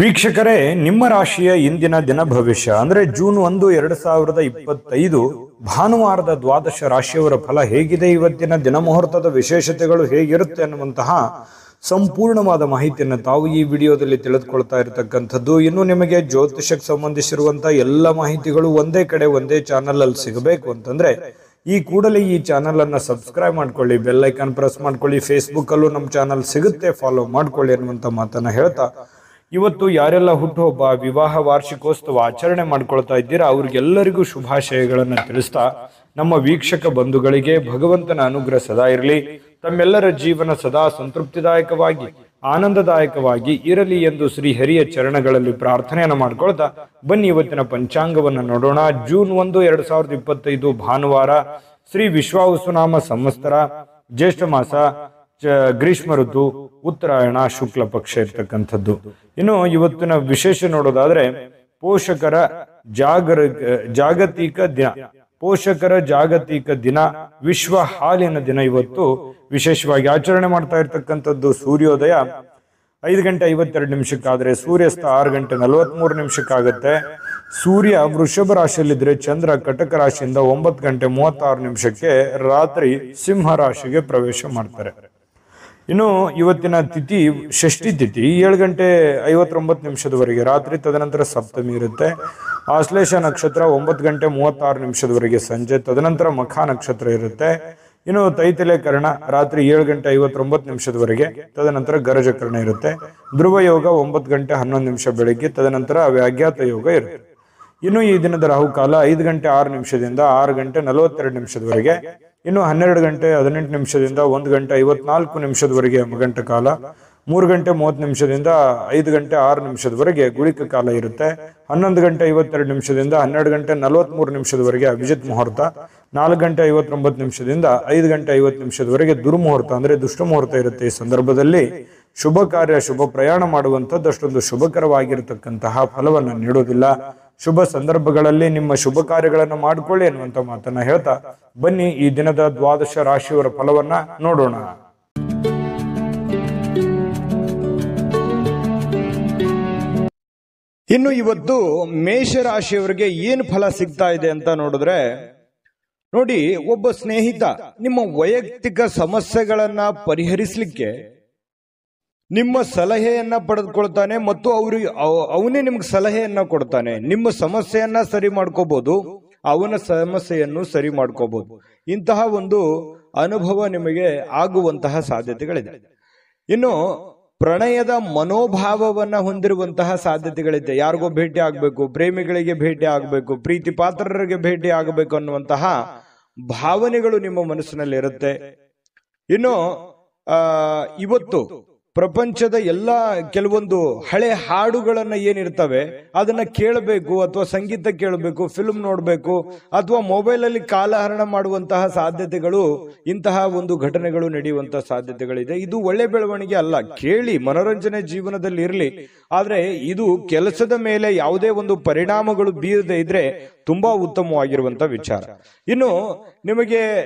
ವೀಕ್ಷಕರೇ, ನಿಮ್ಮ ರಾಶಿಯ ಇಂದಿನ ದಿನ ಭವಿಷ್ಯ ಅಂದ್ರೆ ಜೂನ್ 1, 2025 ಭಾನುವಾರದ ದ್ವಾದಶ ರಾಶಿಯವರ ಫಲ ಹೇಗಿದೆ, ಇವತ್ತಿನ ದಿನ ಮುಹೂರ್ತದ ವಿಶೇಷತೆಗಳು ಹೇಗಿರುತ್ತೆ ಅನ್ನುವಂತಹ ಸಂಪೂರ್ಣವಾದ ಮಾಹಿತಿಯನ್ನು ತಾವು ಈ ವಿಡಿಯೋದಲ್ಲಿ ತಿಳಿದುಕೊಳ್ತಾ ಇರತಕ್ಕಂಥದ್ದು. ಇನ್ನು ನಿಮಗೆ ಜ್ಯೋತಿಷಕ್ಕೆ ಸಂಬಂಧಿಸಿರುವಂತಹ ಎಲ್ಲ ಮಾಹಿತಿಗಳು ಒಂದೇ ಕಡೆ ಒಂದೇ ಚಾನಲ್ ಅಲ್ಲಿ ಸಿಗಬೇಕು ಅಂತಂದ್ರೆ ಈ ಕೂಡಲೇ ಈ ಚಾನಲ್ ಅನ್ನ ಸಬ್ಸ್ಕ್ರೈಬ್ ಮಾಡ್ಕೊಳ್ಳಿ, ಬೆಲ್ ಐಕಾನ್ ಪ್ರೆಸ್ ಮಾಡ್ಕೊಳ್ಳಿ, ಫೇಸ್ಬುಕ್ ಅಲ್ಲೂ ನಮ್ಮ ಚಾನಲ್ ಸಿಗುತ್ತೆ, ಫಾಲೋ ಮಾಡ್ಕೊಳ್ಳಿ ಅನ್ನುವಂತ ಮಾತನ್ನ ಹೇಳ್ತಾ, ಇವತ್ತು ಯಾರೆಲ್ಲ ಹುಟ್ಟುಹಬ್ಬ, ವಿವಾಹ ವಾರ್ಷಿಕೋತ್ಸವ ಆಚರಣೆ ಮಾಡ್ಕೊಳ್ತಾ ಇದ್ದೀರಾ ಅವ್ರಿಗೆಲ್ಲರಿಗೂ ಶುಭಾಶಯಗಳನ್ನು ತಿಳಿಸ್ತಾ, ನಮ್ಮ ವೀಕ್ಷಕ ಬಂಧುಗಳಿಗೆ ಭಗವಂತನ ಅನುಗ್ರಹ ಸದಾ ಇರಲಿ, ತಮ್ಮೆಲ್ಲರ ಜೀವನ ಸದಾ ಸಂತೃಪ್ತಿದಾಯಕವಾಗಿ ಆನಂದದಾಯಕವಾಗಿ ಇರಲಿ ಎಂದು ಶ್ರೀ ಹರಿಯ ಚರಣಗಳಲ್ಲಿ ಪ್ರಾರ್ಥನೆಯನ್ನು ಮಾಡ್ಕೊಳ್ತಾ ಬನ್ನಿ ಇವತ್ತಿನ ಪಂಚಾಂಗವನ್ನು ನೋಡೋಣ. ಜೂನ್ 1, 2025 ಭಾನುವಾರ, ಶ್ರೀ ವಿಶ್ವಾವಸುನಾಮ ಸಂವತ್ಸರ, ಜ್ಯೇಷ್ಠ ಮಾಸ, ಗ್ರೀಷ್ಮ ಋತು, ಉತ್ತರಾಯಣ, ಶುಕ್ಲ ಪಕ್ಷ ಇರ್ತಕ್ಕಂಥದ್ದು. ಇನ್ನು ಇವತ್ತಿನ ವಿಶೇಷ ನೋಡೋದಾದ್ರೆ ಪೋಷಕರ ಜಾಗತಿಕ ದಿನ, ಪೋಷಕರ ಜಾಗತಿಕ ದಿನ, ವಿಶ್ವ ಹಾಲಿನ ದಿನ ಇವತ್ತು ವಿಶೇಷವಾಗಿ ಆಚರಣೆ ಮಾಡ್ತಾ ಇರ್ತಕ್ಕಂಥದ್ದು. ಸೂರ್ಯೋದಯ 5:52 ಸೂರ್ಯಾಸ್ತ 6:43 ಸೂರ್ಯ ವೃಷಭ ರಾಶಿಯಲ್ಲಿದ್ರೆ ಚಂದ್ರ ಕಟಕ ರಾಶಿಯಿಂದ 9:36 ರಾತ್ರಿ ಸಿಂಹ ರಾಶಿಗೆ ಪ್ರವೇಶ ಮಾಡ್ತಾರೆ. ಇನ್ನು ಇವತ್ತಿನ ತಿಥಿ ಷಷ್ಠಿ ತಿಥಿ 7:59 ರಾತ್ರಿ, ತದನಂತರ ಸಪ್ತಮಿ ಇರುತ್ತೆ. ಆಶ್ಲೇಷ ನಕ್ಷತ್ರ 9:36 ಸಂಜೆ, ತದನಂತರ ಮಖ ನಕ್ಷತ್ರ ಇರುತ್ತೆ. ಇನ್ನು ತೈತಲೆ ಕರ್ಣ ರಾತ್ರಿ 7:59 ತದನಂತರ ಗರಜಕರ್ಣ ಇರುತ್ತೆ. ಧ್ರುವ ಯೋಗ 9:11 ಬೆಳಿಗ್ಗೆ, ತದನಂತರ ವ್ಯಾಘಾತ ಯೋಗ ಇರುತ್ತೆ. ಇನ್ನು ಈ ದಿನದ ರಾಹುಕಾಲ 5:06 6:42 ಇನ್ನು 12:18 1:54 ಯಮಗಂಟ ಕಾಲ, 3:30 5:06 ಗುಳಿಕ ಕಾಲ ಇರುತ್ತೆ. 11:52 12:43 ಅಭಿಜಿತ್ ಮುಹೂರ್ತ, 4:59 5:50 ದುರ್ಮುಹೂರ್ತ ಅಂದ್ರೆ ದುಷ್ಟ ಮುಹೂರ್ತ ಇರುತ್ತೆ. ಈ ಸಂದರ್ಭದಲ್ಲಿ ಶುಭ ಕಾರ್ಯ, ಶುಭ ಪ್ರಯಾಣ ಮಾಡುವಂಥದ್ದು ಅಷ್ಟೊಂದು ಶುಭಕರವಾಗಿರತಕ್ಕಂತಹ ಫಲವನ್ನು ನೀಡೋದಿಲ್ಲ. ಶುಭ ಸಂದರ್ಭಗಳಲ್ಲಿ ನಿಮ್ಮ ಶುಭ ಕಾರ್ಯಗಳನ್ನು ಮಾಡಿಕೊಳ್ಳಿ ಅನ್ನುವಂತ ಮಾತನ್ನ ಹೇಳ್ತಾ ಬನ್ನಿ ಈ ದಿನದ ದ್ವಾದಶ ರಾಶಿಯವರ ಫಲವನ್ನ ನೋಡೋಣ. ಇನ್ನು ಇವತ್ತು ಮೇಷರಾಶಿಯವರಿಗೆ ಏನು ಫಲ ಸಿಗ್ತಾ ಇದೆ ಅಂತ ನೋಡಿದ್ರೆ, ನೋಡಿ, ಒಬ್ಬ ಸ್ನೇಹಿತ ನಿಮ್ಮ ವೈಯಕ್ತಿಕ ಸಮಸ್ಯೆಗಳನ್ನ ಪರಿಹರಿಸಲಿಕ್ಕೆ ನಿಮ್ಮ ಸಲಹೆಯನ್ನ ಪಡೆದುಕೊಳ್ತಾನೆ ಮತ್ತು ಅವನೇ ನಿಮ್ಗೆ ಸಲಹೆಯನ್ನ ಕೊಡ್ತಾನೆ. ನಿಮ್ಮ ಸಮಸ್ಯೆಯನ್ನ ಸರಿ ಮಾಡ್ಕೋಬಹುದು, ಅವನ ಸಮಸ್ಯೆಯನ್ನು ಸರಿ ಮಾಡ್ಕೋಬಹುದು. ಇಂತಹ ಒಂದು ಅನುಭವ ನಿಮಗೆ ಆಗುವಂತಹ ಸಾಧ್ಯತೆಗಳಿದೆ. ಇನ್ನು ಪ್ರಣಯದ ಮನೋಭಾವವನ್ನ ಹೊಂದಿರುವಂತಹ ಸಾಧ್ಯತೆಗಳಿದೆ. ಯಾರಿಗೋ ಭೇಟಿ ಆಗ್ಬೇಕು, ಪ್ರೇಮಿಗಳಿಗೆ ಭೇಟಿ ಆಗ್ಬೇಕು, ಪ್ರೀತಿ ಪಾತ್ರರಿಗೆ ಭೇಟಿ ಆಗಬೇಕು ಅನ್ನುವಂತಹ ಭಾವನೆಗಳು ನಿಮ್ಮ ಮನಸ್ಸಿನಲ್ಲಿ ಇರುತ್ತೆ. ಇನ್ನು ಇವತ್ತು ಪ್ರಪಂಚದ ಎಲ್ಲ ಕೆಲವೊಂದು ಹಳೆ ಹಾಡುಗಳನ್ನ ಏನಿರ್ತವೆ ಅದನ್ನ ಕೇಳಬೇಕು, ಅಥವಾ ಸಂಗೀತ ಕೇಳಬೇಕು, ಫಿಲ್ಮ್ ನೋಡಬೇಕು, ಅಥವಾ ಮೊಬೈಲ್ ಅಲ್ಲಿ ಕಾಲಹರಣ ಮಾಡುವಂತಹ ಸಾಧ್ಯತೆಗಳು, ಇಂತಹ ಒಂದು ಘಟನೆಗಳು ನಡೆಯುವಂತಹ ಸಾಧ್ಯತೆಗಳಿದೆ. ಇದು ಒಳ್ಳೆ ಬೆಳವಣಿಗೆ ಅಲ್ಲ. ಕೇಳಿ, ಮನೋರಂಜನೆ ಜೀವನದಲ್ಲಿ ಇರಲಿ, ಆದ್ರೆ ಇದು ಕೆಲಸದ ಮೇಲೆ ಯಾವುದೇ ಒಂದು ಪರಿಣಾಮಗಳು ಬೀರದೆ ಇದ್ರೆ ತುಂಬಾ ಉತ್ತಮವಾಗಿರುವಂತ ವಿಚಾರ. ಇನ್ನು ನಿಮಗೆ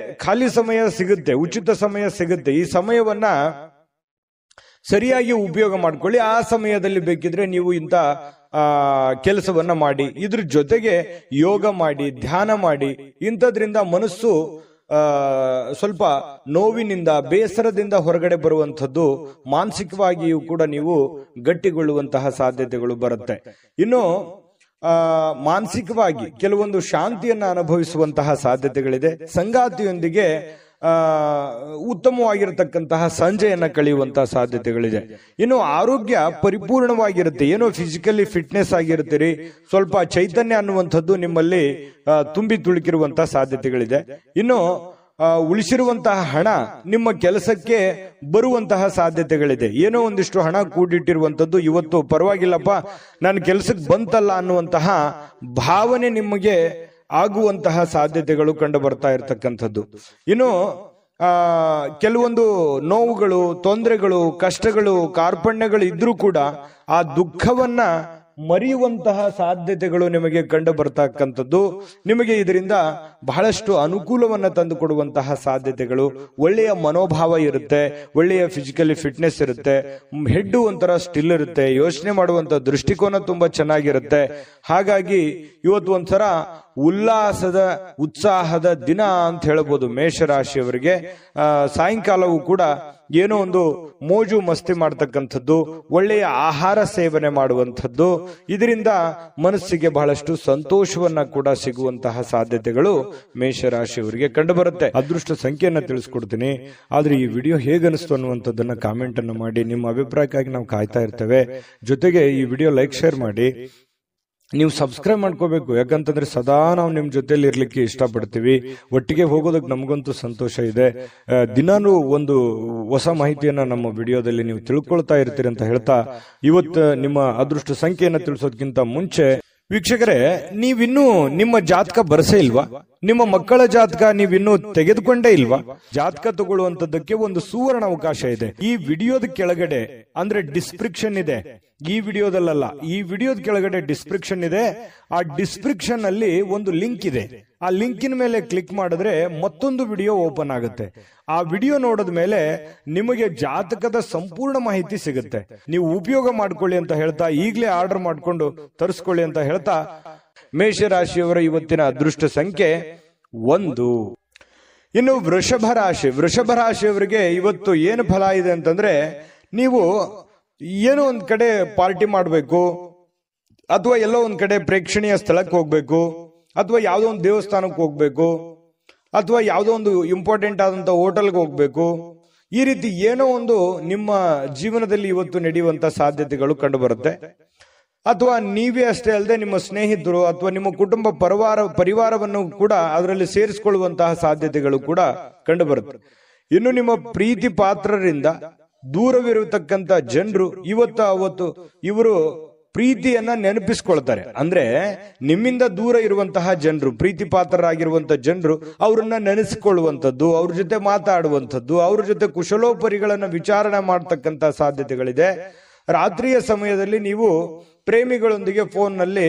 ಖಾಲಿ ಸಮಯ ಸಿಗುತ್ತೆ, ಉಚಿತ ಸಮಯ ಸಿಗುತ್ತೆ. ಈ ಸಮಯವನ್ನ ಸರಿಯಾಗಿ ಉಪಯೋಗ ಮಾಡ್ಕೊಳ್ಳಿ. ಆ ಸಮಯದಲ್ಲಿ ಬೇಕಿದ್ರೆ ನೀವು ಇಂಥ ಕೆಲಸವನ್ನ ಮಾಡಿ, ಇದ್ರ ಜೊತೆಗೆ ಯೋಗ ಮಾಡಿ, ಧ್ಯಾನ ಮಾಡಿ. ಇಂಥದ್ರಿಂದ ಮನಸ್ಸು ಸ್ವಲ್ಪ ನೋವಿನಿಂದ, ಬೇಸರದಿಂದ ಹೊರಗಡೆ ಬರುವಂಥದ್ದು, ಮಾನಸಿಕವಾಗಿಯೂ ಕೂಡ ನೀವು ಗಟ್ಟಿಗೊಳ್ಳುವಂತಹ ಸಾಧ್ಯತೆಗಳು ಬರುತ್ತೆ. ಇನ್ನು ಮಾನಸಿಕವಾಗಿ ಕೆಲವೊಂದು ಶಾಂತಿಯನ್ನ ಅನುಭವಿಸುವಂತಹ ಸಾಧ್ಯತೆಗಳಿದೆ. ಸಂಗಾತಿಯೊಂದಿಗೆ ಉತ್ತಮವಾಗಿರತಕ್ಕಂತಹ ಸಂಜೆಯನ್ನ ಕಳೆಯುವಂತಹ ಸಾಧ್ಯತೆಗಳಿದೆ. ಇನ್ನು ಆರೋಗ್ಯ ಪರಿಪೂರ್ಣವಾಗಿರುತ್ತೆ. ಏನೋ ಫಿಸಿಕಲಿ ಫಿಟ್ನೆಸ್ ಆಗಿರ್ತೀರಿ, ಸ್ವಲ್ಪ ಚೈತನ್ಯ ಅನ್ನುವಂಥದ್ದು ನಿಮ್ಮಲ್ಲಿ ತುಂಬಿ ತುಳುಕಿರುವಂತಹ ಸಾಧ್ಯತೆಗಳಿದೆ. ಇನ್ನು ಉಳಿಸಿರುವಂತಹ ಹಣ ನಿಮ್ಮ ಕೆಲಸಕ್ಕೆ ಬರುವಂತಹ ಸಾಧ್ಯತೆಗಳಿದೆ. ಏನೋ ಒಂದಿಷ್ಟು ಹಣ ಕೂಡಿಟ್ಟಿರುವಂಥದ್ದು ಇವತ್ತು ಪರವಾಗಿಲ್ಲಪ್ಪ ನನ್ನ ಕೆಲಸಕ್ಕೆ ಬಂತಲ್ಲ ಅನ್ನುವಂತಹ ಭಾವನೆ ನಿಮಗೆ ಆಗುವಂತಹ ಸಾಧ್ಯತೆಗಳು ಕಂಡು ಬರ್ತಾ ಇರತಕ್ಕಂಥದ್ದು. ಇನ್ನು ಕೆಲವೊಂದು ನೋವುಗಳು, ತೊಂದರೆಗಳು, ಕಷ್ಟಗಳು, ಕಾರ್ಪಣ್ಯಗಳು ಇದ್ರೂ ಕೂಡ ಆ ದುಃಖವನ್ನ ಮರೆಯುವಂತಹ ಸಾಧ್ಯತೆಗಳು ನಿಮಗೆ ಕಂಡು ಬರ್ತಕ್ಕಂಥದ್ದು. ನಿಮಗೆ ಇದರಿಂದ ಬಹಳಷ್ಟು ಅನುಕೂಲವನ್ನ ತಂದುಕೊಡುವಂತಹ ಸಾಧ್ಯತೆಗಳು, ಒಳ್ಳೆಯ ಮನೋಭಾವ ಇರುತ್ತೆ, ಒಳ್ಳೆಯ ಫಿಸಿಕಲಿ ಫಿಟ್ನೆಸ್ ಇರುತ್ತೆ, ಹೆಡ್ಡು ಒಂಥರ ಸ್ಟಿಲ್ ಇರುತ್ತೆ, ಯೋಚನೆ ಮಾಡುವಂತ ದೃಷ್ಟಿಕೋನ ತುಂಬಾ ಚೆನ್ನಾಗಿರುತ್ತೆ. ಹಾಗಾಗಿ ಇವತ್ತು ಒಂಥರ ಉಲ್ಲಾಸದ ಉತ್ಸಾಹದ ದಿನ ಅಂತ ಹೇಳಬಹುದು ಮೇಷರಾಶಿಯವರಿಗೆ. ಸಾಯಂಕಾಲವೂ ಕೂಡ ಏನೋ ಒಂದು ಮೋಜು ಮಸ್ತಿ ಮಾಡ್ತಕ್ಕಂಥದ್ದು, ಒಳ್ಳೆಯ ಆಹಾರ ಸೇವನೆ ಮಾಡುವಂಥದ್ದು, ಇದರಿಂದ ಮನಸ್ಸಿಗೆ ಬಹಳಷ್ಟು ಸಂತೋಷವನ್ನ ಕೂಡ ಸಿಗುವಂತಹ ಸಾಧ್ಯತೆಗಳು ಮೇಷರಾಶಿಯವರಿಗೆ ಕಂಡು ಬರುತ್ತೆ. ಅದೃಷ್ಟ ಸಂಖ್ಯೆಯನ್ನ ತಿಳಿಸ್ಕೊಡ್ತೀನಿ, ಆದ್ರೆ ಈ ವಿಡಿಯೋ ಹೇಗನಿಸ್ತು ಅನ್ನುವಂಥದ್ದನ್ನ ಕಾಮೆಂಟ್ ಅನ್ನು ಮಾಡಿ. ನಿಮ್ಮ ಅಭಿಪ್ರಾಯಕ್ಕಾಗಿ ನಾವು ಕಾಯ್ತಾ ಇರ್ತೇವೆ. ಜೊತೆಗೆ ಈ ವಿಡಿಯೋ ಲೈಕ್ ಶೇರ್ ಮಾಡಿ. ನೀವು ಸಬ್ಸ್ಕ್ರೈಬ್ ಮಾಡ್ಕೋಬೇಕು, ಯಾಕಂತಂದ್ರೆ ಸದಾ ನಾವು ನಿಮ್ ಜೊತೆಲಿ ಇರ್ಲಿಕ್ಕೆ ಇಷ್ಟಪಡ್ತೀವಿ. ಒಟ್ಟಿಗೆ ಹೋಗೋದಕ್ಕೆ ನಮಗಂತೂ ಸಂತೋಷ ಇದೆ. ದಿನಾನು ಒಂದು ಹೊಸ ಮಾಹಿತಿಯನ್ನ ನಮ್ಮ ವಿಡಿಯೋದಲ್ಲಿ ನೀವು ತಿಳ್ಕೊಳ್ತಾ ಇರ್ತೀರಿ ಅಂತ ಹೇಳ್ತಾ, ಇವತ್ತು ನಿಮ್ಮ ಅದೃಷ್ಟ ಸಂಖ್ಯೆಯನ್ನ ತಿಳಿಸೋದಕ್ಕಿಂತ ಮುಂಚೆ ವೀಕ್ಷಕರೇ, ನೀವಿನ್ನೂ ನಿಮ್ಮ ಜಾತಕ ಬರಸೇ ಇಲ್ವಾ? ನಿಮ್ಮ ಮಕ್ಕಳ ಜಾತಕ ನೀವಿನ್ನೂ ತೆಗೆದುಕೊಂಡೇ ಇಲ್ವಾ? ಜಾತಕ ತಗೊಳ್ಳುವಂತದ್ದಕ್ಕೆ ಒಂದು ಸುವರ್ಣ ಅವಕಾಶ ಇದೆ. ಈ ವಿಡಿಯೋದ ಕೆಳಗಡೆ ಅಂದ್ರೆ ಡಿಸ್ಕ್ರಿಪ್ಷನ್ ಇದೆ, ಈ ವಿಡಿಯೋದಲ್ಲ, ಈ ವಿಡಿಯೋದ ಕೆಳಗಡೆ ಡಿಸ್ಕ್ರಿಪ್ಷನ್ ಇದೆ. ಆ ಡಿಸ್ಕ್ರಿಪ್ಷನ್ ಅಲ್ಲಿ ಒಂದು ಲಿಂಕ್ ಇದೆ. ಆ ಲಿಂಕಿನ ಮೇಲೆ ಕ್ಲಿಕ್ ಮಾಡಿದ್ರೆ ಮತ್ತೊಂದು ವಿಡಿಯೋ ಓಪನ್ ಆಗುತ್ತೆ. ಆ ವಿಡಿಯೋ ನೋಡಿದ ಮೇಲೆ ನಿಮಗೆ ಜಾತಕದ ಸಂಪೂರ್ಣ ಮಾಹಿತಿ ಸಿಗುತ್ತೆ. ನೀವು ಉಪಯೋಗ ಮಾಡ್ಕೊಳ್ಳಿ ಅಂತ ಹೇಳ್ತಾ, ಈಗಲೇ ಆರ್ಡರ್ ಮಾಡ್ಕೊಂಡು ತರಿಸ್ಕೊಳ್ಳಿ ಅಂತ ಹೇಳ್ತಾ, ಮೇಷರಾಶಿಯವರ ಇವತ್ತಿನ ಅದೃಷ್ಟ ಸಂಖ್ಯೆ 1. ಇನ್ನು ವೃಷಭ ರಾಶಿಯವರಿಗೆ ಇವತ್ತು ಏನು ಫಲ ಇದೆ ಅಂತಂದ್ರೆ, ನೀವು ಏನೋ ಒಂದ್ ಕಡೆ ಪಾರ್ಟಿ ಮಾಡಬೇಕು, ಅಥವಾ ಎಲ್ಲೋ ಒಂದ್ ಕಡೆ ಪ್ರೇಕ್ಷಣೀಯ ಸ್ಥಳಕ್ಕೆ ಹೋಗ್ಬೇಕು, ಅಥವಾ ಯಾವುದೋ ಒಂದು ದೇವಸ್ಥಾನಕ್ಕೆ ಹೋಗ್ಬೇಕು, ಅಥವಾ ಯಾವುದೋ ಒಂದು ಇಂಪಾರ್ಟೆಂಟ್ ಆದಂತ ಹೋಟೆಲ್ಗೆ ಹೋಗ್ಬೇಕು. ಈ ರೀತಿ ಏನೋ ಒಂದು ನಿಮ್ಮ ಜೀವನದಲ್ಲಿ ಇವತ್ತು ನಡೆಯುವಂತ ಸಾಧ್ಯತೆಗಳು ಕಂಡು ಬರುತ್ತೆ. ಅಥವಾ ನೀವೇ ಅಷ್ಟೇ ಅಲ್ಲದೆ ನಿಮ್ಮ ಸ್ನೇಹಿತರು ಅಥವಾ ನಿಮ್ಮ ಕುಟುಂಬ ಪರಿವಾರವನ್ನು ಕೂಡ ಅದರಲ್ಲಿ ಸೇರಿಸಿಕೊಳ್ಳುವಂತಹ ಸಾಧ್ಯತೆಗಳು ಕೂಡ ಕಂಡು ಬರುತ್ತೆ. ಇನ್ನು ನಿಮ್ಮ ಪ್ರೀತಿ ಪಾತ್ರರಿಂದ ದೂರವಿರತಕ್ಕಂತ ಜನರು ಅವತ್ತು ಇವರು ಪ್ರೀತಿಯನ್ನ ನೆನಪಿಸ್ಕೊಳ್ತಾರೆ. ಅಂದ್ರೆ ನಿಮ್ಮಿಂದ ದೂರ ಇರುವಂತಹ ಜನರು, ಪ್ರೀತಿ ಪಾತ್ರರಾಗಿರುವಂತಹ ಜನರು ಅವರನ್ನ ನೆನೆಸಿಕೊಳ್ಳುವಂಥದ್ದು, ಅವ್ರ ಜೊತೆ ಮಾತಾಡುವಂಥದ್ದು, ಅವ್ರ ಜೊತೆ ಕುಶಲೋಪರಿಗಳನ್ನ ವಿಚಾರಣೆ ಮಾಡತಕ್ಕಂತ ಸಾಧ್ಯತೆಗಳಿದೆ. ರಾತ್ರಿಯ ಸಮಯದಲ್ಲಿ ನೀವು ಪ್ರೇಮಿಗಳೊಂದಿಗೆ ಫೋನ್ ನಲ್ಲಿ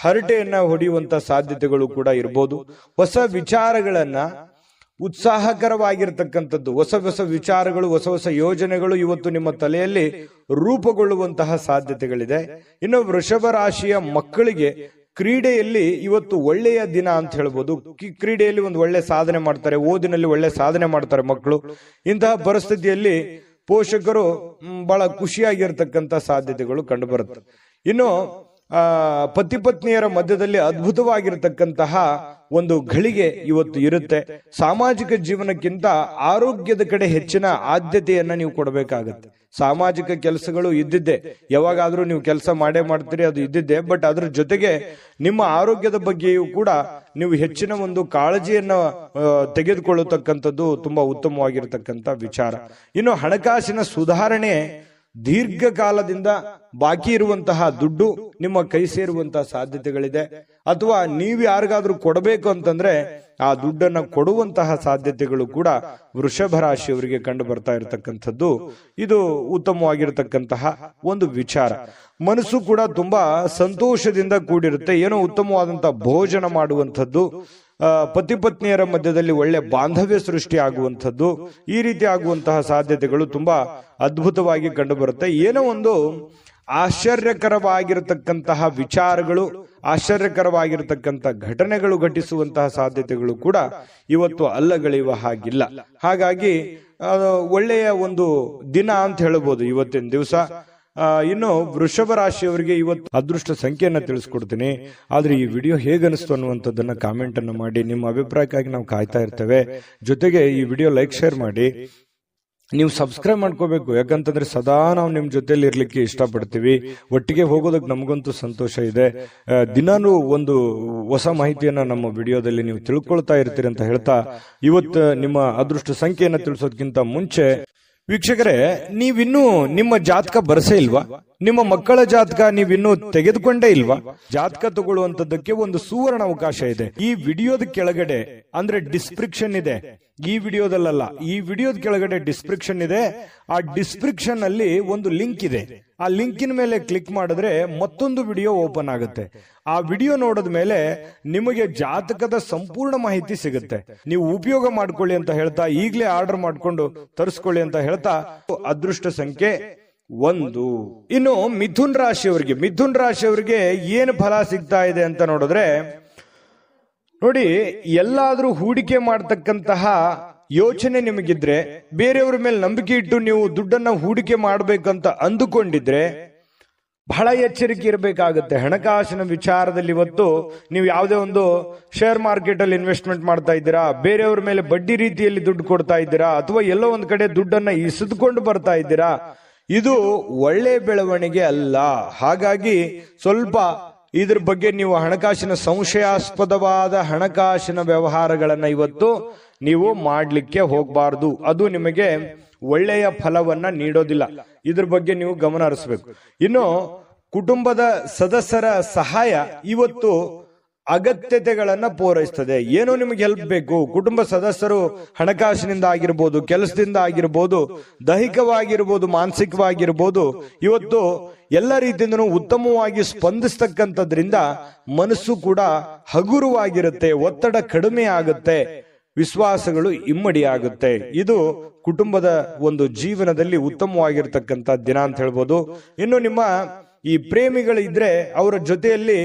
ಹರಟೆಯನ್ನ ಹೊಡೆಯುವಂತ ಸಾಧ್ಯತೆಗಳು ಕೂಡ ಇರಬಹುದು. ಹೊಸ ವಿಚಾರಗಳನ್ನ, ಉತ್ಸಾಹಕರವಾಗಿರ್ತಕ್ಕಂಥದ್ದು, ಹೊಸ ವಿಚಾರಗಳು, ಹೊಸ ಯೋಜನೆಗಳು ಇವತ್ತು ನಿಮ್ಮ ತಲೆಯಲ್ಲಿ ರೂಪುಗೊಳ್ಳುವಂತಹ ಸಾಧ್ಯತೆಗಳಿದೆ. ಇನ್ನು ವೃಷಭ ರಾಶಿಯ ಮಕ್ಕಳಿಗೆ ಕ್ರೀಡೆಯಲ್ಲಿ ಇವತ್ತು ಒಳ್ಳೆಯ ದಿನ ಅಂತ ಹೇಳ್ಬೋದು. ಕ್ರೀಡೆಯಲ್ಲಿ ಒಂದು ಒಳ್ಳೆ ಸಾಧನೆ ಮಾಡ್ತಾರೆ, ಓದಿನಲ್ಲಿ ಒಳ್ಳೆ ಸಾಧನೆ ಮಾಡ್ತಾರೆ ಮಕ್ಕಳು. ಇಂತಹ ಪರಿಸ್ಥಿತಿಯಲ್ಲಿ ಪೋಷಕರು ಬಹಳ ಖುಷಿಯಾಗಿರ್ತಕ್ಕಂಥ ಸಾಧ್ಯತೆಗಳು ಕಂಡು ಬರುತ್ತೆ. ಇನ್ನು ಪತಿ ಪತ್ನಿಯರ ಮಧ್ಯದಲ್ಲಿ ಅದ್ಭುತವಾಗಿರತಕ್ಕಂತಹ ಒಂದು ಘಳಿಗೆ ಇವತ್ತು ಇರುತ್ತೆ. ಸಾಮಾಜಿಕ ಜೀವನಕ್ಕಿಂತ ಆರೋಗ್ಯದ ಕಡೆ ಹೆಚ್ಚಿನ ಆದ್ಯತೆಯನ್ನ ನೀವು ಕೊಡಬೇಕಾಗತ್ತೆ. ಸಾಮಾಜಿಕ ಕೆಲಸಗಳು ಇದ್ದಿದ್ದೆ, ಯಾವಾಗಾದ್ರೂ ನೀವು ಕೆಲಸ ಮಾಡೇ ಮಾಡ್ತೀರಿ, ಅದು ಇದ್ದಿದ್ದೆ. ಬಟ್ ಅದ್ರ ಜೊತೆಗೆ ನಿಮ್ಮ ಆರೋಗ್ಯದ ಬಗ್ಗೆಯೂ ಕೂಡ ನೀವು ಹೆಚ್ಚಿನ ಒಂದು ಕಾಳಜಿಯನ್ನ ತೆಗೆದುಕೊಳ್ಳತಕ್ಕಂಥದ್ದು ತುಂಬಾ ಉತ್ತಮವಾಗಿರ್ತಕ್ಕಂಥ ವಿಚಾರ. ಇನ್ನು ಹಣಕಾಸಿನ ಸುಧಾರಣೆ, ದೀರ್ಘಕಾಲದಿಂದ ಬಾಕಿ ಇರುವಂತಹ ದುಡ್ಡು ನಿಮ್ಮ ಕೈ ಸೇರುವಂತಹ ಸಾಧ್ಯತೆಗಳಿದೆ. ಅಥವಾ ನೀವು ಯಾರಿಗಾದ್ರೂ ಕೊಡಬೇಕು ಅಂತಂದ್ರೆ ಆ ದುಡ್ಡನ್ನ ಕೊಡುವಂತಹ ಸಾಧ್ಯತೆಗಳು ಕೂಡ ವೃಷಭ ರಾಶಿಯವರಿಗೆ ಕಂಡು ಬರ್ತಾ ಇರತಕ್ಕಂಥದ್ದು. ಇದು ಉತ್ತಮವಾಗಿರತಕ್ಕಂತಹ ಒಂದು ವಿಚಾರ. ಮನಸ್ಸು ಕೂಡ ತುಂಬಾ ಸಂತೋಷದಿಂದ ಕೂಡಿರುತ್ತೆ. ಏನೋ ಉತ್ತಮವಾದಂತಹ ಭೋಜನ ಮಾಡುವಂಥದ್ದು, ಪತಿ ಪತ್ನಿಯರ ಮಧ್ಯದಲ್ಲಿ ಒಳ್ಳೆ ಬಾಂಧವ್ಯ ಸೃಷ್ಟಿ ಆಗುವಂಥದ್ದು, ಈ ರೀತಿ ಆಗುವಂತಹ ಸಾಧ್ಯತೆಗಳು ತುಂಬಾ ಅದ್ಭುತವಾಗಿ ಕಂಡು ಬರುತ್ತೆ. ಏನೋ ಒಂದು ಆಶ್ಚರ್ಯಕರವಾಗಿರತಕ್ಕಂತಹ ವಿಚಾರಗಳು, ಆಶ್ಚರ್ಯಕರವಾಗಿರತಕ್ಕಂಥ ಘಟನೆಗಳು ಘಟಿಸುವಂತಹ ಸಾಧ್ಯತೆಗಳು ಕೂಡ ಇವತ್ತು ಅಲ್ಲಗಳೆಯುವ ಹಾಗಿಲ್ಲ. ಹಾಗಾಗಿ ಒಳ್ಳೆಯ ಒಂದು ದಿನ ಅಂತ ಹೇಳಬಹುದು ಇವತ್ತಿನ ದಿವಸ. ಇನ್ನು ವೃಷಭ ರಾಶಿಯವರಿಗೆ ಇವತ್ತು ಅದೃಷ್ಟ ಸಂಖ್ಯೆಯನ್ನ ತಿಳಿಸ್ಕೊಡ್ತೀನಿ, ಆದ್ರೆ ಈ ವಿಡಿಯೋ ಹೇಗನಿಸ್ತು ಅನ್ನುವಂಥದ್ದನ್ನ ಕಾಮೆಂಟ್ ಅನ್ನು ಮಾಡಿ. ನಿಮ್ಮ ಅಭಿಪ್ರಾಯಕ್ಕಾಗಿ ನಾವು ಕಾಯ್ತಾ ಇರ್ತೇವೆ. ಜೊತೆಗೆ ಈ ವಿಡಿಯೋ ಲೈಕ್ ಶೇರ್ ಮಾಡಿ. ನೀವು ಸಬ್ಸ್ಕ್ರೈಬ್ ಮಾಡ್ಕೋಬೇಕು, ಯಾಕಂತಂದ್ರೆ ಸದಾ ನಾವು ನಿಮ್ ಜೊತೆಲಿ ಇರ್ಲಿಕ್ಕೆ ಇಷ್ಟಪಡ್ತೀವಿ. ಒಟ್ಟಿಗೆ ಹೋಗೋದಕ್ಕೆ ನಮಗಂತೂ ಸಂತೋಷ ಇದೆ. ದಿನಾನು ಒಂದು ಹೊಸ ಮಾಹಿತಿಯನ್ನ ನಮ್ಮ ವಿಡಿಯೋದಲ್ಲಿ ನೀವು ತಿಳ್ಕೊಳ್ತಾ ಇರ್ತೀರಿ ಅಂತ ಹೇಳ್ತಾ, ಇವತ್ತು ನಿಮ್ಮ ಅದೃಷ್ಟ ಸಂಖ್ಯೆಯನ್ನ ತಿಳಿಸೋದಕ್ಕಿಂತ ಮುಂಚೆ ವೀಕ್ಷಕರೇ, ನೀವಿನ್ನೂ ನಿಮ್ಮ ಜಾತಕ ಬರಸೇ ಇಲ್ವಾ? ನಿಮ್ಮ ಮಕ್ಕಳ ಜಾತಕ ನೀವಿನ್ನೂ ತೆಗೆದುಕೊಂಡೇ ಇಲ್ವಾ? ಜಾತಕ ತಗೊಳ್ಳುವಂತದ್ದಕ್ಕೆ ಒಂದು ಸುವರ್ಣ ಅವಕಾಶ ಇದೆ. ಈ ವಿಡಿಯೋದ ಕೆಳಗಡೆ ಅಂದ್ರೆ ಡಿಸ್ಕ್ರಿಪ್ಷನ್ ಇದೆ, ಈ ವಿಡಿಯೋದಲ್ಲ, ಈ ವಿಡಿಯೋದ ಕೆಳಗಡೆ ಡಿಸ್ಕ್ರಿಪ್ಷನ್ ಇದೆ. ಆ ಡಿಸ್ಕ್ರಿಪ್ಷನ್ ಅಲ್ಲಿ ಒಂದು ಲಿಂಕ್ ಇದೆ. ಆ ಲಿಂಕಿನ ಮೇಲೆ ಕ್ಲಿಕ್ ಮಾಡಿದ್ರೆ ಮತ್ತೊಂದು ವಿಡಿಯೋ ಓಪನ್ ಆಗುತ್ತೆ. ಆ ವಿಡಿಯೋ ನೋಡಿದ ಮೇಲೆ ನಿಮಗೆ ಜಾತಕದ ಸಂಪೂರ್ಣ ಮಾಹಿತಿ ಸಿಗುತ್ತೆ. ನೀವು ಉಪಯೋಗ ಮಾಡ್ಕೊಳ್ಳಿ ಅಂತ ಹೇಳ್ತಾ, ಈಗಲೇ ಆರ್ಡರ್ ಮಾಡ್ಕೊಂಡು ತರಿಸ್ಕೊಳ್ಳಿ ಅಂತ ಹೇಳ್ತಾ, ಅದೃಷ್ಟ ಸಂಖ್ಯೆ 1. ಇನ್ನು ಮಿಥುನ್ ರಾಶಿಯವರಿಗೆ ಏನು ಫಲ ಸಿಗ್ತಾ ಇದೆ ಅಂತ ನೋಡಿದ್ರೆ, ನೋಡಿ, ಎಲ್ಲಾದ್ರೂ ಹೂಡಿಕೆ ಮಾಡತಕ್ಕಂತಹ ಯೋಚನೆ ನಿಮಗಿದ್ರೆ, ಬೇರೆಯವ್ರ ಮೇಲೆ ನಂಬಿಕೆ ಇಟ್ಟು ನೀವು ದುಡ್ಡನ್ನ ಹೂಡಿಕೆ ಮಾಡ್ಬೇಕಂತ ಅಂದುಕೊಂಡಿದ್ರೆ ಬಹಳ ಎಚ್ಚರಿಕೆ ಇರಬೇಕಾಗುತ್ತೆ. ಹಣಕಾಸಿನ ವಿಚಾರದಲ್ಲಿ ಇವತ್ತು ನೀವು ಯಾವುದೇ ಒಂದು ಶೇರ್ ಮಾರ್ಕೆಟ್ ಅಲ್ಲಿ ಇನ್ವೆಸ್ಟ್ಮೆಂಟ್ ಮಾಡ್ತಾ ಇದ್ದೀರಾ, ಬೇರೆಯವ್ರ ಮೇಲೆ ಬಡ್ಡಿ ರೀತಿಯಲ್ಲಿ ದುಡ್ಡು ಕೊಡ್ತಾ ಇದ್ದೀರಾ, ಅಥವಾ ಎಲ್ಲೋ ಒಂದ್ ಕಡೆ ದುಡ್ಡನ್ನ ಇಸಿದುಕೊಂಡು ಬರ್ತಾ ಇದ್ದೀರಾ, ಇದು ಒಳ್ಳೆ ಬೆಳವಣಿಗೆ ಅಲ್ಲ. ಹಾಗಾಗಿ ಸ್ವಲ್ಪ ಇದ್ರ ಬಗ್ಗೆ ನೀವು ಹಣಕಾಸಿನ ಸಂಶಯಾಸ್ಪದವಾದ ಹಣಕಾಸಿನ ವ್ಯವಹಾರಗಳನ್ನ ಇವತ್ತು ನೀವು ಮಾಡ್ಲಿಕ್ಕೆ ಹೋಗಬಾರ್ದು. ಅದು ನಿಮಗೆ ಒಳ್ಳೆಯ ಫಲವನ್ನ ನೀಡೋದಿಲ್ಲ. ಇದ್ರ ಬಗ್ಗೆ ನೀವು ಗಮನ ಹರಿಸಬೇಕು. ಇನ್ನು ಕುಟುಂಬದ ಸದಸ್ಯರ ಸಹಾಯ ಇವತ್ತು ಅಗತ್ಯತೆಗಳನ್ನ ಪೂರೈಸ್ತದೆ. ಏನೋ ನಿಮಗೆ ಹೆಲ್ಪ್ ಬೇಕು, ಕುಟುಂಬ ಸದಸ್ಯರು ಹಣಕಾಸಿನಿಂದ ಆಗಿರ್ಬೋದು, ಕೆಲಸದಿಂದ ಆಗಿರ್ಬೋದು, ದೈಹಿಕವಾಗಿರ್ಬೋದು, ಮಾನಸಿಕವಾಗಿರ್ಬೋದು, ಇವತ್ತು ಎಲ್ಲ ರೀತಿಯಿಂದನೂ ಉತ್ತಮವಾಗಿ ಸ್ಪಂದಿಸ್ತಕ್ಕಂಥದ್ರಿಂದ ಮನಸ್ಸು ಕೂಡ ಹಗುರವಾಗಿರುತ್ತೆ, ಒತ್ತಡ ಕಡಿಮೆ ಆಗುತ್ತೆ, ವಿಶ್ವಾಸಗಳು ಇಮ್ಮಡಿ ಆಗುತ್ತೆ. ಇದು ಕುಟುಂಬದ ಒಂದು ಜೀವನದಲ್ಲಿ ಉತ್ತಮವಾಗಿರ್ತಕ್ಕಂಥ ದಿನ ಅಂತ ಹೇಳ್ಬೋದು. ಇನ್ನು ನಿಮ್ಮ ಈ ಪ್ರೇಮಿಗಳಿದ್ರೆ ಅವರ ಜೊತೆಯಲ್ಲಿ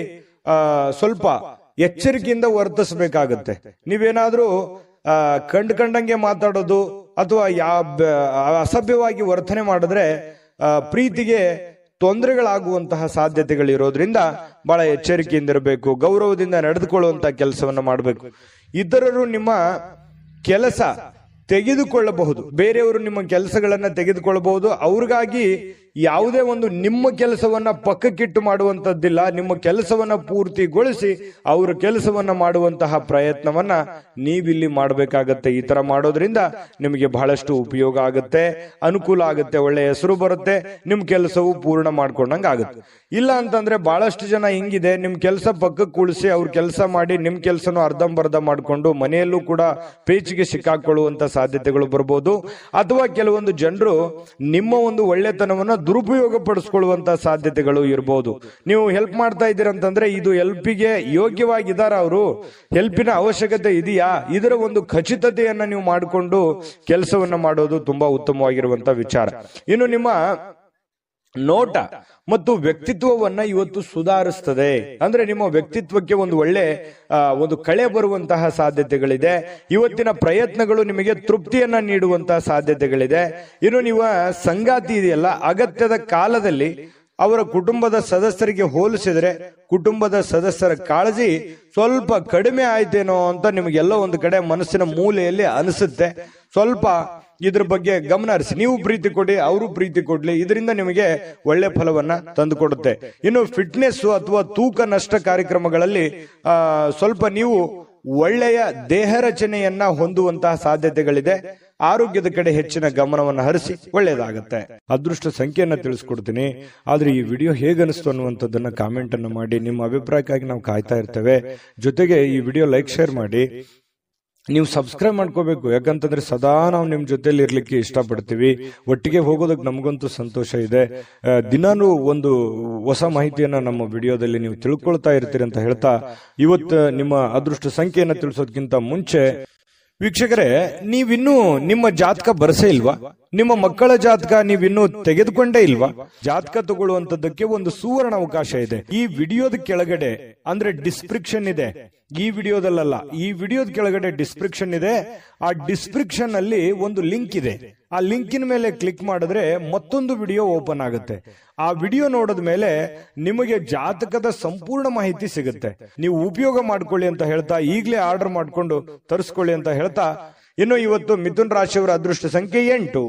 ಸ್ವಲ್ಪ ಎಚ್ಚರಿಕೆಯಿಂದ ವರ್ತಿಸಬೇಕಾಗತ್ತೆ. ನೀವೇನಾದ್ರೂ ಕಂಡಂಗೆ ಮಾತಾಡೋದು ಅಥವಾ ಅಸಭ್ಯವಾಗಿ ವರ್ತನೆ ಮಾಡಿದ್ರೆ ಪ್ರೀತಿಗೆ ತೊಂದರೆಗಳಾಗುವಂತಹ ಸಾಧ್ಯತೆಗಳಿರೋದ್ರಿಂದ ಬಹಳ ಎಚ್ಚರಿಕೆಯಿಂದಿರಬೇಕು. ಗೌರವದಿಂದ ನಡೆದುಕೊಳ್ಳುವಂತಹ ಕೆಲಸವನ್ನ ಮಾಡಬೇಕು. ಇತರರು ನಿಮ್ಮ ಕೆಲಸ ತೆಗೆದುಕೊಳ್ಳಬಹುದು, ಬೇರೆಯವರು ನಿಮ್ಮ ಕೆಲಸಗಳನ್ನ ತೆಗೆದುಕೊಳ್ಳಬಹುದು. ಅವ್ರಿಗಾಗಿ ಯಾವುದೇ ಒಂದು ನಿಮ್ಮ ಕೆಲಸವನ್ನ ಪಕ್ಕಕ್ಕಿಟ್ಟು ಮಾಡುವಂತದ್ದಿಲ್ಲ. ನಿಮ್ಮ ಕೆಲಸವನ್ನ ಪೂರ್ತಿಗೊಳಿಸಿ ಅವರ ಕೆಲಸವನ್ನ ಮಾಡುವಂತಹ ಪ್ರಯತ್ನವನ್ನ ನೀವಿಲ್ಲಿ ಮಾಡಬೇಕಾಗತ್ತೆ. ಈ ತರ ಮಾಡೋದ್ರಿಂದ ನಿಮಗೆ ಬಹಳಷ್ಟು ಉಪಯೋಗ ಆಗುತ್ತೆ, ಅನುಕೂಲ ಆಗುತ್ತೆ, ಒಳ್ಳೆ ಹೆಸರು ಬರುತ್ತೆ, ನಿಮ್ ಕೆಲಸವು ಪೂರ್ಣ ಮಾಡ್ಕೊಂಡಂಗ ಆಗುತ್ತೆ. ಇಲ್ಲ ಅಂತಂದ್ರೆ ಬಹಳಷ್ಟು ಜನ ಹಿಂಗಿದೆ, ನಿಮ್ ಕೆಲಸ ಪಕ್ಕಕ್ಕೆ ಕುಳಿಸಿ ಅವ್ರ ಕೆಲಸ ಮಾಡಿ ನಿಮ್ ಕೆಲಸನೂ ಅರ್ಧಂಬರ್ಧ ಮಾಡ್ಕೊಂಡು ಮನೆಯಲ್ಲೂ ಕೂಡ ಪೇಚಿಗೆ ಸಿಕ್ಕಾಕೊಳ್ಳುವಂತ ಸಾಧ್ಯತೆಗಳು ಬರ್ಬೋದು. ಅಥವಾ ಕೆಲವೊಂದು ಜನರು ನಿಮ್ಮ ಒಂದು ಒಳ್ಳೆತನವನ್ನ ದುರುಪಯೋಗ ಪಡಿಸ್ಕೊಳ್ಳುವಂತ ಸಾಧ್ಯತೆಗಳು ಇರಬಹುದು. ನೀವು ಹೆಲ್ಪ್ ಮಾಡ್ತಾ ಇದ್ದೀರಂತಂದ್ರೆ ಇದು ಹೆಲ್ಪಿಗೆ ಯೋಗ್ಯವಾಗಿದ್ದಾರ, ಅವರು ಹೆಲ್ಪಿನ ಅವಶ್ಯಕತೆ ಇದೆಯಾ, ಇದರ ಒಂದು ಖಚಿತತೆಯನ್ನ ನೀವು ಮಾಡಿಕೊಂಡು ಕೆಲಸವನ್ನ ಮಾಡೋದು ತುಂಬಾ ಉತ್ತಮವಾಗಿರುವಂತ ವಿಚಾರ. ಇನ್ನು ನಿಮ್ಮ ನೋಟ ಮತ್ತು ವ್ಯಕ್ತಿತ್ವವನ್ನ ಇವತ್ತು ಸುಧಾರಿಸ್ತದೆ. ಅಂದ್ರೆ ನಿಮ್ಮ ವ್ಯಕ್ತಿತ್ವಕ್ಕೆ ಒಂದು ಒಳ್ಳೆ ಒಂದು ಕಳೆ ಬರುವಂತಹ ಸಾಧ್ಯತೆಗಳಿದೆ. ಇವತ್ತಿನ ಪ್ರಯತ್ನಗಳು ನಿಮಗೆ ತೃಪ್ತಿಯನ್ನ ನೀಡುವಂತಹ ಸಾಧ್ಯತೆಗಳಿದೆ. ಇನ್ನು ನೀವು ಸಂಗಾತಿ ಇದೆಯಲ್ಲ, ಅಗತ್ಯದ ಕಾಲದಲ್ಲಿ ಅವರ ಕುಟುಂಬದ ಸದಸ್ಯರಿಗೆ ಹೋಲಿಸಿದ್ರೆ ಕುಟುಂಬದ ಸದಸ್ಯರ ಕಾಳಜಿ ಸ್ವಲ್ಪ ಕಡಿಮೆ ಆಯ್ತೇನೋ ಅಂತ ನಿಮಗೆಲ್ಲ ಒಂದು ಕಡೆ ಮನಸ್ಸಿನ ಮೂಲೆಯಲ್ಲಿ ಅನಿಸುತ್ತೆ. ಸ್ವಲ್ಪ ಇದ್ರ ಬಗ್ಗೆ ಗಮನ ಹರಿಸಿ. ನೀವು ಪ್ರೀತಿ ಕೊಡಿ, ಅವರು ಪ್ರೀತಿ ಕೊಡ್ಲಿ, ಇದರಿಂದ ನಿಮಗೆ ಒಳ್ಳೆ ಫಲವನ್ನ ತಂದುಕೊಡುತ್ತೆ. ಇನ್ನು ಫಿಟ್ನೆಸ್ ಅಥವಾ ತೂಕ ನಷ್ಟ ಕಾರ್ಯಕ್ರಮಗಳಲ್ಲಿ ಸ್ವಲ್ಪ ನೀವು ಒಳ್ಳೆಯ ದೇಹ ರಚನೆಯನ್ನ ಹೊಂದುವಂತಹ ಸಾಧ್ಯತೆಗಳಿದೆ. ಆರೋಗ್ಯದ ಕಡೆ ಹೆಚ್ಚಿನ ಗಮನವನ್ನು ಹರಿಸಿ, ಒಳ್ಳೆಯದಾಗುತ್ತೆ. ಅದೃಷ್ಟ ಸಂಖ್ಯೆಯನ್ನ ತಿಳಿಸ್ಕೊಡ್ತೀನಿ. ಆದ್ರೆ ಈ ವಿಡಿಯೋ ಹೇಗನಿಸ್ತು ಅನ್ನುವಂಥದ್ದನ್ನ ಕಾಮೆಂಟ್ ಅನ್ನು ಮಾಡಿ. ನಿಮ್ಮ ಅಭಿಪ್ರಾಯಕ್ಕಾಗಿ ನಾವು ಕಾಯ್ತಾ ಇರ್ತೇವೆ. ಜೊತೆಗೆ ಈ ವಿಡಿಯೋ ಲೈಕ್, ಶೇರ್ ಮಾಡಿ. ನೀವು ಸಬ್ಸ್ಕ್ರೈಬ್ ಮಾಡ್ಕೋಬೇಕು, ಯಾಕಂತಂದ್ರೆ ಸದಾ ನಾವು ನಿಮ್ ಜೊತೆಲಿ ಇರ್ಲಿಕ್ಕೆ ಇಷ್ಟಪಡ್ತೀವಿ. ಒಟ್ಟಿಗೆ ಹೋಗೋದಕ್ಕೆ ನಮಗಂತೂ ಸಂತೋಷ ಇದೆ. ದಿನಾನು ಒಂದು ಹೊಸ ಮಾಹಿತಿಯನ್ನ ನಮ್ಮ ವಿಡಿಯೋದಲ್ಲಿ ನೀವು ತಿಳ್ಕೊಳ್ತಾ ಇರ್ತೀರಿ ಅಂತ ಹೇಳ್ತಾ, ಇವತ್ತು ನಿಮ್ಮ ಅದೃಷ್ಟ ಸಂಖ್ಯೆಯನ್ನ ತಿಳಿಸೋದಕ್ಕಿಂತ ಮುಂಚೆ ವೀಕ್ಷಕರೇ, ನೀವಿನ್ನೂ ನಿಮ್ಮ ಜಾತಕ ಬರಸೇ ಇಲ್ವಾ? ನಿಮ್ಮ ಮಕ್ಕಳ ಜಾತಕ ನೀವಿನ್ನೂ ತೆಗೆದುಕೊಂಡೇ ಇಲ್ವಾ? ಜಾತಕ ತಗೊಳ್ಳುವಂತದ್ದಕ್ಕೆ ಒಂದು ಸುವರ್ಣ ಅವಕಾಶ ಇದೆ. ಈ ವಿಡಿಯೋದ ಕೆಳಗಡೆ ಅಂದ್ರೆ ಡಿಸ್ಕ್ರಿಪ್ಷನ್ ಇದೆ, ಈ ವಿಡಿಯೋದಲ್ಲ, ಈ ವಿಡಿಯೋದ ಕೆಳಗಡೆ ಡಿಸ್ಕ್ರಿಪ್ಷನ್ ಇದೆ. ಆ ಡಿಸ್ಕ್ರಿಪ್ಷನ್ ಅಲ್ಲಿ ಒಂದು ಲಿಂಕ್ ಇದೆ. ಆ ಲಿಂಕಿನ ಮೇಲೆ ಕ್ಲಿಕ್ ಮಾಡಿದ್ರೆ ಮತ್ತೊಂದು ವಿಡಿಯೋ ಓಪನ್ ಆಗುತ್ತೆ. ಆ ವಿಡಿಯೋ ನೋಡಿದ ಮೇಲೆ ನಿಮಗೆ ಜಾತಕದ ಸಂಪೂರ್ಣ ಮಾಹಿತಿ ಸಿಗುತ್ತೆ. ನೀವು ಉಪಯೋಗ ಮಾಡ್ಕೊಳ್ಳಿ ಅಂತ ಹೇಳ್ತಾ, ಈಗಲೇ ಆರ್ಡರ್ ಮಾಡ್ಕೊಂಡು ತರಿಸ್ಕೊಳ್ಳಿ ಅಂತ ಹೇಳ್ತಾ, ಇನ್ನು ಇವತ್ತು ಮಿಥುನ್ ರಾಶಿಯವರ ಅದೃಷ್ಟ ಸಂಖ್ಯೆ 8.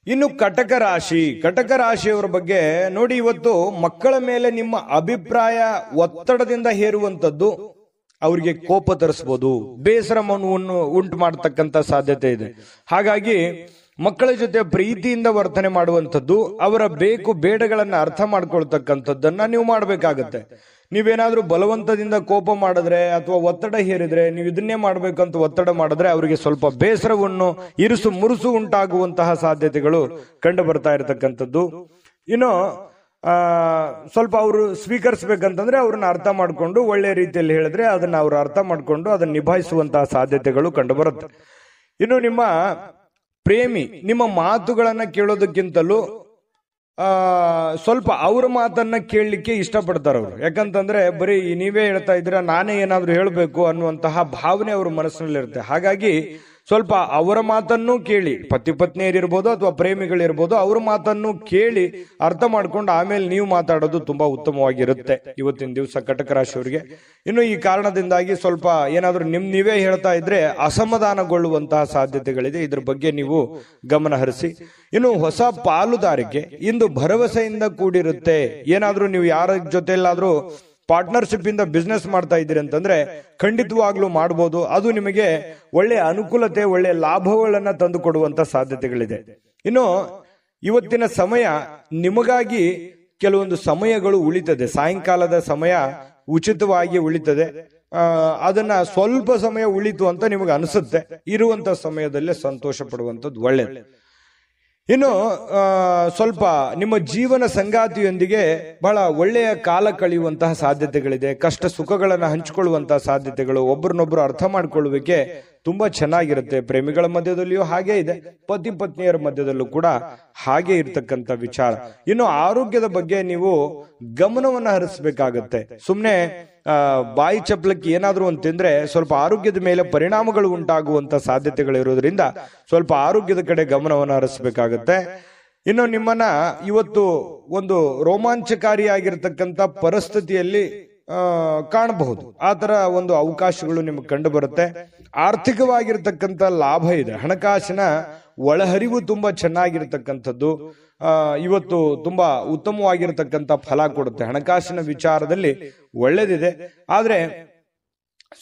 ಇನ್ನು ಕಟಕ ರಾಶಿಯವರ ಬಗ್ಗೆ ನೋಡಿ, ಇವತ್ತು ಮಕ್ಕಳ ಮೇಲೆ ನಿಮ್ಮ ಅಭಿಪ್ರಾಯ ಒತ್ತಡದಿಂದ ಹೇರುವಂತದ್ದು ಅವರಿಗೆ ಕೋಪ ತರಿಸಬಹುದು, ಬೇಸರವನ್ನು ಉಂಟು ಮಾಡತಕ್ಕಂತ ಸಾಧ್ಯತೆ ಇದೆ. ಹಾಗಾಗಿ ಮಕ್ಕಳ ಜೊತೆ ಪ್ರೀತಿಯಿಂದ ವರ್ತನೆ ಮಾಡುವಂಥದ್ದು, ಅವರ ಬೇಕು ಬೇಡಗಳನ್ನ ಅರ್ಥ ಮಾಡ್ಕೊಳ್ತಕ್ಕಂಥದ್ದನ್ನ ನೀವು ಮಾಡಬೇಕಾಗತ್ತೆ. ನೀವೇನಾದ್ರೂ ಬಲವಂತದಿಂದ ಕೋಪ ಮಾಡಿದ್ರೆ ಅಥವಾ ಒತ್ತಡ ಹೇರಿದ್ರೆ, ನೀವು ಇದನ್ನೇ ಮಾಡ್ಬೇಕಂತ ಒತ್ತಡ ಮಾಡಿದ್ರೆ ಅವರಿಗೆ ಸ್ವಲ್ಪ ಬೇಸರವನ್ನು, ಇರುಸು ಮುರುಸು ಉಂಟಾಗುವಂತಹ ಸಾಧ್ಯತೆಗಳು ಕಂಡು ಬರ್ತಾ ಇರತಕ್ಕಂಥದ್ದು. ಇನ್ನು ಸ್ವಲ್ಪ ಅವರು ಸ್ವೀಕರಿಸಬೇಕಂತಂದ್ರೆ ಅವ್ರನ್ನ ಅರ್ಥ ಮಾಡ್ಕೊಂಡು ಒಳ್ಳೆ ರೀತಿಯಲ್ಲಿ ಹೇಳಿದ್ರೆ ಅದನ್ನ ಅವರು ಅರ್ಥ ಮಾಡ್ಕೊಂಡು ಅದನ್ನ ನಿಭಾಯಿಸುವಂತಹ ಸಾಧ್ಯತೆಗಳು ಕಂಡು ಬರುತ್ತೆ. ಇನ್ನು ನಿಮ್ಮ ಪ್ರೇಮಿ ನಿಮ್ಮ ಮಾತುಗಳನ್ನ ಕೇಳೋದಕ್ಕಿಂತಲೂ ಸ್ವಲ್ಪ ಅವ್ರ ಮಾತನ್ನ ಕೇಳಲಿಕ್ಕೆ ಇಷ್ಟಪಡ್ತಾರೆ ಅವರು. ಯಾಕಂತಂದ್ರೆ ಬರೀ ನೀವೇ ಹೇಳ್ತಾ ಇದ್ದೀರಾ, ನಾನೇ ಏನಾದ್ರೂ ಹೇಳ್ಬೇಕು ಅನ್ನುವಂತಹ ಭಾವನೆ ಅವ್ರ ಮನಸ್ಸಿನಲ್ಲಿರುತ್ತೆ. ಹಾಗಾಗಿ ಸ್ವಲ್ಪ ಅವರ ಮಾತನ್ನು ಕೇಳಿ, ಪತಿ ಪತ್ನಿಯರಿರ್ಬೋದು ಅಥವಾ ಪ್ರೇಮಿಗಳಿರ್ಬೋದು, ಅವ್ರ ಮಾತನ್ನು ಕೇಳಿ ಅರ್ಥ ಮಾಡ್ಕೊಂಡು ಆಮೇಲೆ ನೀವು ಮಾತಾಡೋದು ತುಂಬಾ ಉತ್ತಮವಾಗಿರುತ್ತೆ ಇವತ್ತಿನ ದಿವಸ ಕಟಕ ರಾಶಿಯವರಿಗೆ. ಇನ್ನು ಈ ಕಾರಣದಿಂದಾಗಿ ಸ್ವಲ್ಪ ಏನಾದ್ರೂ ನೀವೇ ಹೇಳ್ತಾ ಇದ್ರೆ ಅಸಮಾಧಾನಗೊಳ್ಳುವಂತಹ ಸಾಧ್ಯತೆಗಳಿದೆ. ಇದ್ರ ಬಗ್ಗೆ ನೀವು ಗಮನ ಹರಿಸಿ. ಇನ್ನು ಹೊಸ ಪಾಲುದಾರಿಕೆ ಇಂದು ಭರವಸೆಯಿಂದ ಕೂಡಿರುತ್ತೆ. ಏನಾದ್ರೂ ನೀವು ಯಾರ ಜೊತೆಲ್ಲಾದ್ರೂ ಪಾರ್ಟ್ನರ್ಶಿಪ್ ಇಂದ ಬಿಸ್ನೆಸ್ ಮಾಡ್ತಾ ಇದ್ದೀರಿ ಅಂತಂದ್ರೆ ಖಂಡಿತವಾಗ್ಲೂ ಮಾಡಬಹುದು. ಅದು ನಿಮಗೆ ಒಳ್ಳೆ ಅನುಕೂಲತೆ, ಒಳ್ಳೆ ಲಾಭಗಳನ್ನ ತಂದು ಕೊಡುವಂತ ಸಾಧ್ಯತೆಗಳಿದೆ. ಇನ್ನು ಇವತ್ತಿನ ಸಮಯ ನಿಮಗಾಗಿ ಕೆಲವೊಂದು ಸಮಯಗಳು ಉಳಿತದೆ. ಸಾಯಂಕಾಲದ ಸಮಯ ಉಚಿತವಾಗಿ ಉಳಿತದೆ. ಅದನ್ನ ಸ್ವಲ್ಪ ಸಮಯ ಉಳಿತು ಅಂತ ನಿಮಗೆ ಅನಿಸುತ್ತೆ. ಇರುವಂತ ಸಮಯದಲ್ಲೇ ಸಂತೋಷ ಪಡುವಂಥದ್ದು ಒಳ್ಳೆಯದು. ಇನ್ನು ಸ್ವಲ್ಪ ನಿಮ್ಮ ಜೀವನ ಸಂಗಾತಿಯೊಂದಿಗೆ ಬಹಳ ಒಳ್ಳೆಯ ಕಾಲ ಕಳೆಯುವಂತಹ ಸಾಧ್ಯತೆಗಳಿದೆ. ಕಷ್ಟ ಸುಖಗಳನ್ನು ಹಂಚಿಕೊಳ್ಳುವಂತಹ ಸಾಧ್ಯತೆಗಳು, ಒಬ್ಬರನ್ನೊಬ್ಬರು ಅರ್ಥ ಮಾಡ್ಕೊಳ್ಳುವಿಕೆ ತುಂಬಾ ಚೆನ್ನಾಗಿರುತ್ತೆ. ಪ್ರೇಮಿಗಳ ಮಧ್ಯದಲ್ಲಿಯೂ ಹಾಗೆ ಇದೆ, ಪತಿ ಪತ್ನಿಯರ ಮಧ್ಯದಲ್ಲೂ ಕೂಡ ಹಾಗೆ ಇರ್ತಕ್ಕಂಥ ವಿಚಾರ. ಇನ್ನು ಆರೋಗ್ಯದ ಬಗ್ಗೆ ನೀವು ಗಮನವನ್ನ ಹರಿಸಬೇಕಾಗತ್ತೆ. ಸುಮ್ನೆ ಬಾಯಿ ಚಪ್ಪಲಕ್ಕೆ ಏನಾದ್ರೂ ಒಂದು ತಿಂದ್ರೆ ಸ್ವಲ್ಪ ಆರೋಗ್ಯದ ಮೇಲೆ ಪರಿಣಾಮಗಳು ಉಂಟಾಗುವಂತ ಸಾಧ್ಯತೆಗಳು ಇರೋದ್ರಿಂದ ಸ್ವಲ್ಪ ಆರೋಗ್ಯದ ಕಡೆ ಗಮನವನ್ನು ಹರಿಸಬೇಕಾಗತ್ತೆ. ಇನ್ನು ನಿಮ್ಮನ್ನ ಇವತ್ತು ಒಂದು ರೋಮಾಂಚಕಾರಿಯಾಗಿರ್ತಕ್ಕಂಥ ಪರಿಸ್ಥಿತಿಯಲ್ಲಿ ಕಾಣಬಹುದು. ಆ ತರ ಒಂದು ಅವಕಾಶಗಳು ನಿಮಗೆ ಕಂಡು ಬರುತ್ತೆ. ಆರ್ಥಿಕವಾಗಿರ್ತಕ್ಕಂಥ ಲಾಭ ಇದೆ. ಹಣಕಾಸಿನ ಒಳಹರಿವು ತುಂಬಾ ಚೆನ್ನಾಗಿರ್ತಕ್ಕಂಥದ್ದು ಇವತ್ತು ತುಂಬಾ ಉತ್ತಮವಾಗಿರ್ತಕ್ಕಂಥ ಫಲ ಕೊಡುತ್ತೆ. ಹಣಕಾಸಿನ ವಿಚಾರದಲ್ಲಿ ಒಳ್ಳೇದಿದೆ. ಆದ್ರೆ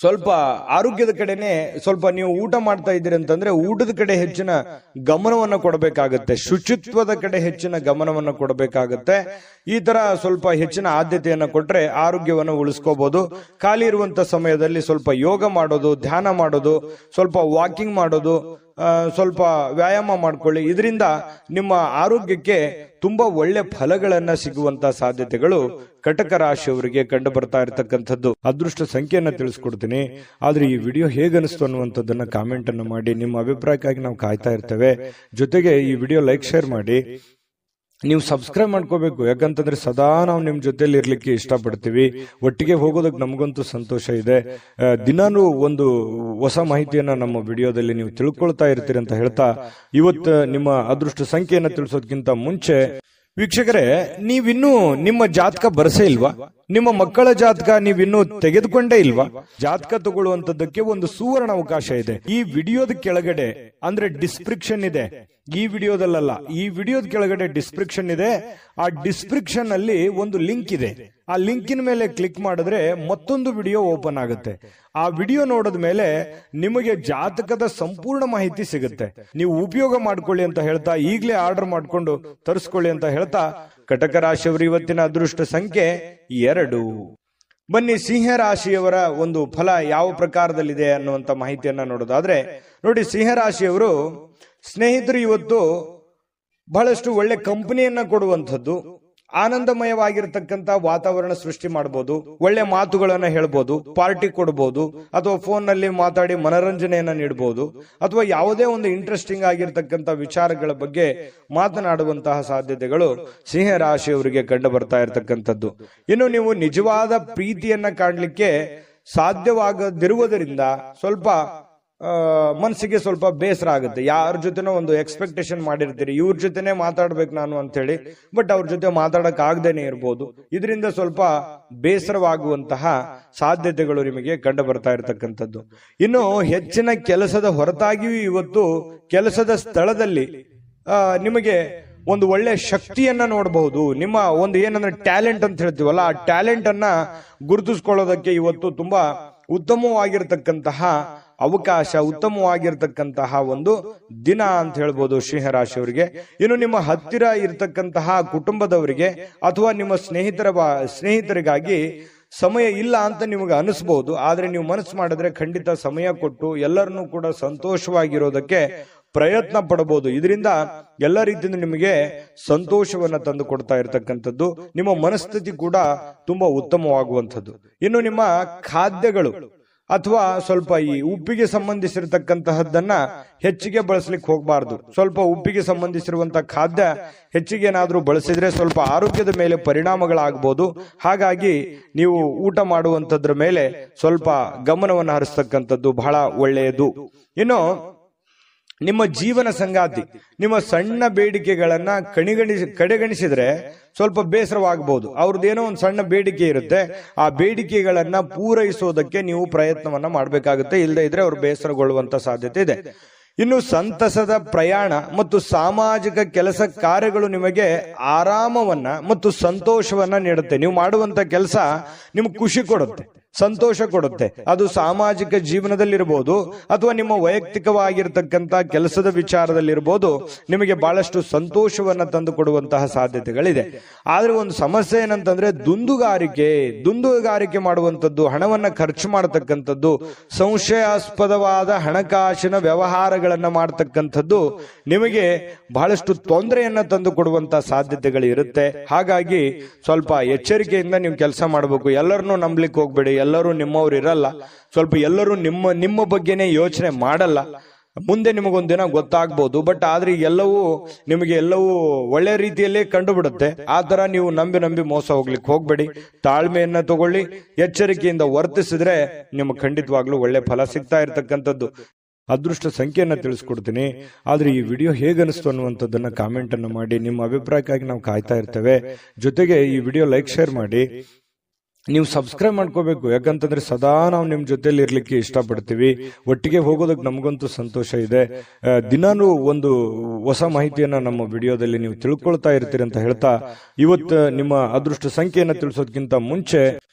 ಸ್ವಲ್ಪ ಆರೋಗ್ಯದ ಕಡೆನೆ ಸ್ವಲ್ಪ ನೀವು ಊಟ ಮಾಡ್ತಾ ಇದ್ದೀರಿ ಅಂತಂದ್ರೆ ಊಟದ ಕಡೆ ಹೆಚ್ಚಿನ ಗಮನವನ್ನು ಕೊಡಬೇಕಾಗತ್ತೆ. ಶುಚಿತ್ವದ ಕಡೆ ಹೆಚ್ಚಿನ ಗಮನವನ್ನು ಕೊಡಬೇಕಾಗತ್ತೆ. ಈ ತರ ಸ್ವಲ್ಪ ಹೆಚ್ಚಿನ ಆದ್ಯತೆಯನ್ನು ಕೊಟ್ರೆ ಆರೋಗ್ಯವನ್ನು ಉಳಿಸ್ಕೋಬಹುದು. ಖಾಲಿ ಇರುವಂತ ಸಮಯದಲ್ಲಿ ಸ್ವಲ್ಪ ಯೋಗ ಮಾಡೋದು, ಧ್ಯಾನ ಮಾಡೋದು, ಸ್ವಲ್ಪ ವಾಕಿಂಗ್ ಮಾಡೋದು, ಸ್ವಲ್ಪ ವ್ಯಾಯಾಮ ಮಾಡ್ಕೊಳ್ಳಿ. ಇದರಿಂದ ನಿಮ್ಮ ಆರೋಗ್ಯಕ್ಕೆ ತುಂಬಾ ಒಳ್ಳೆ ಫಲಗಳನ್ನ ಸಿಗುವಂತ ಸಾಧ್ಯತೆಗಳು ಕಟಕ ರಾಶಿಯವರಿಗೆ ಕಂಡು ಬರ್ತಾ ಇರತಕ್ಕಂಥದ್ದು. ಅದೃಷ್ಟ ಸಂಖ್ಯೆಯನ್ನ ತಿಳಿಸ್ಕೊಡ್ತೀನಿ. ಆದ್ರೆ ಈ ವಿಡಿಯೋ ಹೇಗನಿಸ್ತು ಅನ್ನುವಂಥದ್ದನ್ನ ಕಾಮೆಂಟ್ ಅನ್ನು ಮಾಡಿ. ನಿಮ್ಮ ಅಭಿಪ್ರಾಯಕ್ಕಾಗಿ ನಾವು ಕಾಯ್ತಾ ಇರ್ತೇವೆ. ಜೊತೆಗೆ ಈ ವಿಡಿಯೋ ಲೈಕ್, ಶೇರ್ ಮಾಡಿ. ನೀವು ಸಬ್ಸ್ಕ್ರೈಬ್ ಮಾಡ್ಕೋಬೇಕು. ಯಾಕಂತಂದ್ರೆ ಸದಾ ನಾವು ನಿಮ್ ಜೊತೆಲಿ ಇರ್ಲಿಕ್ಕೆ ಇಷ್ಟಪಡ್ತೀವಿ. ಒಟ್ಟಿಗೆ ಹೋಗೋದಕ್ಕೆ ನಮಗಂತೂ ಸಂತೋಷ ಇದೆ. ದಿನಾನು ಒಂದು ಹೊಸ ಮಾಹಿತಿಯನ್ನ ನಮ್ಮ ವಿಡಿಯೋದಲ್ಲಿ ನೀವು ತಿಳ್ಕೊಳ್ತಾ ಇರ್ತೀರಿ ಅಂತ ಹೇಳ್ತಾ, ಇವತ್ತು ನಿಮ್ಮ ಅದೃಷ್ಟ ಸಂಖ್ಯೆಯನ್ನ ತಿಳಿಸೋದಕ್ಕಿಂತ ಮುಂಚೆ ವೀಕ್ಷಕರೇ, ನೀವಿನ್ನೂ ನಿಮ್ಮ ಜಾತಕ ಬರಸೇ ಇಲ್ವಾ? ನಿಮ್ಮ ಮಕ್ಕಳ ಜಾತಕ ನೀವಿನ್ನೂ ತೆಗೆದುಕೊಂಡೇ ಇಲ್ವಾ? ಜಾತಕ ತಗೊಳ್ಳುವಂತದ್ದಕ್ಕೆ ಒಂದು ಸುವರ್ಣ ಅವಕಾಶ ಇದೆ. ಈ ವಿಡಿಯೋದ ಕೆಳಗಡೆ ಅಂದ್ರೆ ಡಿಸ್ಕ್ರಿಪ್ಷನ್ ಇದೆ. ಈ ವಿಡಿಯೋದಲ್ಲ, ಈ ವಿಡಿಯೋದ ಕೆಳಗಡೆ ಡಿಸ್ಕ್ರಿಪ್ಷನ್ ಇದೆ. ಆ ಡಿಸ್ಕ್ರಿಪ್ಷನ್ ಅಲ್ಲಿ ಒಂದು ಲಿಂಕ್ ಇದೆ. ಆ ಲಿಂಕಿನ ಮೇಲೆ ಕ್ಲಿಕ್ ಮಾಡಿದ್ರೆ ಮತ್ತೊಂದು ವಿಡಿಯೋ ಓಪನ್ ಆಗುತ್ತೆ. ಆ ವಿಡಿಯೋ ನೋಡಿದ ಮೇಲೆ ನಿಮಗೆ ಜಾತಕದ ಸಂಪೂರ್ಣ ಮಾಹಿತಿ ಸಿಗುತ್ತೆ. ನೀವು ಉಪಯೋಗ ಮಾಡ್ಕೊಳ್ಳಿ ಅಂತ ಹೇಳ್ತಾ, ಈಗಲೇ ಆರ್ಡರ್ ಮಾಡ್ಕೊಂಡು ತರಿಸ್ಕೊಳ್ಳಿ ಅಂತ ಹೇಳ್ತಾ, ಕಟಕ ರಾಶಿಯವರು ಇವತ್ತಿನ ಅದೃಷ್ಟ ಸಂಖ್ಯೆ 2. ಬನ್ನಿ ಸಿಂಹ ರಾಶಿಯವರ ಒಂದು ಫಲ ಯಾವ ಪ್ರಕಾರದಲ್ಲಿದೆ ಅನ್ನುವಂತ ಮಾಹಿತಿಯನ್ನ ನೋಡೋದಾದ್ರೆ, ನೋಡಿ, ಸಿಂಹ ರಾಶಿಯವರು ಸ್ನೇಹಿತರು ಇವತ್ತು ಬಹಳಷ್ಟು ಒಳ್ಳೆ ಕಂಪನಿಯನ್ನ ಕೊಡುವಂಥದ್ದು, ಆನಂದಮಯವಾಗಿರ್ತಕ್ಕಂಥ ವಾತಾವರಣ ಸೃಷ್ಟಿ ಮಾಡಬಹುದು. ಒಳ್ಳೆ ಮಾತುಗಳನ್ನ ಹೇಳ್ಬೋದು, ಪಾರ್ಟಿ ಕೊಡಬಹುದು, ಅಥವಾ ಫೋನ್ ನಲ್ಲಿ ಮಾತಾಡಿ ಮನರಂಜನೆಯನ್ನ ನೀಡಬಹುದು, ಅಥವಾ ಯಾವುದೇ ಒಂದು ಇಂಟ್ರೆಸ್ಟಿಂಗ್ ಆಗಿರ್ತಕ್ಕಂಥ ವಿಚಾರಗಳ ಬಗ್ಗೆ ಮಾತನಾಡುವಂತಹ ಸಾಧ್ಯತೆಗಳು ಸಿಂಹ ರಾಶಿಯವರಿಗೆ ಕಂಡು ಬರ್ತಾ ಇರತಕ್ಕಂಥದ್ದು. ಇನ್ನು ನೀವು ನಿಜವಾದ ಪ್ರೀತಿಯನ್ನ ಕಾಣಲಿಕ್ಕೆ ಸಾಧ್ಯವಾಗದಿರುವುದರಿಂದ ಸ್ವಲ್ಪ ಮನಸ್ಸಿಗೆ ಸ್ವಲ್ಪ ಬೇಸರ ಆಗುತ್ತೆ. ಯಾರ ಜೊತೆನೋ ಒಂದು ಎಕ್ಸ್ಪೆಕ್ಟೇಷನ್ ಮಾಡಿರ್ತೀರಿ, ಇವ್ರ ಜೊತೆನೆ ಮಾತಾಡ್ಬೇಕು ನಾನು ಅಂತ ಹೇಳಿ, ಬಟ್ ಅವ್ರ ಜೊತೆ ಮಾತಾಡಕ್ ಆಗದೇನೆ ಇರ್ಬೋದು. ಇದರಿಂದ ಸ್ವಲ್ಪ ಬೇಸರವಾಗುವಂತಹ ಸಾಧ್ಯತೆಗಳು ನಿಮಗೆ ಕಂಡು ಬರ್ತಾ ಇರತಕ್ಕಂಥದ್ದು. ಇನ್ನು ಹೆಚ್ಚಿನ ಕೆಲಸದ ಹೊರತಾಗಿಯೂ ಇವತ್ತು ಕೆಲಸದ ಸ್ಥಳದಲ್ಲಿ ನಿಮಗೆ ಒಂದು ಒಳ್ಳೆ ಶಕ್ತಿಯನ್ನ ನೋಡಬಹುದು. ನಿಮ್ಮ ಒಂದು ಏನಂದ್ರೆ ಟ್ಯಾಲೆಂಟ್ ಅಂತ ಹೇಳ್ತೀವಲ್ಲ, ಆ ಟ್ಯಾಲೆಂಟ್ ಅನ್ನ ಗುರುತಿಸ್ಕೊಳ್ಳೋದಕ್ಕೆ ಇವತ್ತು ತುಂಬಾ ಉತ್ತಮವಾಗಿರ್ತಕ್ಕಂತಹ ಅವಕಾಶ, ಉತ್ತಮವಾಗಿರ್ತಕ್ಕಂತಹ ಒಂದು ದಿನ ಅಂತ ಹೇಳ್ಬೋದು ಸಿಂಹರಾಶಿಯವರಿಗೆ. ಇನ್ನು ನಿಮ್ಮ ಹತ್ತಿರ ಇರತಕ್ಕಂತಹ ಕುಟುಂಬದವರಿಗೆ ಅಥವಾ ನಿಮ್ಮ ಸ್ನೇಹಿತರಿಗಾಗಿ ಸಮಯ ಇಲ್ಲ ಅಂತ ನಿಮಗೆ ಅನಿಸ್ಬಹುದು. ಆದ್ರೆ ನೀವು ಮನಸ್ಸು ಮಾಡಿದ್ರೆ ಖಂಡಿತ ಸಮಯ ಕೊಟ್ಟು ಎಲ್ಲರನ್ನೂ ಕೂಡ ಸಂತೋಷವಾಗಿರೋದಕ್ಕೆ ಪ್ರಯತ್ನ ಪಡಬಹುದು. ಇದರಿಂದ ಎಲ್ಲ ರೀತಿಯಿಂದ ನಿಮಗೆ ಸಂತೋಷವನ್ನ ತಂದು ಕೊಡ್ತಾ ಇರತಕ್ಕಂಥದ್ದು. ನಿಮ್ಮ ಮನಸ್ಥಿತಿ ಕೂಡ ತುಂಬಾ ಉತ್ತಮವಾಗುವಂಥದ್ದು. ಇನ್ನು ನಿಮ್ಮ ಖಾದ್ಯಗಳು ಅಥವಾ ಸ್ವಲ್ಪ ಈ ಉಪ್ಪಿಗೆ ಸಂಬಂಧಿಸಿರತಕ್ಕಂತಹದ್ದನ್ನ ಹೆಚ್ಚಿಗೆ ಬಳಸಲಿಕ್ಕೆ ಹೋಗಬಾರ್ದು. ಸ್ವಲ್ಪ ಉಪ್ಪಿಗೆ ಸಂಬಂಧಿಸಿರುವಂತಹ ಖಾದ್ಯ ಹೆಚ್ಚಿಗೆ ಏನಾದ್ರೂ ಬಳಸಿದ್ರೆ ಸ್ವಲ್ಪ ಆರೋಗ್ಯದ ಮೇಲೆ ಪರಿಣಾಮಗಳಾಗಬಹುದು. ಹಾಗಾಗಿ ನೀವು ಊಟ ಮಾಡುವಂತದ್ರ ಮೇಲೆ ಸ್ವಲ್ಪ ಗಮನವನ್ನು ಹರಿಸ್ತಕ್ಕಂಥದ್ದು ಬಹಳ ಒಳ್ಳೆಯದು. ಇನ್ನು ನಿಮ್ಮ ಜೀವನ ಸಂಗಾತಿ ನಿಮ್ಮ ಸಣ್ಣ ಬೇಡಿಕೆಗಳನ್ನ ಕಡೆಗಣಿಸಿದ್ರೆ ಸ್ವಲ್ಪ ಬೇಸರವಾಗಬಹುದು. ಅವ್ರದ್ದೇನೋ ಒಂದು ಸಣ್ಣ ಬೇಡಿಕೆ ಇರುತ್ತೆ, ಆ ಬೇಡಿಕೆಗಳನ್ನ ಪೂರೈಸೋದಕ್ಕೆ ನೀವು ಪ್ರಯತ್ನವನ್ನ ಮಾಡಬೇಕಾಗುತ್ತೆ. ಇಲ್ಲದೆ ಇದ್ರೆ ಅವ್ರು ಬೇಸರಗೊಳ್ಳುವಂತ ಸಾಧ್ಯತೆ ಇದೆ. ಇನ್ನು ಸಂತಸದ ಪ್ರಯಾಣ ಮತ್ತು ಸಾಮಾಜಿಕ ಕೆಲಸ ಕಾರ್ಯಗಳು ನಿಮಗೆ ಆರಾಮವನ್ನ ಮತ್ತು ಸಂತೋಷವನ್ನ ನೀಡುತ್ತೆ. ನೀವು ಮಾಡುವಂತ ಕೆಲಸ ನಿಮ್ಗೆ ಖುಷಿ ಕೊಡುತ್ತೆ, ಸಂತೋಷ ಕೊಡುತ್ತೆ. ಅದು ಸಾಮಾಜಿಕ ಜೀವನದಲ್ಲಿರ್ಬೋದು ಅಥವಾ ನಿಮ್ಮ ವೈಯಕ್ತಿಕವಾಗಿರ್ತಕ್ಕಂಥ ಕೆಲಸದ ವಿಚಾರದಲ್ಲಿರ್ಬೋದು, ನಿಮಗೆ ಬಹಳಷ್ಟು ಸಂತೋಷವನ್ನ ತಂದು ಕೊಡುವಂತಹ ಸಾಧ್ಯತೆಗಳಿದೆ. ಆದ್ರೆ ಒಂದು ಸಮಸ್ಯೆ ಏನಂತಂದ್ರೆ ದುಂದುಗಾರಿಕೆ ಮಾಡುವಂಥದ್ದು, ಹಣವನ್ನ ಖರ್ಚು ಮಾಡತಕ್ಕಂಥದ್ದು, ಸಂಶಯಾಸ್ಪದವಾದ ಹಣಕಾಸಿನ ವ್ಯವಹಾರಗಳನ್ನ ಮಾಡತಕ್ಕಂಥದ್ದು ನಿಮಗೆ ಬಹಳಷ್ಟು ತೊಂದರೆಯನ್ನ ತಂದು ಕೊಡುವಂತಹ ಸಾಧ್ಯತೆಗಳು ಇರುತ್ತೆ. ಹಾಗಾಗಿ ಸ್ವಲ್ಪ ಎಚ್ಚರಿಕೆಯಿಂದ ನೀವು ಕೆಲಸ ಮಾಡಬೇಕು. ಎಲ್ಲರನ್ನೂ ನಂಬಲಿಕ್ಕೆ ಹೋಗ್ಬೇಡಿ. ಎಲ್ಲರೂ ನಿಮ್ಮವ್ರು ಇರಲ್ಲ. ಸ್ವಲ್ಪ ಎಲ್ಲರೂ ನಿಮ್ಮ ಬಗ್ಗೆನೇ ಯೋಚನೆ ಮಾಡಲ್ಲ. ಮುಂದೆ ನಿಮಗೊಂದಿನ ಗೊತ್ತಾಗ್ಬೋದು. ಬಟ್ ಆದ್ರೆ ಎಲ್ಲವೂ ಒಳ್ಳೆ ರೀತಿಯಲ್ಲೇ ಕಂಡು ಬಿಡುತ್ತೆ. ಆ ತರ ನೀವು ನಂಬಿ ಮೋಸ ಹೋಗ್ಲಿಕ್ಕೆ ಹೋಗ್ಬೇಡಿ. ತಾಳ್ಮೆಯನ್ನ ತಗೊಳ್ಳಿ, ಎಚ್ಚರಿಕೆಯಿಂದ ವರ್ತಿಸಿದ್ರೆ ನಿಮಗೆ ಖಂಡಿತವಾಗ್ಲೂ ಒಳ್ಳೆ ಫಲ ಸಿಗ್ತಾ ಇರ್ತಕ್ಕಂಥದ್ದು. ಅದೃಷ್ಟ ಸಂಖ್ಯೆಯನ್ನ ತಿಳಿಸ್ಕೊಡ್ತೀನಿ. ಆದ್ರೆ ಈ ವಿಡಿಯೋ ಹೇಗನಿಸ್ತು ಅನ್ನುವಂಥದ್ದನ್ನ ಕಾಮೆಂಟ್ ಅನ್ನು ಮಾಡಿ. ನಿಮ್ಮ ಅಭಿಪ್ರಾಯಕ್ಕಾಗಿ ನಾವು ಕಾಯ್ತಾ ಇರ್ತೇವೆ. ಜೊತೆಗೆ ಈ ವಿಡಿಯೋ ಲೈಕ್, ಶೇರ್ ಮಾಡಿ. ನೀವು ಸಬ್ಸ್ಕ್ರೈಬ್ ಮಾಡ್ಕೋಬೇಕು. ಯಾಕಂತಂದ್ರೆ ಸದಾ ನಾವು ನಿಮ್ ಜೊತೆಲಿ ಇರ್ಲಿಕ್ಕೆ ಇಷ್ಟಪಡ್ತೀವಿ. ಒಟ್ಟಿಗೆ ಹೋಗೋದಕ್ಕೆ ನಮಗಂತೂ ಸಂತೋಷ ಇದೆ. ದಿನಾನು ಒಂದು ಹೊಸ ಮಾಹಿತಿಯನ್ನ ನಮ್ಮ ವಿಡಿಯೋದಲ್ಲಿ ನೀವು ತಿಳ್ಕೊಳ್ತಾ ಇರ್ತೀರಿ ಅಂತ ಹೇಳ್ತಾ, ಇವತ್ತು ನಿಮ್ಮ ಅದೃಷ್ಟ ಸಂಖ್ಯೆಯನ್ನ ತಿಳಿಸೋದಕ್ಕಿಂತ ಮುಂಚೆ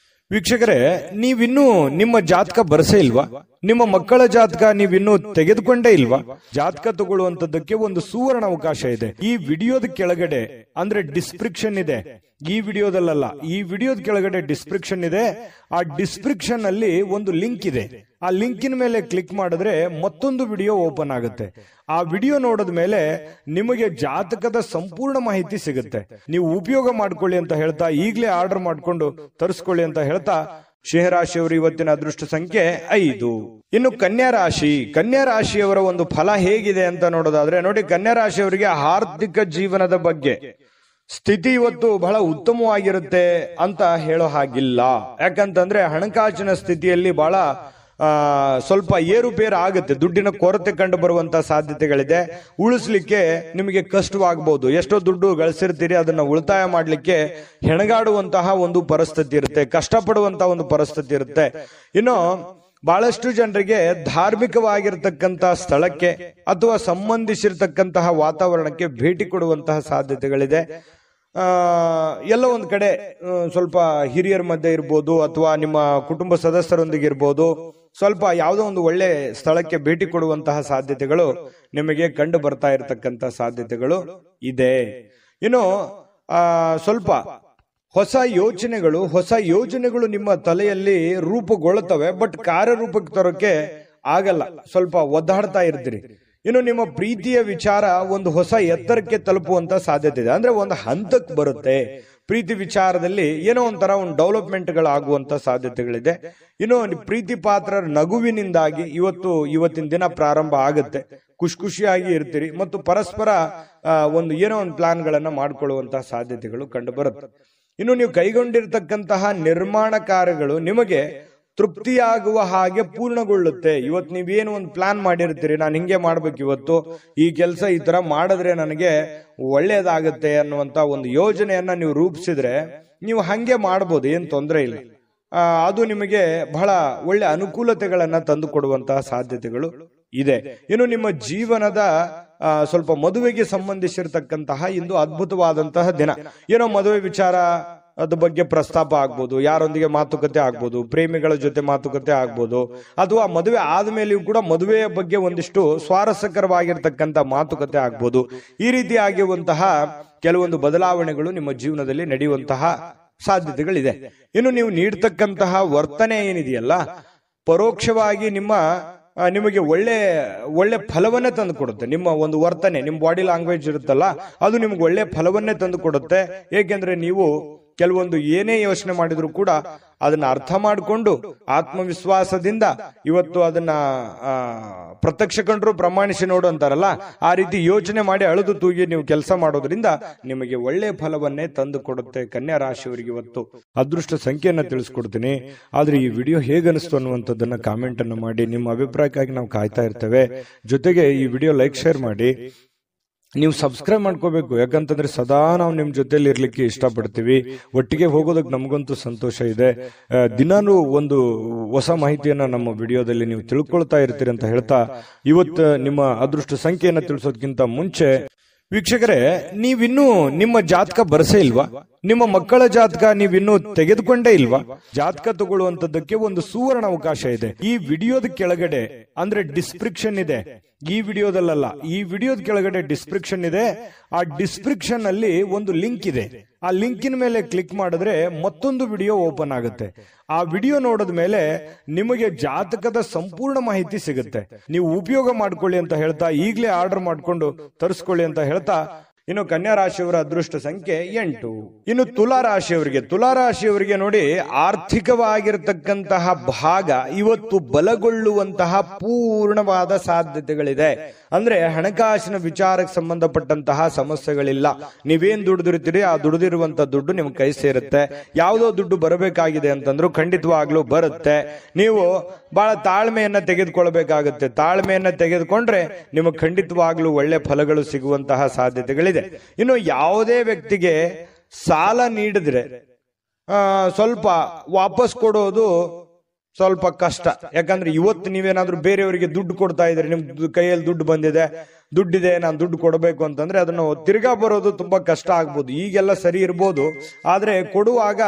ವೀಕ್ಷಕರೇ, ನೀವಿನ್ನೂ ನಿಮ್ಮ ಜಾತಕ ಬರಸೇ ಇಲ್ವಾ? ನಿಮ್ಮ ಮಕ್ಕಳ ಜಾತಕ ನೀವಿನ್ನೂ ತೆಗೆದುಕೊಂಡೇ ಇಲ್ವಾ? ಜಾತಕ ತಗೊಳ್ಳುವಂತದ್ದಕ್ಕೆ ಒಂದು ಸುವರ್ಣ ಅವಕಾಶ ಇದೆ. ಈ ವಿಡಿಯೋದ ಕೆಳಗಡೆ ಅಂದ್ರೆ ಡಿಸ್ಕ್ರಿಪ್ಷನ್ ಇದೆ. ಈ ವಿಡಿಯೋದಲ್ಲ, ಈ ವಿಡಿಯೋದ ಕೆಳಗಡೆ ಡಿಸ್ಕ್ರಿಪ್ಷನ್ ಇದೆ. ಆ ಡಿಸ್ಕ್ರಿಪ್ಷನ್ ಅಲ್ಲಿ ಒಂದು ಲಿಂಕ್ ಇದೆ. ಆ ಲಿಂಕಿನ ಮೇಲೆ ಕ್ಲಿಕ್ ಮಾಡಿದ್ರೆ ಮತ್ತೊಂದು ವಿಡಿಯೋ ಓಪನ್ ಆಗುತ್ತೆ. ಆ ವಿಡಿಯೋ ನೋಡಿದ ಮೇಲೆ ನಿಮಗೆ ಜಾತಕದ ಸಂಪೂರ್ಣ ಮಾಹಿತಿ ಸಿಗುತ್ತೆ. ನೀವು ಉಪಯೋಗ ಮಾಡ್ಕೊಳ್ಳಿ ಅಂತ ಹೇಳ್ತಾ, ಈಗಲೇ ಆರ್ಡರ್ ಮಾಡ್ಕೊಂಡು ತರಿಸ್ಕೊಳ್ಳಿ ಅಂತ ಹೇಳ್ತಾ, ಸಿಂಹರಾಶಿಯವರು ಇವತ್ತಿನ ಅದೃಷ್ಟ ಸಂಖ್ಯೆ 5. ಇನ್ನು ಕನ್ಯಾ ರಾಶಿಯವರ ಒಂದು ಫಲ ಹೇಗಿದೆ ಅಂತ ನೋಡೋದಾದ್ರೆ, ನೋಡಿ, ಕನ್ಯಾ ರಾಶಿಯವರಿಗೆ ಆರ್ಥಿಕ ಜೀವನದ ಬಗ್ಗೆ ಸ್ಥಿತಿ ಇವತ್ತು ಬಹಳ ಉತ್ತಮವಾಗಿರುತ್ತೆ ಅಂತ ಹೇಳೋ ಹಾಗಿಲ್ಲ. ಯಾಕಂತಂದ್ರೆ ಹಣಕಾಸಿನ ಸ್ಥಿತಿಯಲ್ಲಿ ಬಹಳ ಸ್ವಲ್ಪ ಏರುಪೇರು ಆಗುತ್ತೆ. ದುಡ್ಡಿನ ಕೊರತೆ ಕಂಡು ಬರುವಂತಹ ಸಾಧ್ಯತೆಗಳಿದೆ. ಉಳಿಸ್ಲಿಕ್ಕೆ ನಿಮಗೆ ಕಷ್ಟವಾಗಬಹುದು. ಎಷ್ಟೋ ದುಡ್ಡು ಗಳಿಸಿರ್ತೀರಿ, ಅದನ್ನ ಉಳಿತಾಯ ಮಾಡ್ಲಿಕ್ಕೆ ಹೆಣಗಾಡುವಂತಹ ಒಂದು ಪರಿಸ್ಥಿತಿ ಇರುತ್ತೆ, ಕಷ್ಟಪಡುವಂತಹ ಒಂದು ಪರಿಸ್ಥಿತಿ ಇರುತ್ತೆ. ಇನ್ನು ಬಹಳಷ್ಟು ಜನರಿಗೆ ಧಾರ್ಮಿಕವಾಗಿರ್ತಕ್ಕಂತಹ ಸ್ಥಳಕ್ಕೆ ಅಥವಾ ಸಂಬಂಧಿಸಿರ್ತಕ್ಕಂತಹ ವಾತಾವರಣಕ್ಕೆ ಭೇಟಿ ಕೊಡುವಂತಹ ಸಾಧ್ಯತೆಗಳಿದೆ. ಎಲ್ಲ ಒಂದ್ ಕಡೆ ಸ್ವಲ್ಪ ಹಿರಿಯರ ಮಧ್ಯೆ ಇರ್ಬೋದು ಅಥವಾ ನಿಮ್ಮ ಕುಟುಂಬ ಸದಸ್ಯರೊಂದಿಗೆ ಇರ್ಬೋದು, ಸ್ವಲ್ಪ ಯಾವುದೋ ಒಂದು ಒಳ್ಳೆ ಸ್ಥಳಕ್ಕೆ ಭೇಟಿ ಕೊಡುವಂತಹ ಸಾಧ್ಯತೆಗಳು ನಿಮಗೆ ಕಂಡು ಬರ್ತಾ ಇರತಕ್ಕಂತಹ ಸಾಧ್ಯತೆಗಳು ಇದೆ. ಇನ್ನು ಸ್ವಲ್ಪ ಹೊಸ ಯೋಜನೆಗಳು ನಿಮ್ಮ ತಲೆಯಲ್ಲಿ ರೂಪುಗೊಳ್ಳುತ್ತವೆ. ಬಟ್ ಕಾರ್ಯರೂಪಕ್ಕೆ ತರೋಕೆ ಆಗಲ್ಲ, ಸ್ವಲ್ಪ ಒದ್ದಾಡ್ತಾ ಇರ್ತೀರಿ. ಇನ್ನು ನಿಮ್ಮ ಪ್ರೀತಿಯ ವಿಚಾರ ಒಂದು ಹೊಸ ಎತ್ತರಕ್ಕೆ ತಲುಪುವಂತ ಸಾಧ್ಯತೆ ಇದೆ. ಅಂದ್ರೆ ಒಂದು ಹಂತಕ್ಕೆ ಬರುತ್ತೆ. ಪ್ರೀತಿ ವಿಚಾರದಲ್ಲಿ ಏನೋ ಒಂಥರ ಒಂದು ಡೆವಲಪ್ಮೆಂಟ್ಗಳಾಗುವಂತ ಸಾಧ್ಯತೆಗಳಿದೆ. ಇನ್ನು ಪ್ರೀತಿ ಪಾತ್ರರ ನಗುವಿನಿಂದಾಗಿ ಇವತ್ತಿನ ದಿನ ಪ್ರಾರಂಭ ಆಗುತ್ತೆ. ಖುಷಿಯಾಗಿ ಇರ್ತೀರಿ ಮತ್ತು ಪರಸ್ಪರ ಏನೋ ಒಂದು ಪ್ಲಾನ್ಗಳನ್ನ ಮಾಡ್ಕೊಳ್ಳುವಂತಹ ಸಾಧ್ಯತೆಗಳು ಕಂಡು ಬರುತ್ತೆ. ಇನ್ನು ನೀವು ಕೈಗೊಂಡಿರ್ತಕ್ಕಂತಹ ನಿರ್ಮಾಣ ಕಾರ್ಯಗಳು ನಿಮಗೆ ತೃಪ್ತಿಯಾಗುವ ಹಾಗೆ ಪೂರ್ಣಗೊಳ್ಳುತ್ತೆ. ಇವತ್ತು ನೀವೇನು ಒಂದು ಪ್ಲಾನ್ ಮಾಡಿರ್ತೀರಿ, ನಾನು ಹಿಂಗೆ ಮಾಡ್ಬೇಕು, ಇವತ್ತು ಈ ಕೆಲಸ ಈ ತರ ಮಾಡಿದ್ರೆ ನನಗೆ ಒಳ್ಳೇದಾಗತ್ತೆ ಅನ್ನುವಂತ ಒಂದು ಯೋಜನೆಯನ್ನ ನೀವು ರೂಪಿಸಿದ್ರೆ ನೀವು ಹಂಗೆ ಮಾಡ್ಬೋದು, ಏನ್ ತೊಂದರೆ ಇಲ್ಲ. ಅದು ನಿಮಗೆ ಬಹಳ ಒಳ್ಳೆ ಅನುಕೂಲತೆಗಳನ್ನ ತಂದು ಕೊಡುವಂತಹ ಸಾಧ್ಯತೆಗಳು ಇದೆ. ಇನ್ನು ನಿಮ್ಮ ಜೀವನದ ಸ್ವಲ್ಪ ಮದುವೆಗೆ ಸಂಬಂಧಿಸಿರ್ತಕ್ಕಂತಹ ಇಂದು ಅದ್ಭುತವಾದಂತಹ ದಿನ. ಏನೋ ಮದುವೆ ವಿಚಾರ ಅದ್ರ ಬಗ್ಗೆ ಪ್ರಸ್ತಾಪ ಆಗ್ಬೋದು, ಯಾರೊಂದಿಗೆ ಮಾತುಕತೆ ಆಗ್ಬೋದು, ಪ್ರೇಮಿಗಳ ಜೊತೆ ಮಾತುಕತೆ ಆಗ್ಬೋದು, ಅಥವಾ ಮದುವೆ ಆದ್ಮೇಲೆಯೂ ಕೂಡ ಮದುವೆಯ ಬಗ್ಗೆ ಒಂದಿಷ್ಟು ಸ್ವಾರಸ್ಯಕರವಾಗಿರ್ತಕ್ಕಂಥ ಮಾತುಕತೆ ಆಗ್ಬೋದು. ಈ ರೀತಿಯಾಗಿರುವಂತಹ ಕೆಲವೊಂದು ಬದಲಾವಣೆಗಳು ನಿಮ್ಮ ಜೀವನದಲ್ಲಿ ನಡೆಯುವಂತಹ ಸಾಧ್ಯತೆಗಳಿದೆ. ಇನ್ನು ನೀವು ನೀಡ್ತಕ್ಕಂತಹ ವರ್ತನೆ ಏನಿದೆಯಲ್ಲ, ಪರೋಕ್ಷವಾಗಿ ನಿಮಗೆ ಒಳ್ಳೆ ಫಲವನ್ನೇ ತಂದು ಕೊಡುತ್ತೆ. ನಿಮ್ಮ ಒಂದು ವರ್ತನೆ, ನಿಮ್ಮ ಬಾಡಿ ಲ್ಯಾಂಗ್ವೇಜ್ ಇರುತ್ತಲ್ಲ, ಅದು ನಿಮ್ಗೆ ಒಳ್ಳೆ ಫಲವನ್ನೇ ತಂದು ಕೊಡುತ್ತೆ. ಏಕೆಂದ್ರೆ ನೀವು ಕೆಲವೊಂದು ಏನೇ ಯೋಚನೆ ಮಾಡಿದ್ರು ಕೂಡ ಅದನ್ನ ಅರ್ಥ ಮಾಡಿಕೊಂಡು ಆತ್ಮವಿಶ್ವಾಸದಿಂದ ಇವತ್ತು ಅದನ್ನ ಪ್ರತ್ಯಕ್ಷ ಕಂಡ್ರು ಪ್ರಮಾಣಿಸಿ ನೋಡು ಅಂತಾರಲ್ಲ, ಆ ರೀತಿ ಯೋಚನೆ ಮಾಡಿ ಅಳುದು ತೂಗಿ ನೀವು ಕೆಲಸ ಮಾಡೋದ್ರಿಂದ ನಿಮಗೆ ಒಳ್ಳೆ ಫಲವನ್ನೇ ತಂದು ಕೊಡುತ್ತೆ. ಕನ್ಯಾ ರಾಶಿಯವರಿಗೆ ಇವತ್ತು ಅದೃಷ್ಟ ಸಂಖ್ಯೆಯನ್ನ ತಿಳಿಸ್ಕೊಡ್ತೀನಿ. ಆದ್ರೆ ಈ ವಿಡಿಯೋ ಹೇಗನಿಸ್ತು ಅನ್ನುವಂಥದ್ದನ್ನ ಕಾಮೆಂಟ್ ಅನ್ನು ಮಾಡಿ. ನಿಮ್ಮ ಅಭಿಪ್ರಾಯಕ್ಕಾಗಿ ನಾವು ಕಾಯ್ತಾ ಇರ್ತೇವೆ. ಜೊತೆಗೆ ಈ ವಿಡಿಯೋ ಲೈಕ್, ಶೇರ್ ಮಾಡಿ. ನೀವು ಸಬ್ಸ್ಕ್ರೈಬ್ ಮಾಡ್ಕೋಬೇಕು, ಯಾಕಂತಂದ್ರೆ ಸದಾ ನಾವು ನಿಮ್ ಜೊತೆಲಿ ಇರ್ಲಿಕ್ಕೆ ಇಷ್ಟಪಡ್ತೀವಿ. ಒಟ್ಟಿಗೆ ಹೋಗೋದಕ್ಕೆ ನಮಗಂತೂ ಸಂತೋಷ ಇದೆ. ದಿನಾನು ಒಂದು ಹೊಸ ಮಾಹಿತಿಯನ್ನ ನಮ್ಮ ವಿಡಿಯೋದಲ್ಲಿ ನೀವು ತಿಳ್ಕೊಳ್ತಾ ಇರ್ತೀರಿ ಅಂತ ಹೇಳ್ತಾ, ಇವತ್ತು ನಿಮ್ಮ ಅದೃಷ್ಟ ಸಂಖ್ಯೆಯನ್ನ ತಿಳಿಸೋದಕ್ಕಿಂತ ಮುಂಚೆ ವೀಕ್ಷಕರೇ, ನೀವಿನ್ನೂ ನಿಮ್ಮ ಜಾತಕ ಬರಸೇ ಇಲ್ವಾ? ನಿಮ್ಮ ಮಕ್ಕಳ ಜಾತಕ ನೀವಿನ್ನೂ ತೆಗೆದುಕೊಂಡೇ ಇಲ್ವಾ? ಜಾತಕ ತಗೊಳ್ಳುವಂತದ್ದಕ್ಕೆ ಒಂದು ಸುವರ್ಣ ಅವಕಾಶ ಇದೆ. ಈ ವಿಡಿಯೋದ ಕೆಳಗಡೆ ಅಂದ್ರೆ ಡಿಸ್ಕ್ರಿಪ್ಷನ್ ಇದೆ. ಈ ವಿಡಿಯೋದಲ್ಲ, ಈ ವಿಡಿಯೋದ ಕೆಳಗಡೆ ಡಿಸ್ಕ್ರಿಪ್ಷನ್ ಇದೆ. ಆ ಡಿಸ್ಕ್ರಿಪ್ಷನ್ ಅಲ್ಲಿ ಒಂದು ಲಿಂಕ್ ಇದೆ. ಆ ಲಿಂಕಿನ ಮೇಲೆ ಕ್ಲಿಕ್ ಮಾಡಿದ್ರೆ ಮತ್ತೊಂದು ವಿಡಿಯೋ ಓಪನ್ ಆಗುತ್ತೆ. ಆ ವಿಡಿಯೋ ನೋಡಿದ ಮೇಲೆ ನಿಮಗೆ ಜಾತಕದ ಸಂಪೂರ್ಣ ಮಾಹಿತಿ ಸಿಗುತ್ತೆ. ನೀವು ಉಪಯೋಗ ಮಾಡ್ಕೊಳ್ಳಿ ಅಂತ ಹೇಳ್ತಾ, ಈಗಲೇ ಆರ್ಡರ್ ಮಾಡ್ಕೊಂಡು ತರಿಸ್ಕೊಳ್ಳಿ ಅಂತ ಹೇಳ್ತಾ, ಇನ್ನು ಕನ್ಯಾ ರಾಶಿಯವರ ಅದೃಷ್ಟ ಸಂಖ್ಯೆ 8. ಇನ್ನು ತುಲಾರಾಶಿಯವರಿಗೆ ನೋಡಿ, ಆರ್ಥಿಕವಾಗಿರತಕ್ಕಂತಹ ಭಾಗ ಇವತ್ತು ಬಲಗೊಳ್ಳುವಂತಹ ಪೂರ್ಣವಾದ ಸಾಧ್ಯತೆಗಳಿದೆ. ಅಂದ್ರೆ ಹಣಕಾಸಿನ ವಿಚಾರಕ್ಕೆ ಸಂಬಂಧಪಟ್ಟಂತಹ ಸಮಸ್ಯೆಗಳಿಲ್ಲ. ನೀವೇನ್ ದುಡಿದಿರ್ತೀರಿ ಆ ದುಡಿದಿರುವಂತ ದುಡ್ಡು ನಿಮ್ಗೆ ಕೈ ಸೇರುತ್ತೆ. ಯಾವುದೋ ದುಡ್ಡು ಬರಬೇಕಾಗಿದೆ ಅಂತಂದ್ರೂ ಖಂಡಿತವಾಗ್ಲೂ ಬರುತ್ತೆ. ನೀವು ಬಹಳ ತಾಳ್ಮೆಯನ್ನ ತೆಗೆದುಕೊಳ್ಬೇಕಾಗುತ್ತೆ. ತಾಳ್ಮೆಯನ್ನ ತೆಗೆದುಕೊಂಡ್ರೆ ನಿಮಗೆ ಖಂಡಿತವಾಗ್ಲೂ ಒಳ್ಳೆ ಫಲಗಳು ಸಿಗುವಂತಹ ಸಾಧ್ಯತೆಗಳಿದೆ. ಇನ್ನು ಯಾವುದೇ ವ್ಯಕ್ತಿಗೆ ಸಾಲ ನೀಡಿದ್ರೆ ಸ್ವಲ್ಪ ವಾಪಸ್ ಕೊಡೋದು ಸ್ವಲ್ಪ ಕಷ್ಟ. ಯಾಕಂದ್ರೆ ಇವತ್ತು ನೀವೇನಾದ್ರೂ ಬೇರೆಯವರಿಗೆ ದುಡ್ಡು ಕೊಡ್ತಾ ಇದ್ರೆ, ನಿಮ್ ಕೈಯಲ್ಲಿ ದುಡ್ಡಿದೆ, ನಾನು ದುಡ್ಡು ಕೊಡಬೇಕು ಅಂತಂದ್ರೆ ಅದನ್ನು ತಿರ್ಗಾ ಬರೋದು ತುಂಬಾ ಕಷ್ಟ ಆಗ್ಬೋದು. ಈಗೆಲ್ಲ ಸರಿ ಇರ್ಬೋದು, ಆದ್ರೆ ಕೊಡುವಾಗ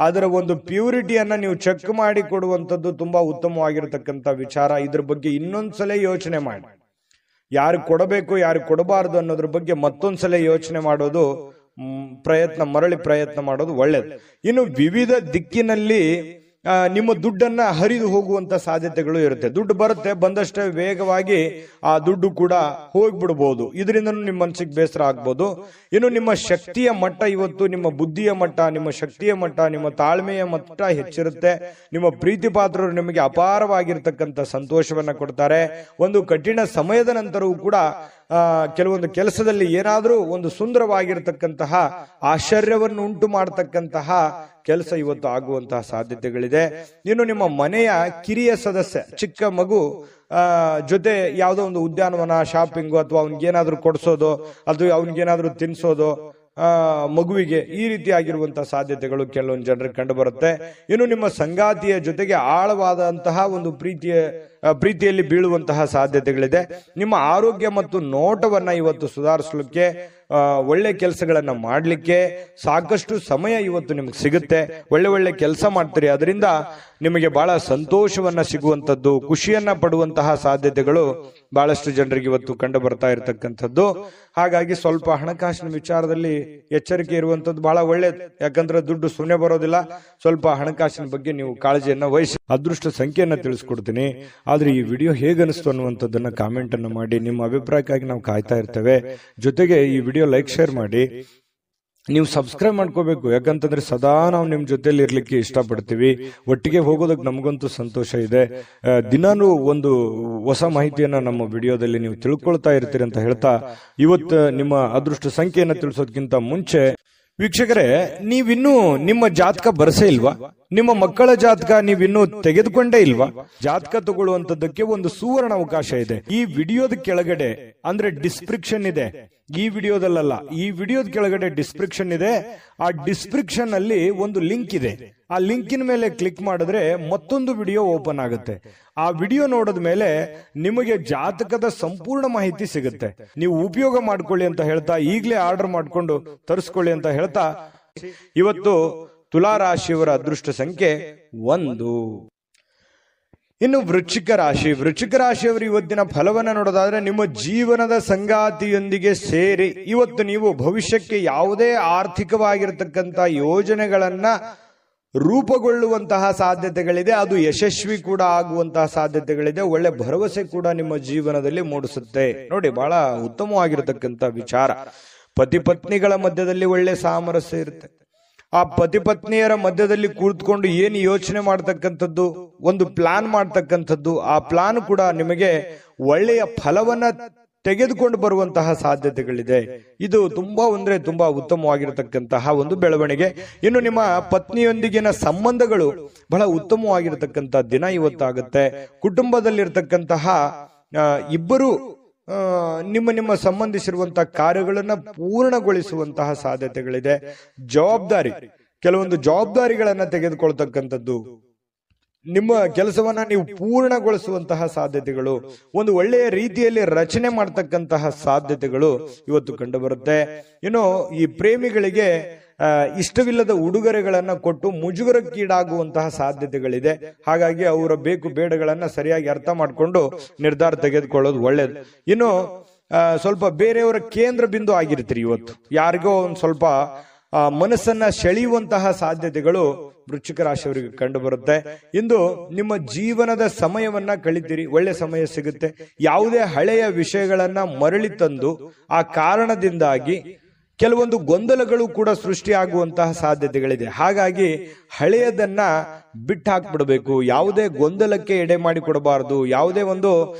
ಅದರ ಒಂದು ಪ್ಯೂರಿಟಿಯನ್ನ ನೀವು ಚೆಕ್ ಮಾಡಿ ಕೊಡುವಂಥದ್ದು ತುಂಬಾ ಉತ್ತಮವಾಗಿರ್ತಕ್ಕಂಥ ವಿಚಾರ. ಇದ್ರ ಬಗ್ಗೆ ಇನ್ನೊಂದ್ಸಲ ಯೋಚನೆ ಮಾಡಿ. ಯಾರು ಕೊಡಬೇಕು, ಯಾರು ಕೊಡಬಾರದು ಅನ್ನೋದ್ರ ಬಗ್ಗೆ ಮತ್ತೊಂದ್ಸಲ ಯೋಚನೆ ಮಾಡೋದು, ಮರಳಿ ಪ್ರಯತ್ನ ಮಾಡೋದು ಒಳ್ಳೇದು. ಇನ್ನು ವಿವಿಧ ದಿಕ್ಕಿನಲ್ಲಿ ನಿಮ್ಮ ದುಡ್ಡನ್ನ ಹರಿದು ಹೋಗುವಂತ ಸಾಧ್ಯತೆಗಳು ಇರುತ್ತೆ. ದುಡ್ಡು ಬರುತ್ತೆ, ಬಂದಷ್ಟೇ ವೇಗವಾಗಿ ಆ ದುಡ್ಡು ಕೂಡ ಹೋಗ್ಬಿಡ್ಬೋದು. ಇದರಿಂದ ನಿಮ್ಮ ಮನಸ್ಸಿಗೆ ಬೇಸರ ಆಗ್ಬೋದು. ಇನ್ನು ನಿಮ್ಮ ಶಕ್ತಿಯ ಮಟ್ಟ ಇವತ್ತು, ನಿಮ್ಮ ಬುದ್ಧಿಯ ಮಟ್ಟ, ನಿಮ್ಮ ಶಕ್ತಿಯ ಮಟ್ಟ, ನಿಮ್ಮ ತಾಳ್ಮೆಯ ಮಟ್ಟ ಹೆಚ್ಚಿರುತ್ತೆ. ನಿಮ್ಮ ಪ್ರೀತಿ ಪಾತ್ರರು ನಿಮಗೆ ಅಪಾರವಾಗಿರ್ತಕ್ಕಂಥ ಸಂತೋಷವನ್ನ ಕೊಡ್ತಾರೆ. ಒಂದು ಕಠಿಣ ಸಮಯದ ನಂತರವೂ ಕೂಡ ಕೆಲವೊಂದು ಕೆಲಸದಲ್ಲಿ ಏನಾದ್ರೂ ಒಂದು ಸುಂದರವಾಗಿರ್ತಕ್ಕಂತಹ ಆಶ್ಚರ್ಯವನ್ನು ಉಂಟು ಮಾಡತಕ್ಕಂತಹ ಕೆಲಸ ಇವತ್ತು ಆಗುವಂತಹ ಸಾಧ್ಯತೆಗಳಿದೆ. ಇನ್ನು ನಿಮ್ಮ ಮನೆಯ ಕಿರಿಯ ಸದಸ್ಯ, ಚಿಕ್ಕ ಮಗು ಜೊತೆ ಯಾವುದೋ ಒಂದು ಉದ್ಯಾನವನ, ಶಾಪಿಂಗು, ಅಥವಾ ಅವನಿಗೇನಾದ್ರೂ ಕೊಡಿಸೋದು, ಅದು ಅವನಿಗೇನಾದ್ರೂ ತಿನ್ಸೋದು ಮಗುವಿಗೆ, ಈ ರೀತಿಯಾಗಿರುವಂತಹ ಸಾಧ್ಯತೆಗಳು ಕೆಲವೊಂದು ಜನರಿಗೆ ಕಂಡು ಬರುತ್ತೆ. ಇನ್ನು ನಿಮ್ಮ ಸಂಗಾತಿಯ ಜೊತೆಗೆ ಆಳವಾದಂತಹ ಒಂದು ಪ್ರೀತಿಯಲ್ಲಿ ಬೀಳುವಂತಹ ಸಾಧ್ಯತೆಗಳಿದೆ. ನಿಮ್ಮ ಆರೋಗ್ಯ ಮತ್ತು ನೋಟವನ್ನ ಇವತ್ತು ಸುಧಾರಿಸಲಿಕ್ಕೆ, ಒಳ್ಳೆ ಕೆಲಸಗಳನ್ನ ಮಾಡ್ಲಿಕ್ಕೆ ಸಾಕಷ್ಟು ಸಮಯ ಇವತ್ತು ನಿಮ್ಗೆ ಸಿಗುತ್ತೆ. ಒಳ್ಳೆ ಕೆಲಸ ಮಾಡ್ತೀರಿ, ಅದರಿಂದ ನಿಮಗೆ ಬಹಳ ಸಂತೋಷವನ್ನ ಸಿಗುವಂತದ್ದು, ಖುಷಿಯನ್ನ ಪಡುವಂತಹ ಸಾಧ್ಯತೆಗಳು ಬಹಳಷ್ಟು ಜನರಿಗೆ ಇವತ್ತು ಕಂಡು ಬರ್ತಾ ಇರತಕ್ಕಂಥದ್ದು. ಹಾಗಾಗಿ ಸ್ವಲ್ಪ ಹಣಕಾಸಿನ ವಿಚಾರದಲ್ಲಿ ಎಚ್ಚರಿಕೆ ಇರುವಂತದ್ದು ಬಹಳ ಒಳ್ಳೇದು. ಯಾಕಂದ್ರೆ ದುಡ್ಡು ಸುಮ್ಮನೆ ಬರೋದಿಲ್ಲ. ಸ್ವಲ್ಪ ಹಣಕಾಸಿನ ಬಗ್ಗೆ ನೀವು ಕಾಳಜಿಯನ್ನ ವಹಿಸಿ. ಅದೃಷ್ಟ ಸಂಖ್ಯೆಯನ್ನ ತಿಳಿಸ್ಕೊಡ್ತೀನಿ. ಆದ್ರೆ ಈ ವಿಡಿಯೋ ಹೇಗನಿಸ್ತು ಅನ್ನುವಂಥದ್ದನ್ನ ಕಾಮೆಂಟ್ ಅನ್ನು ಮಾಡಿ. ನಿಮ್ಮ ಅಭಿಪ್ರಾಯಕ್ಕಾಗಿ ನಾವು ಕಾಯ್ತಾ ಇರ್ತೇವೆ. ಜೊತೆಗೆ ಈ ವಿಡಿಯೋ ಲೈಕ್, ಶೇರ್ ಮಾಡಿ. ನೀವು ಸಬ್ಸ್ಕ್ರೈಬ್ ಮಾಡ್ಕೋಬೇಕು, ಯಾಕಂತಂದ್ರೆ ಸದಾ ನಾವು ನಿಮ್ ಜೊತೆಲಿ ಇರ್ಲಿಕ್ಕೆ ಇಷ್ಟಪಡ್ತೀವಿ. ಒಟ್ಟಿಗೆ ಹೋಗೋದಕ್ಕೆ ನಮಗಂತೂ ಸಂತೋಷ ಇದೆ. ದಿನಾನು ಒಂದು ಹೊಸ ಮಾಹಿತಿಯನ್ನ ನಮ್ಮ ವಿಡಿಯೋದಲ್ಲಿ ನೀವು ತಿಳ್ಕೊಳ್ತಾ ಇರ್ತೀರಿ ಅಂತ ಹೇಳ್ತಾ, ಇವತ್ತು ನಿಮ್ಮ ಅದೃಷ್ಟ ಸಂಖ್ಯೆಯನ್ನ ತಿಳಿಸೋದಕ್ಕಿಂತ ಮುಂಚೆ ವೀಕ್ಷಕರೇ, ನೀವಿನ್ನೂ ನಿಮ್ಮ ಜಾತಕ ಬರಸೇ ಇಲ್ವಾ? ನಿಮ್ಮ ಮಕ್ಕಳ ಜಾತಕ ನೀವಿನ್ನೂ ತೆಗೆದುಕೊಂಡೇ ಇಲ್ವಾ? ಜಾತಕ ತಗೊಳ್ಳುವಂತದ್ದಕ್ಕೆ ಒಂದು ಸುವರ್ಣ ಅವಕಾಶ ಇದೆ. ಈ ವಿಡಿಯೋದ ಕೆಳಗಡೆ ಅಂದ್ರೆ ಡಿಸ್ಕ್ರಿಪ್ಷನ್ ಇದೆ. ಈ ವಿಡಿಯೋದಲ್ಲ, ಈ ವಿಡಿಯೋದ ಕೆಳಗಡೆ ಡಿಸ್ಕ್ರಿಪ್ಷನ್ ಇದೆ. ಆ ಡಿಸ್ಕ್ರಿಪ್ಷನ್ ಅಲ್ಲಿ ಒಂದು ಲಿಂಕ್ ಇದೆ. ಆ ಲಿಂಕಿನ ಮೇಲೆ ಕ್ಲಿಕ್ ಮಾಡಿದ್ರೆ ಮತ್ತೊಂದು ವಿಡಿಯೋ ಓಪನ್ ಆಗುತ್ತೆ. ಆ ವಿಡಿಯೋ ನೋಡಿದ ಮೇಲೆ ನಿಮಗೆ ಜಾತಕದ ಸಂಪೂರ್ಣ ಮಾಹಿತಿ ಸಿಗುತ್ತೆ. ನೀವು ಉಪಯೋಗ ಮಾಡ್ಕೊಳ್ಳಿ ಅಂತ ಹೇಳ್ತಾ, ಈಗಲೇ ಆರ್ಡರ್ ಮಾಡ್ಕೊಂಡು ತರಿಸ್ಕೊಳ್ಳಿ ಅಂತ ಹೇಳ್ತಾ, ಇವತ್ತು ತುಲಾ ರಾಶಿಯವರ ಅದೃಷ್ಟ ಸಂಖ್ಯೆ 1. ಇನ್ನು ವೃಶ್ಚಿಕ ರಾಶಿಯವರು ಇವತ್ತಿನ ಫಲವನ್ನ ನೋಡೋದಾದ್ರೆ, ನಿಮ್ಮ ಜೀವನದ ಸಂಗಾತಿಯೊಂದಿಗೆ ಸೇರಿ ಇವತ್ತು ನೀವು ಭವಿಷ್ಯಕ್ಕೆ ಯಾವುದೇ ಆರ್ಥಿಕವಾಗಿರತಕ್ಕಂತ ಯೋಜನೆಗಳನ್ನ ರೂಪುಗೊಳ್ಳುವಂತಹ ಸಾಧ್ಯತೆಗಳಿದೆ. ಅದು ಯಶಸ್ವಿ ಕೂಡ ಆಗುವಂತಹ ಸಾಧ್ಯತೆಗಳಿದೆ. ಒಳ್ಳೆ ಭರವಸೆ ಕೂಡ ನಿಮ್ಮ ಜೀವನದಲ್ಲಿ ಮೂಡಿಸುತ್ತೆ. ನೋಡಿ, ಬಹಳ ಉತ್ತಮವಾಗಿರತಕ್ಕಂತ ವಿಚಾರ. ಪತಿ ಪತ್ನಿಗಳ ಮಧ್ಯದಲ್ಲಿ ಒಳ್ಳೆ ಸಾಮರಸ್ಯ ಇರುತ್ತೆ. ಆ ಪತಿ ಪತ್ನಿಯರ ಮಧ್ಯದಲ್ಲಿ ಕೂತ್ಕೊಂಡು ಏನು ಯೋಚನೆ ಮಾಡ್ತಕ್ಕಂಥದ್ದು, ಒಂದು ಪ್ಲಾನ್ ಮಾಡ್ತಕ್ಕಂಥದ್ದು, ಆ ಪ್ಲಾನ್ ಕೂಡ ನಿಮಗೆ ಒಳ್ಳೆಯ ಫಲವನ್ನ ತೆಗೆದುಕೊಂಡು ಬರುವಂತಹ ಸಾಧ್ಯತೆಗಳಿದೆ. ಇದು ತುಂಬಾ ಉತ್ತಮವಾಗಿರತಕ್ಕಂತಹ ಒಂದು ಬೆಳವಣಿಗೆ. ಇನ್ನು ನಿಮ್ಮ ಪತ್ನಿಯೊಂದಿಗಿನ ಸಂಬಂಧಗಳು ಬಹಳ ಉತ್ತಮವಾಗಿರತಕ್ಕಂಥ ದಿನ ಇವತ್ತಾಗುತ್ತೆ. ಕುಟುಂಬದಲ್ಲಿರ್ತಕ್ಕಂತಹ ಇಬ್ಬರು ನಿಮ್ಮ ಸಂಬಂಧಿಸಿರುವಂತಹ ಕಾರ್ಯಗಳನ್ನ ಪೂರ್ಣಗೊಳಿಸುವಂತಹ ಸಾಧ್ಯತೆಗಳಿದೆ. ಕೆಲವೊಂದು ಜವಾಬ್ದಾರಿಗಳನ್ನ ತೆಗೆದುಕೊಳ್ತಕ್ಕಂಥದ್ದು, ನಿಮ್ಮ ಕೆಲಸವನ್ನ ನೀವು ಪೂರ್ಣಗೊಳಿಸುವಂತಹ ಸಾಧ್ಯತೆಗಳು, ಒಂದು ಒಳ್ಳೆಯ ರೀತಿಯಲ್ಲಿ ರಚನೆ ಮಾಡ್ತಕ್ಕಂತಹ ಸಾಧ್ಯತೆಗಳು ಇವತ್ತು ಕಂಡು ಬರುತ್ತೆ. ಇನ್ನು ಈ ಪ್ರೇಮಿಗಳಿಗೆ ಇಷ್ಟವಿಲ್ಲದ ಉಡುಗೊರೆಗಳನ್ನ ಕೊಟ್ಟು ಮುಜುಗರಕ್ಕೀಡಾಗುವಂತಹ ಸಾಧ್ಯತೆಗಳಿದೆ. ಹಾಗಾಗಿ ಅವರ ಬೇಕು ಬೇಡಗಳನ್ನ ಸರಿಯಾಗಿ ಅರ್ಥ ಮಾಡಿಕೊಂಡು ನಿರ್ಧಾರ ತೆಗೆದುಕೊಳ್ಳೋದು ಒಳ್ಳೇದು. ಇನ್ನು ಸ್ವಲ್ಪ ಬೇರೆಯವರ ಕೇಂದ್ರ ಬಿಂದು ಆಗಿರ್ತೀರಿ. ಇವತ್ತು ಯಾರಿಗೋ ಒಂದು ಸ್ವಲ್ಪ ಮನಸ್ಸನ್ನ ಸೆಳೆಯುವಂತಹ ಸಾಧ್ಯತೆಗಳು ವೃಶ್ಚಿಕ ರಾಶಿಯವರಿಗೆ ಕಂಡು ಬರುತ್ತೆ. ಇಂದು ನಿಮ್ಮ ಜೀವನದ ಸಮಯವನ್ನ ಕಳಿತೀರಿ, ಒಳ್ಳೆ ಸಮಯ ಸಿಗುತ್ತೆ. ಯಾವುದೇ ಹಳೆಯ ವಿಷಯಗಳನ್ನ ಮರಳಿ ತಂದು ಆ ಕಾರಣದಿಂದಾಗಿ ಕೆಲವೊಂದು ಗೊಂದಲಗಳು ಕೂಡ ಸೃಷ್ಟಿಯಾಗುವಂತಹ ಸಾಧ್ಯತೆಗಳಿದೆ. ಹಾಗಾಗಿ ಹಳೆಯದನ್ನ ಬಿಟ್ಟು ಹಾಕ್ಬಿಡ್ಬೇಕು. ಯಾವುದೇ ಗೊಂದಲಕ್ಕೆ ಎಡೆ ಮಾಡಿಕೊಡಬಾರದು, ಯಾವುದೇ ಒಂದು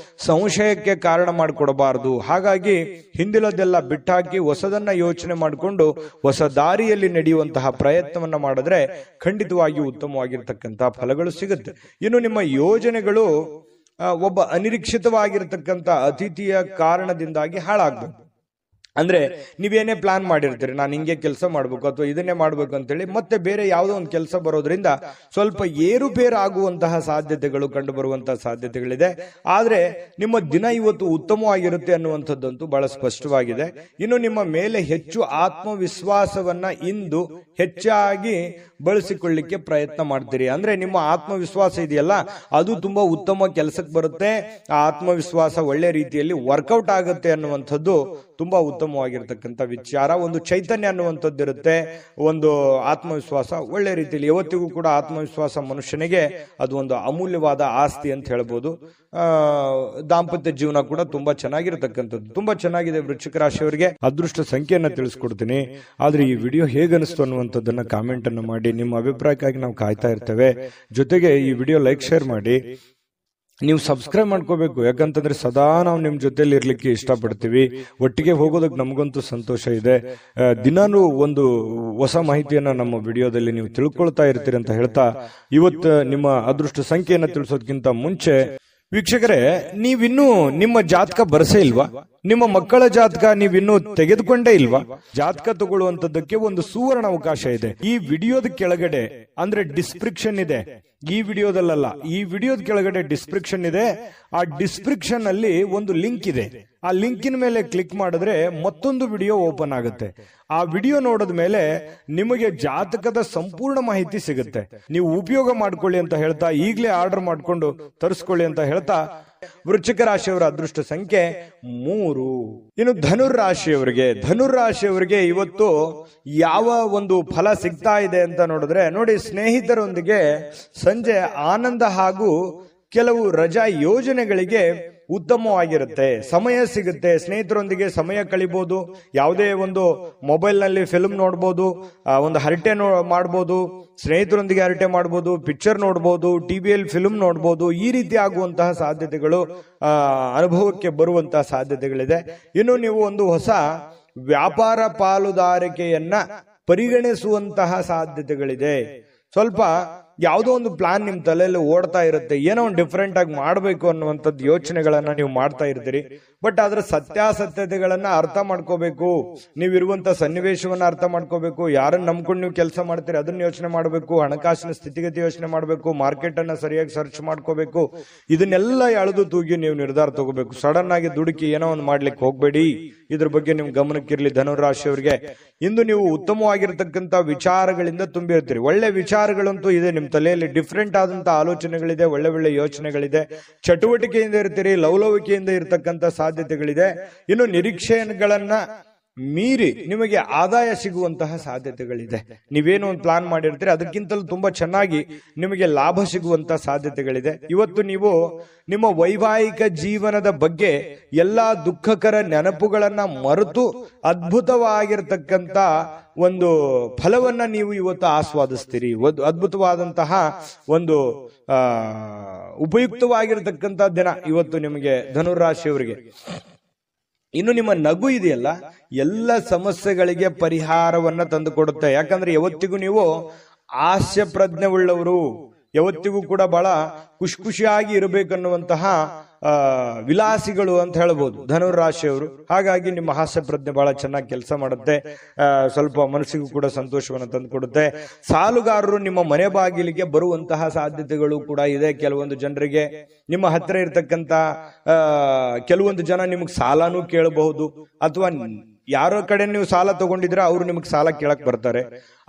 ಸಂಶಯಕ್ಕೆ ಕಾರಣ ಮಾಡಿಕೊಡಬಾರದು. ಹಾಗಾಗಿ ಹಿಂದಿಲದೆಲ್ಲ ಬಿಟ್ಟಾಕಿ ಹೊಸದನ್ನ ಯೋಚನೆ ಮಾಡಿಕೊಂಡು ಹೊಸ ದಾರಿಯಲ್ಲಿ ನಡೆಯುವಂತಹ ಪ್ರಯತ್ನವನ್ನ ಮಾಡಿದ್ರೆ ಖಂಡಿತವಾಗಿಯೂ ಉತ್ತಮವಾಗಿರ್ತಕ್ಕಂತಹ ಫಲಗಳು ಸಿಗುತ್ತೆ. ಇನ್ನು ನಿಮ್ಮ ಯೋಜನೆಗಳು ಒಬ್ಬ ಅನಿರೀಕ್ಷಿತವಾಗಿರ್ತಕ್ಕಂಥ ಅತಿಥಿಯ ಕಾರಣದಿಂದಾಗಿ ಹಾಳಾಗ್ಬೇಕು. ಅಂದ್ರೆ ನೀವೇನೇ ಪ್ಲಾನ್ ಮಾಡಿರ್ತೀರಿ, ನಾನು ಹಿಂಗೆ ಕೆಲಸ ಮಾಡ್ಬೇಕು ಅಥವಾ ಇದನ್ನೇ ಮಾಡ್ಬೇಕು ಅಂತೇಳಿ ಮತ್ತೆ ಬೇರೆ ಯಾವುದೋ ಒಂದು ಕೆಲಸ ಬರೋದ್ರಿಂದ ಸ್ವಲ್ಪ ಏರುಪೇರು ಆಗುವಂತಹ ಸಾಧ್ಯತೆಗಳು ಕಂಡು ಬರುವಂತಹ ಸಾಧ್ಯತೆಗಳಿದೆ. ಆದ್ರೆ ನಿಮ್ಮ ದಿನ ಇವತ್ತು ಉತ್ತಮವಾಗಿರುತ್ತೆ ಅನ್ನುವಂಥದ್ದಂತೂ ಬಹಳ ಸ್ಪಷ್ಟವಾಗಿದೆ. ಇನ್ನು ನಿಮ್ಮ ಮೇಲೆ ಹೆಚ್ಚು ಆತ್ಮವಿಶ್ವಾಸವನ್ನ ಇಂದು ಹೆಚ್ಚಾಗಿ ಬಳಸಿಕೊಳ್ಳಿಕ್ಕೆ ಪ್ರಯತ್ನ ಮಾಡ್ತೀರಿ. ಅಂದ್ರೆ ನಿಮ್ಮ ಆತ್ಮವಿಶ್ವಾಸ ಇದೆಯಲ್ಲ, ಅದು ತುಂಬಾ ಉತ್ತಮ ಕೆಲಸಕ್ಕೆ ಬರುತ್ತೆ. ಆ ಆತ್ಮವಿಶ್ವಾಸ ಒಳ್ಳೆ ರೀತಿಯಲ್ಲಿ ವರ್ಕೌಟ್ ಆಗುತ್ತೆ ಅನ್ನುವಂಥದ್ದು ತುಂಬಾ ಉತ್ತಮವಾಗಿರ್ತಕ್ಕಂಥ ವಿಚಾರ. ಒಂದು ಚೈತನ್ಯ ಅನ್ನುವಂಥದ್ದು ಇರುತ್ತೆ, ಒಂದು ಆತ್ಮವಿಶ್ವಾಸ ಒಳ್ಳೆ ರೀತಿಯಲ್ಲಿ. ಯಾವತ್ತಿಗೂ ಕೂಡ ಆತ್ಮವಿಶ್ವಾಸ ಮನುಷ್ಯನಿಗೆ ಅದು ಒಂದು ಅಮೂಲ್ಯವಾದ ಆಸ್ತಿ ಅಂತ ಹೇಳ್ಬೋದು. ದಾಂಪತ್ಯ ಜೀವನ ಕೂಡ ತುಂಬಾ ಚೆನ್ನಾಗಿರ್ತಕ್ಕಂಥದ್ದು. ತುಂಬಾ ಚೆನ್ನಾಗಿದೆ. ವೃಶ್ಚಿಕ ರಾಶಿಯವರಿಗೆ ಅದೃಷ್ಟ ಸಂಖ್ಯೆಯನ್ನ ತಿಳಿಸ್ಕೊಡ್ತೀನಿ. ಆದ್ರೆ ಈ ವಿಡಿಯೋ ಹೇಗನಿಸ್ತು ಅನ್ನುವಂಥದ್ದನ್ನ ಕಾಮೆಂಟ್ ಅನ್ನು ಮಾಡಿ. ನಿಮ್ಮ ಅಭಿಪ್ರಾಯಕ್ಕಾಗಿ ನಾವು ಕಾಯ್ತಾ ಇರ್ತೇವೆ. ಜೊತೆಗೆ ಈ ವಿಡಿಯೋ ಲೈಕ್ ಶೇರ್ ಮಾಡಿ. ನೀವು ಸಬ್ಸ್ಕ್ರೈಬ್ ಮಾಡ್ಕೋಬೇಕು, ಯಾಕಂತಂದ್ರೆ ಸದಾ ನಾವು ನಿಮ್ ಜೊತೆಲಿ ಇರ್ಲಿಕ್ಕೆ ಇಷ್ಟಪಡ್ತೀವಿ. ಒಟ್ಟಿಗೆ ಹೋಗೋದಕ್ಕೆ ನಮಗಂತೂ ಸಂತೋಷ ಇದೆ. ದಿನಾನು ಒಂದು ಹೊಸ ಮಾಹಿತಿಯನ್ನ ನಮ್ಮ ವಿಡಿಯೋದಲ್ಲಿ ನೀವು ತಿಳ್ಕೊಳ್ತಾ ಇರ್ತೀರಿ ಅಂತ ಹೇಳ್ತಾ, ಇವತ್ತು ನಿಮ್ಮ ಅದೃಷ್ಟ ಸಂಖ್ಯೆಯನ್ನ ತಿಳಿಸೋದಕ್ಕಿಂತ ಮುಂಚೆ ವೀಕ್ಷಕರೇ, ನೀವಿನ್ನೂ ನಿಮ್ಮ ಜಾತಕ ಬರಸೇ ಇಲ್ವಾ? ನಿಮ್ಮ ಮಕ್ಕಳ ಜಾತಕ ನೀವಿನ್ನೂ ತೆಗೆದುಕೊಂಡೇ ಇಲ್ವಾ? ಜಾತಕ ತಗೊಳ್ಳುವಂತದ್ದಕ್ಕೆ ಒಂದು ಸುವರ್ಣ ಅವಕಾಶ ಇದೆ. ಈ ವಿಡಿಯೋದ ಕೆಳಗಡೆ ಅಂದ್ರೆ ಡಿಸ್ಕ್ರಿಪ್ಷನ್ ಇದೆ. ಈ ವಿಡಿಯೋದಲ್ಲ, ಈ ವಿಡಿಯೋದ ಕೆಳಗಡೆ ಡಿಸ್ಕ್ರಿಪ್ಷನ್ ಇದೆ. ಆ ಡಿಸ್ಕ್ರಿಪ್ಷನ್ ಅಲ್ಲಿ ಒಂದು ಲಿಂಕ್ ಇದೆ. ಆ ಲಿಂಕಿನ ಮೇಲೆ ಕ್ಲಿಕ್ ಮಾಡಿದ್ರೆ ಮತ್ತೊಂದು ವಿಡಿಯೋ ಓಪನ್ ಆಗುತ್ತೆ. ಆ ವಿಡಿಯೋ ನೋಡಿದ ಮೇಲೆ ನಿಮಗೆ ಜಾತಕದ ಸಂಪೂರ್ಣ ಮಾಹಿತಿ ಸಿಗುತ್ತೆ. ನೀವು ಉಪಯೋಗ ಮಾಡ್ಕೊಳ್ಳಿ ಅಂತ ಹೇಳ್ತಾ, ಈಗಲೇ ಆರ್ಡರ್ ಮಾಡ್ಕೊಂಡು ತರಿಸ್ಕೊಳ್ಳಿ ಅಂತ ಹೇಳ್ತಾ, ವೃಶ್ಚಿಕ ರಾಶಿಯವರ ಅದೃಷ್ಟ ಸಂಖ್ಯೆ 3. ಇನ್ನು ಧನುರಾಶಿಯವರಿಗೆ ಇವತ್ತು ಯಾವ ಒಂದು ಫಲ ಸಿಗ್ತಾ ಇದೆ ಅಂತ ನೋಡಿದ್ರೆ, ನೋಡಿ, ಸ್ನೇಹಿತರೊಂದಿಗೆ ಸಂಜೆ ಆನಂದ ಹಾಗೂ ಕೆಲವು ರಜಾ ಯೋಜನೆಗಳಿಗೆ ಉತ್ತಮವಾಗಿರುತ್ತೆ. ಸಮಯ ಸಿಗುತ್ತೆ, ಸ್ನೇಹಿತರೊಂದಿಗೆ ಸಮಯ ಕಳಿಬಹುದು. ಯಾವುದೇ ಒಂದು ಮೊಬೈಲ್ ನಲ್ಲಿ ಫಿಲ್ಮ್ ನೋಡ್ಬೋದು, ಒಂದು ಹರಟೆ ಮಾಡ್ಬೋದು, ಸ್ನೇಹಿತರೊಂದಿಗೆ ಹರಟೆ ಮಾಡ್ಬೋದು, ಪಿಕ್ಚರ್ ನೋಡ್ಬೋದು, ಟಿವಿಯಲ್ಲಿ ಫಿಲ್ಮ್ ನೋಡ್ಬೋದು. ಈ ರೀತಿ ಆಗುವಂತಹ ಸಾಧ್ಯತೆಗಳು ಅನುಭವಕ್ಕೆ ಬರುವಂತಹ ಸಾಧ್ಯತೆಗಳಿದೆ. ಇನ್ನು ನೀವು ಒಂದು ಹೊಸ ವ್ಯಾಪಾರ ಪಾಲುದಾರಿಕೆಯನ್ನ ಪರಿಗಣಿಸುವಂತಹ ಸಾಧ್ಯತೆಗಳಿದೆ. ಸ್ವಲ್ಪ ಯಾವುದೋ ಒಂದು ಪ್ಲಾನ್ ನಿಮ್ ತಲೆಯಲ್ಲಿ ಓಡ್ತಾ ಇರುತ್ತೆ, ಏನೋ ಒಂದು ಡಿಫ್ರೆಂಟ್ ಆಗಿ ಮಾಡಬೇಕು ಅನ್ನುವಂಥದ್ದು ಯೋಚನೆಗಳನ್ನ ನೀವು ಮಾಡ್ತಾ ಇರ್ತೀರಿ. ಬಟ್ ಅದರ ಸತ್ಯಾಸತ್ಯತೆಗಳನ್ನ ಅರ್ಥ ಮಾಡ್ಕೋಬೇಕು. ನೀವಿರುವಂತ ಸನ್ನಿವೇಶವನ್ನ ಅರ್ಥ ಮಾಡ್ಕೋಬೇಕು. ಯಾರನ್ನ ನಂಬ್ಕೊಂಡು ನೀವು ಕೆಲಸ ಮಾಡ್ತೀರಿ ಅದನ್ನ ಯೋಚನೆ ಮಾಡಬೇಕು. ಹಣಕಾಸಿನ ಸ್ಥಿತಿಗತಿ ಯೋಚನೆ ಮಾಡಬೇಕು. ಮಾರ್ಕೆಟ್ ಅನ್ನ ಸರಿಯಾಗಿ ಸರ್ಚ್ ಮಾಡ್ಕೋಬೇಕು. ಇದನ್ನೆಲ್ಲ ಎಳೆದು ತೂಗಿ ನೀವು ನಿರ್ಧಾರ ತಗೋಬೇಕು. ಸಡನ್ ಆಗಿ ದುಡುಕಿ ಏನೋ ಒಂದು ಮಾಡ್ಲಿಕ್ಕೆ ಹೋಗ್ಬೇಡಿ. ಇದ್ರ ಬಗ್ಗೆ ನಿಮ್ ಗಮನಕ್ಕಿರ್ಲಿ. ಧನುರಾಶಿಯವರಿಗೆ ಇಂದು ನೀವು ಉತ್ತಮವಾಗಿರ್ತಕ್ಕಂಥ ವಿಚಾರಗಳಿಂದ ತುಂಬಿರ್ತೀರಿ. ಒಳ್ಳೆ ವಿಚಾರಗಳಂತೂ ಇದೆ ನಿಮ್ಮ ತಲೆಯಲ್ಲಿ. ಡಿಫ್ರೆಂಟ್ ಆದಂತ ಆಲೋಚನೆಗಳಿದೆ, ಒಳ್ಳೆ ಒಳ್ಳೆ ಯೋಚನೆಗಳಿದೆ. ಚಟುವಟಿಕೆಯಿಂದ ಇರ್ತೀರಿ, ಲವಲವಿಕೆಯಿಂದ ಇರತಕ್ಕಂತ ಸಾಧ್ಯತೆಗಳಿದೆ. ಇನ್ನು ನಿರೀಕ್ಷೆಗಳನ್ನ ಮೀರಿ ನಿಮಗೆ ಆದಾಯ ಸಿಗುವಂತಹ ಸಾಧ್ಯತೆಗಳಿದೆ. ನೀವೇನು ಒಂದು ಪ್ಲಾನ್ ಮಾಡಿರ್ತೀರಿ ಅದಕ್ಕಿಂತಲೂ ತುಂಬಾ ಚೆನ್ನಾಗಿ ನಿಮಗೆ ಲಾಭ ಸಿಗುವಂತಹ ಸಾಧ್ಯತೆಗಳಿದೆ. ಇವತ್ತು ನೀವು ನಿಮ್ಮ ವೈವಾಹಿಕ ಜೀವನದ ಬಗ್ಗೆ ಎಲ್ಲಾ ದುಃಖಕರ ನೆನಪುಗಳನ್ನ ಮರೆತು ಅದ್ಭುತವಾಗಿರ್ತಕ್ಕಂಥ ಒಂದು ಫಲವನ್ನ ನೀವು ಇವತ್ತು ಆಸ್ವಾದಿಸ್ತೀರಿ. ಅದ್ಭುತವಾದಂತಹ ಒಂದು ಉಪಯುಕ್ತವಾಗಿರ್ತಕ್ಕಂಥ ದಿನ ಇವತ್ತು ನಿಮಗೆ ಧನುರಾಶಿಯವರಿಗೆ. ಇನ್ನು ನಿಮ್ಮ ನಗು ಇದೆಯಲ್ಲ, ಎಲ್ಲ ಸಮಸ್ಯೆಗಳಿಗೆ ಪರಿಹಾರವನ್ನ ತಂದುಕೊಡುತ್ತೆ. ಯಾಕಂದ್ರೆ ಯಾವತ್ತಿಗೂ ನೀವು ಹಾಸ್ಯ ಪ್ರಜ್ಞೆ ಉಳ್ಳವರು, ಯಾವತ್ತಿಗೂ ಕೂಡ ಬಹಳ ಖುಷಿಯಾಗಿ ಇರಬೇಕನ್ನುವಂತಹ ವಿಲಾಸಿಗಳು ಅಂತ ಹೇಳ್ಬೋದು ಧನುರಾಶಿಯವರು. ಹಾಗಾಗಿ ನಿಮ್ಮ ಹಾಸ್ಯ ಪ್ರಜ್ಞೆ ಬಹಳ ಚೆನ್ನಾಗಿ ಕೆಲಸ ಮಾಡುತ್ತೆ. ಸ್ವಲ್ಪ ಮನಸ್ಸಿಗೂ ಕೂಡ ಸಂತೋಷವನ್ನು ತಂದುಕೊಡುತ್ತೆ. ಸಾಲುಗಾರರು ನಿಮ್ಮ ಮನೆ ಬಾಗಿಲಿಗೆ ಬರುವಂತಹ ಸಾಧ್ಯತೆಗಳು ಕೂಡ ಇದೆ. ಕೆಲವೊಂದು ಜನರಿಗೆ ನಿಮ್ಮ ಹತ್ರ ಇರ್ತಕ್ಕಂತ ಕೆಲವೊಂದು ಜನ ನಿಮಗೆ ಸಾಲನೂ ಕೇಳಬಹುದು. ಅಥವಾ ಯಾರೋ ಕಡೆ ನೀವು ಸಾಲ ತಗೊಂಡಿದ್ರೆ ಅವರು ನಿಮಗೆ ಸಾಲ ಕೇಳಕ್ ಬರ್ತಾರೆ.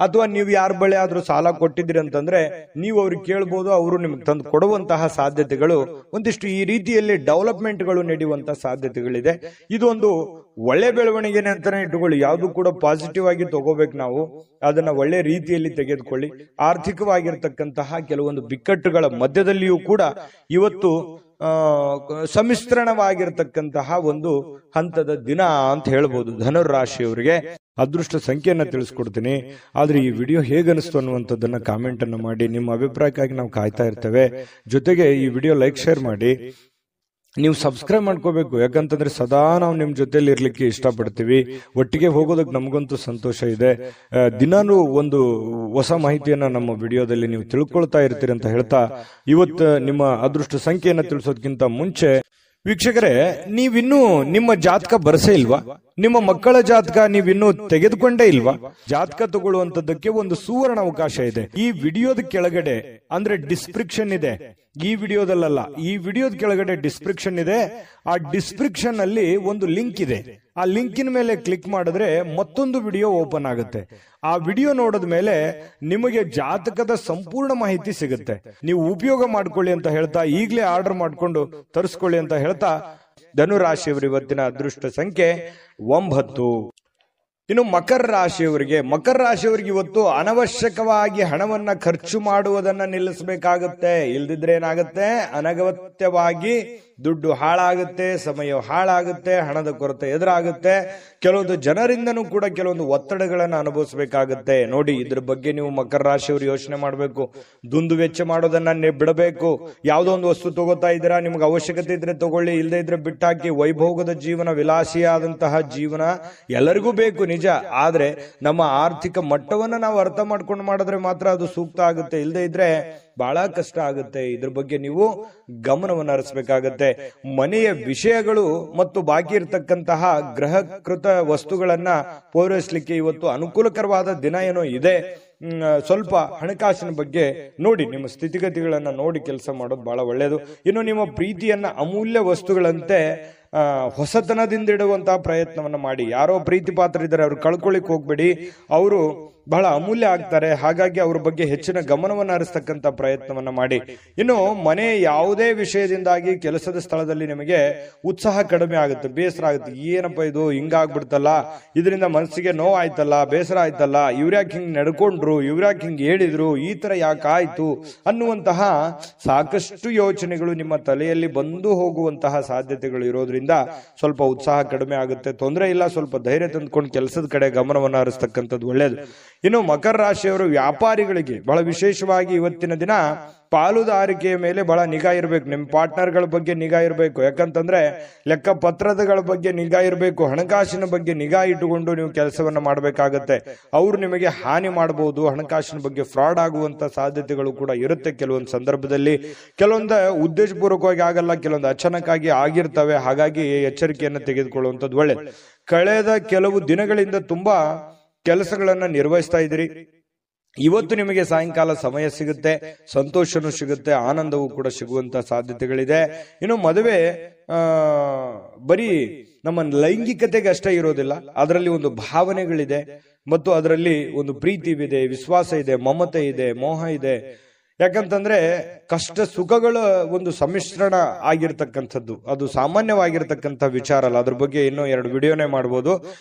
ಅಥವಾ ನೀವು ಯಾರ ಬಳಿ ಆದ್ರೂ ಸಾಲ ಕೊಟ್ಟಿದ್ರಿ ಅಂತಂದ್ರೆ ನೀವು ಅವ್ರಿಗೆ ಕೇಳ್ಬೋದು, ಅವರು ನಿಮ್ಗೆ ತಂದು ಕೊಡುವಂತಹ ಸಾಧ್ಯತೆಗಳು ಒಂದಿಷ್ಟು ಈ ರೀತಿಯಲ್ಲಿ ಡೆವಲಪ್ಮೆಂಟ್ಗಳು ನಡೆಯುವಂತಹ ಸಾಧ್ಯತೆಗಳಿದೆ. ಇದೊಂದು ಒಳ್ಳೆ ಬೆಳವಣಿಗೆನೆ ಅಂತಾನೆ ಇಟ್ಟುಕೊಳ್ಳಿ. ಯಾವುದು ಕೂಡ ಪಾಸಿಟಿವ್ ಆಗಿ ತಗೋಬೇಕು. ನಾವು ಅದನ್ನ ಒಳ್ಳೆ ರೀತಿಯಲ್ಲಿ ತೆಗೆದುಕೊಳ್ಳಿ. ಆರ್ಥಿಕವಾಗಿರ್ತಕ್ಕಂತಹ ಕೆಲವೊಂದು ಬಿಕ್ಕಟ್ಟುಗಳ ಮಧ್ಯದಲ್ಲಿಯೂ ಕೂಡ ಇವತ್ತು ಸಮ್ಮಿಶ್ರಣವಾಗಿರ್ತಕ್ಕಂತಹ ಒಂದು ಹಂತದ ದಿನ ಅಂತ ಹೇಳ್ಬೋದು ಧನುರಾಶಿಯವರಿಗೆ. ಅದೃಷ್ಟ ಸಂಖ್ಯೆಯನ್ನ ತಿಳಿಸ್ಕೊಡ್ತೀನಿ. ಆದ್ರೆ ಈ ವಿಡಿಯೋ ಹೇಗನಿಸ್ತು ಅನ್ನುವಂಥದ್ದನ್ನ ಕಾಮೆಂಟ್ ಅನ್ನು ಮಾಡಿ. ನಿಮ್ಮ ಅಭಿಪ್ರಾಯಕ್ಕಾಗಿ ನಾವು ಕಾಯ್ತಾ ಇರ್ತೇವೆ. ಜೊತೆಗೆ ಈ ವಿಡಿಯೋ ಲೈಕ್ ಶೇರ್ ಮಾಡಿ. ನೀವು ಸಬ್ಸ್ಕ್ರೈಬ್ ಮಾಡ್ಕೋಬೇಕು. ಯಾಕಂತಂದ್ರೆ ಸದಾ ನಾವು ನಿಮ್ ಜೊತೆಲಿ ಇರ್ಲಿಕ್ಕೆ ಇಷ್ಟಪಡ್ತೀವಿ. ಒಟ್ಟಿಗೆ ಹೋಗೋದಕ್ಕೆ ನಮಗಂತೂ ಸಂತೋಷ ಇದೆ. ದಿನಾನು ಒಂದು ಹೊಸ ಮಾಹಿತಿಯನ್ನ ನಮ್ಮ ವಿಡಿಯೋದಲ್ಲಿ ನೀವು ತಿಳ್ಕೊಳ್ತಾ ಇರ್ತೀರಿ ಅಂತ ಹೇಳ್ತಾ, ಇವತ್ತು ನಿಮ್ಮ ಅದೃಷ್ಟ ಸಂಖ್ಯೆಯನ್ನ ತಿಳಿಸೋದಕ್ಕಿಂತ ಮುಂಚೆ ವೀಕ್ಷಕರೇ, ನೀವಿನ್ನೂ ನಿಮ್ಮ ಜಾತಕ ಬರಸೇ ಇಲ್ವಾ? ನಿಮ್ಮ ಮಕ್ಕಳ ಜಾತಕ ನೀವಿನ್ನೂ ತೆಗೆದುಕೊಂಡೇ ಇಲ್ವಾ? ಜಾತಕ ತಗೊಳ್ಳುವಂತದ್ದಕ್ಕೆ ಒಂದು ಸುವರ್ಣ ಅವಕಾಶ ಇದೆ. ಈ ವಿಡಿಯೋದ ಕೆಳಗಡೆ ಅಂದ್ರೆ ಡಿಸ್ಕ್ರಿಪ್ಷನ್ ಇದೆ. ಈ ವಿಡಿಯೋದಲ್ಲ, ಈ ವಿಡಿಯೋದ ಕೆಳಗಡೆ ಡಿಸ್ಕ್ರಿಪ್ಷನ್ ಇದೆ. ಆ ಡಿಸ್ಕ್ರಿಪ್ಷನ್ ಅಲ್ಲಿ ಒಂದು ಲಿಂಕ್ ಇದೆ. ಆ ಲಿಂಕಿನ ಮೇಲೆ ಕ್ಲಿಕ್ ಮಾಡಿದ್ರೆ ಮತ್ತೊಂದು ವಿಡಿಯೋ ಓಪನ್ ಆಗುತ್ತೆ. ಆ ವಿಡಿಯೋ ನೋಡಿದ ಮೇಲೆ ನಿಮಗೆ ಜಾತಕದ ಸಂಪೂರ್ಣ ಮಾಹಿತಿ ಸಿಗುತ್ತೆ. ನೀವು ಉಪಯೋಗ ಮಾಡ್ಕೊಳ್ಳಿ ಅಂತ ಹೇಳ್ತಾ, ಈಗಲೇ ಆರ್ಡರ್ ಮಾಡ್ಕೊಂಡು ತರಿಸ್ಕೊಳ್ಳಿ ಅಂತ ಹೇಳ್ತಾ, ಧನುರಾಶಿಯವರು ಇವತ್ತಿನ ಅದೃಷ್ಟ ಸಂಖ್ಯೆ 9. ಇನ್ನು ಮಕರ ರಾಶಿಯವರಿಗೆ ಇವತ್ತು ಅನವಶ್ಯಕವಾಗಿ ಹಣವನ್ನ ಖರ್ಚು ಮಾಡುವುದನ್ನ ನಿಲ್ಲಿಸಬೇಕಾಗುತ್ತೆ. ಇಲ್ದಿದ್ರೆ ಏನಾಗುತ್ತೆ, ಅನಗತ್ಯವಾಗಿ ದುಡ್ಡು ಹಾಳಾಗುತ್ತೆ, ಸಮಯ ಹಾಳಾಗುತ್ತೆ, ಹಣದ ಕೊರತೆ ಎದುರಾಗುತ್ತೆ. ಕೆಲವೊಂದು ಜನರಿಂದನೂ ಕೂಡ ಕೆಲವೊಂದು ಒತ್ತಡಗಳನ್ನು ಅನುಭವಿಸಬೇಕಾಗುತ್ತೆ. ನೋಡಿ, ಇದ್ರ ಬಗ್ಗೆ ನೀವು ಮಕರ ರಾಶಿಯವರು ಯೋಚನೆ ಮಾಡಬೇಕು. ದುಂದು ವೆಚ್ಚ ಮಾಡೋದನ್ನ ಬಿಡಬೇಕು. ಯಾವುದೋ ಒಂದು ವಸ್ತು ತಗೋತಾ ಇದ್ದೀರಾ, ನಿಮ್ಗೆ ಅವಶ್ಯಕತೆ ಇದ್ರೆ ತಗೊಳ್ಳಿ, ಇಲ್ಲದೆ ಇದ್ರೆ ಬಿಟ್ಟಾಕಿ. ವೈಭೋಗದ ಜೀವನ, ವಿಲಾಸಿಯಾದಂತಹ ಜೀವನ ಎಲ್ಲರಿಗೂ ಬೇಕು ನಿಜ. ಆದ್ರೆ ನಮ್ಮ ಆರ್ಥಿಕ ಮಟ್ಟವನ್ನ ನಾವು ಅರ್ಥ ಮಾಡ್ಕೊಂಡು ಮಾಡಿದ್ರೆ ಮಾತ್ರ ಅದು ಸೂಕ್ತ ಆಗುತ್ತೆ. ಇಲ್ಲದೆ ಇದ್ರೆ ಬಹಳ ಕಷ್ಟ ಆಗುತ್ತೆ. ಇದ್ರ ಬಗ್ಗೆ ನೀವು ಗಮನವನ್ನು ಹರಿಸಬೇಕಾಗತ್ತೆ. ಮನೆಯ ವಿಷಯಗಳು ಮತ್ತು ಬಾಕಿ ಇರತಕ್ಕಂತಹ ಗೃಹಕೃತ ವಸ್ತುಗಳನ್ನ ಪೂರೈಸಲಿಕ್ಕೆ ಇವತ್ತು ಅನುಕೂಲಕರವಾದ ದಿನ ಏನೋ ಇದೆ. ಸ್ವಲ್ಪ ಹಣಕಾಸಿನ ಬಗ್ಗೆ ನೋಡಿ, ನಿಮ್ಮ ಸ್ಥಿತಿಗತಿಗಳನ್ನ ನೋಡಿ ಕೆಲಸ ಮಾಡೋದು ಬಹಳ ಒಳ್ಳೆಯದು. ಇನ್ನು ನಿಮ್ಮ ಪ್ರೀತಿಯನ್ನ ಅಮೂಲ್ಯ ವಸ್ತುಗಳಂತೆ ಹೊಸತನದಿಂದ ಇಡುವಂತಹ ಪ್ರಯತ್ನವನ್ನ ಮಾಡಿ. ಯಾರೋ ಪ್ರೀತಿ ಪಾತ್ರ ಇದ್ದಾರೆ, ಅವ್ರು ಕಳ್ಕೊಳ್ಳಿಕ್ ಹೋಗ್ಬೇಡಿ. ಅವರು ಬಹಳ ಅಮೂಲ್ಯ ಆಗ್ತಾರೆ. ಹಾಗಾಗಿ ಅವ್ರ ಬಗ್ಗೆ ಹೆಚ್ಚಿನ ಗಮನವನ್ನು ಹರಿಸ್ತಕ್ಕಂಥ ಪ್ರಯತ್ನವನ್ನ ಮಾಡಿ. ಇನ್ನು ಮನೆ ಯಾವುದೇ ವಿಷಯದಿಂದಾಗಿ ಕೆಲಸದ ಸ್ಥಳದಲ್ಲಿ ನಿಮಗೆ ಉತ್ಸಾಹ ಕಡಿಮೆ ಆಗುತ್ತೆ, ಬೇಸರ ಆಗುತ್ತೆ. ಏನಪ್ಪ ಇದು ಹಿಂಗಾಗ್ಬಿಡ್ತಲ್ಲ, ಇದರಿಂದ ಮನಸ್ಸಿಗೆ ನೋವು ಆಯ್ತಲ್ಲ, ಬೇಸರ ಆಯ್ತಲ್ಲ, ಇವ್ರ್ಯಾಕ್ ಹಿಂಗ್ ನಡ್ಕೊಂಡ್ರು, ಇವ್ರ್ಯಾಕ್ ಹಿಂಗ್ ಹೇಳಿದ್ರು, ಈ ತರ ಯಾಕಾಯ್ತು ಅನ್ನುವಂತಹ ಸಾಕಷ್ಟು ಯೋಚನೆಗಳು ನಿಮ್ಮ ತಲೆಯಲ್ಲಿ ಬಂದು ಹೋಗುವಂತಹ ಸಾಧ್ಯತೆಗಳು ಇರೋದ್ರಿಂದ ಸ್ವಲ್ಪ ಉತ್ಸಾಹ ಕಡಿಮೆ ಆಗುತ್ತೆ. ತೊಂದರೆ ಇಲ್ಲ, ಸ್ವಲ್ಪ ಧೈರ್ಯ ತಂದ್ಕೊಂಡು ಕೆಲಸದ ಕಡೆ ಗಮನವನ್ನು ಹರಿಸ್ತಕ್ಕಂಥದ್ದು ಒಳ್ಳೆಯದು. ಇನ್ನು ಮಕರ ರಾಶಿಯವರು ವ್ಯಾಪಾರಿಗಳಿಗೆ ಬಹಳ ವಿಶೇಷವಾಗಿ ಇವತ್ತಿನ ದಿನ ಪಾಲುದಾರಿಕೆಯ ಮೇಲೆ ಬಹಳ ನಿಗಾ ಇರಬೇಕು. ನಿಮ್ಮ ಪಾರ್ಟ್ನರ್ಗಳ ಬಗ್ಗೆ ನಿಗಾ ಇರಬೇಕು. ಯಾಕಂತಂದ್ರೆ ಲೆಕ್ಕ ಪತ್ರಗಳ ಬಗ್ಗೆ ನಿಗಾ ಇರಬೇಕು. ಹಣಕಾಸಿನ ಬಗ್ಗೆ ನಿಗಾ ಇಟ್ಟುಕೊಂಡು ನೀವು ಕೆಲಸವನ್ನ ಮಾಡಬೇಕಾಗತ್ತೆ. ಅವರು ನಿಮಗೆ ಹಾನಿ ಮಾಡಬಹುದು. ಹಣಕಾಸಿನ ಬಗ್ಗೆ ಫ್ರಾಡ್ ಆಗುವಂತ ಸಾಧ್ಯತೆಗಳು ಕೂಡ ಇರುತ್ತೆ ಕೆಲವೊಂದು ಸಂದರ್ಭದಲ್ಲಿ. ಕೆಲವೊಂದು ಉದ್ದೇಶಪೂರ್ವಕವಾಗಿ ಆಗಲ್ಲ, ಕೆಲವೊಂದು ಅಚಾನಕ್ಕಾಗಿ ಆಗಿರ್ತವೆ. ಹಾಗಾಗಿ ಎಚ್ಚರಿಕೆಯನ್ನು ತೆಗೆದುಕೊಳ್ಳುವಂಥದ್ದು ಒಳ್ಳೆಯದು. ಕಳೆದ ಕೆಲವು ದಿನಗಳಿಂದ ತುಂಬಾ ಕೆಲಸಗಳನ್ನ ನಿರ್ವಹಿಸ್ತಾ ಇದ್ದೀರಿ. ಇವತ್ತು ನಿಮಗೆ ಸಾಯಂಕಾಲ ಸಮಯ ಸಿಗುತ್ತೆ, ಸಂತೋಷನೂ ಸಿಗುತ್ತೆ, ಆನಂದವೂ ಕೂಡ ಸಿಗುವಂತ ಸಾಧ್ಯತೆಗಳಿದೆ. ಇನ್ನು ಮದುವೆ ಬರೀ ನಮ್ಮ ಲೈಂಗಿಕತೆಗೆ ಅಷ್ಟೇ ಇರೋದಿಲ್ಲ, ಅದರಲ್ಲಿ ಒಂದು ಭಾವನೆಗಳಿದೆ ಮತ್ತು ಅದರಲ್ಲಿ ಒಂದು ಪ್ರೀತಿ ಇದೆ, ವಿಶ್ವಾಸ ಇದೆ, ಮಮತೆ ಇದೆ, ಮೋಹ ಇದೆ. ಯಾಕಂತಂದ್ರೆ ಕಷ್ಟ ಸುಖಗಳ ಒಂದು ಸಮ್ಮಿಶ್ರಣ ಆಗಿರ್ತಕ್ಕಂಥದ್ದು, ಅದು ಸಾಮಾನ್ಯವಾಗಿರ್ತಕ್ಕಂಥ ವಿಚಾರ ಅಲ್ಲ. ಅದ್ರ ಬಗ್ಗೆ ಇನ್ನೂ 2 ವಿಡಿಯೋನೇ ಮಾಡ್ಬೋದು.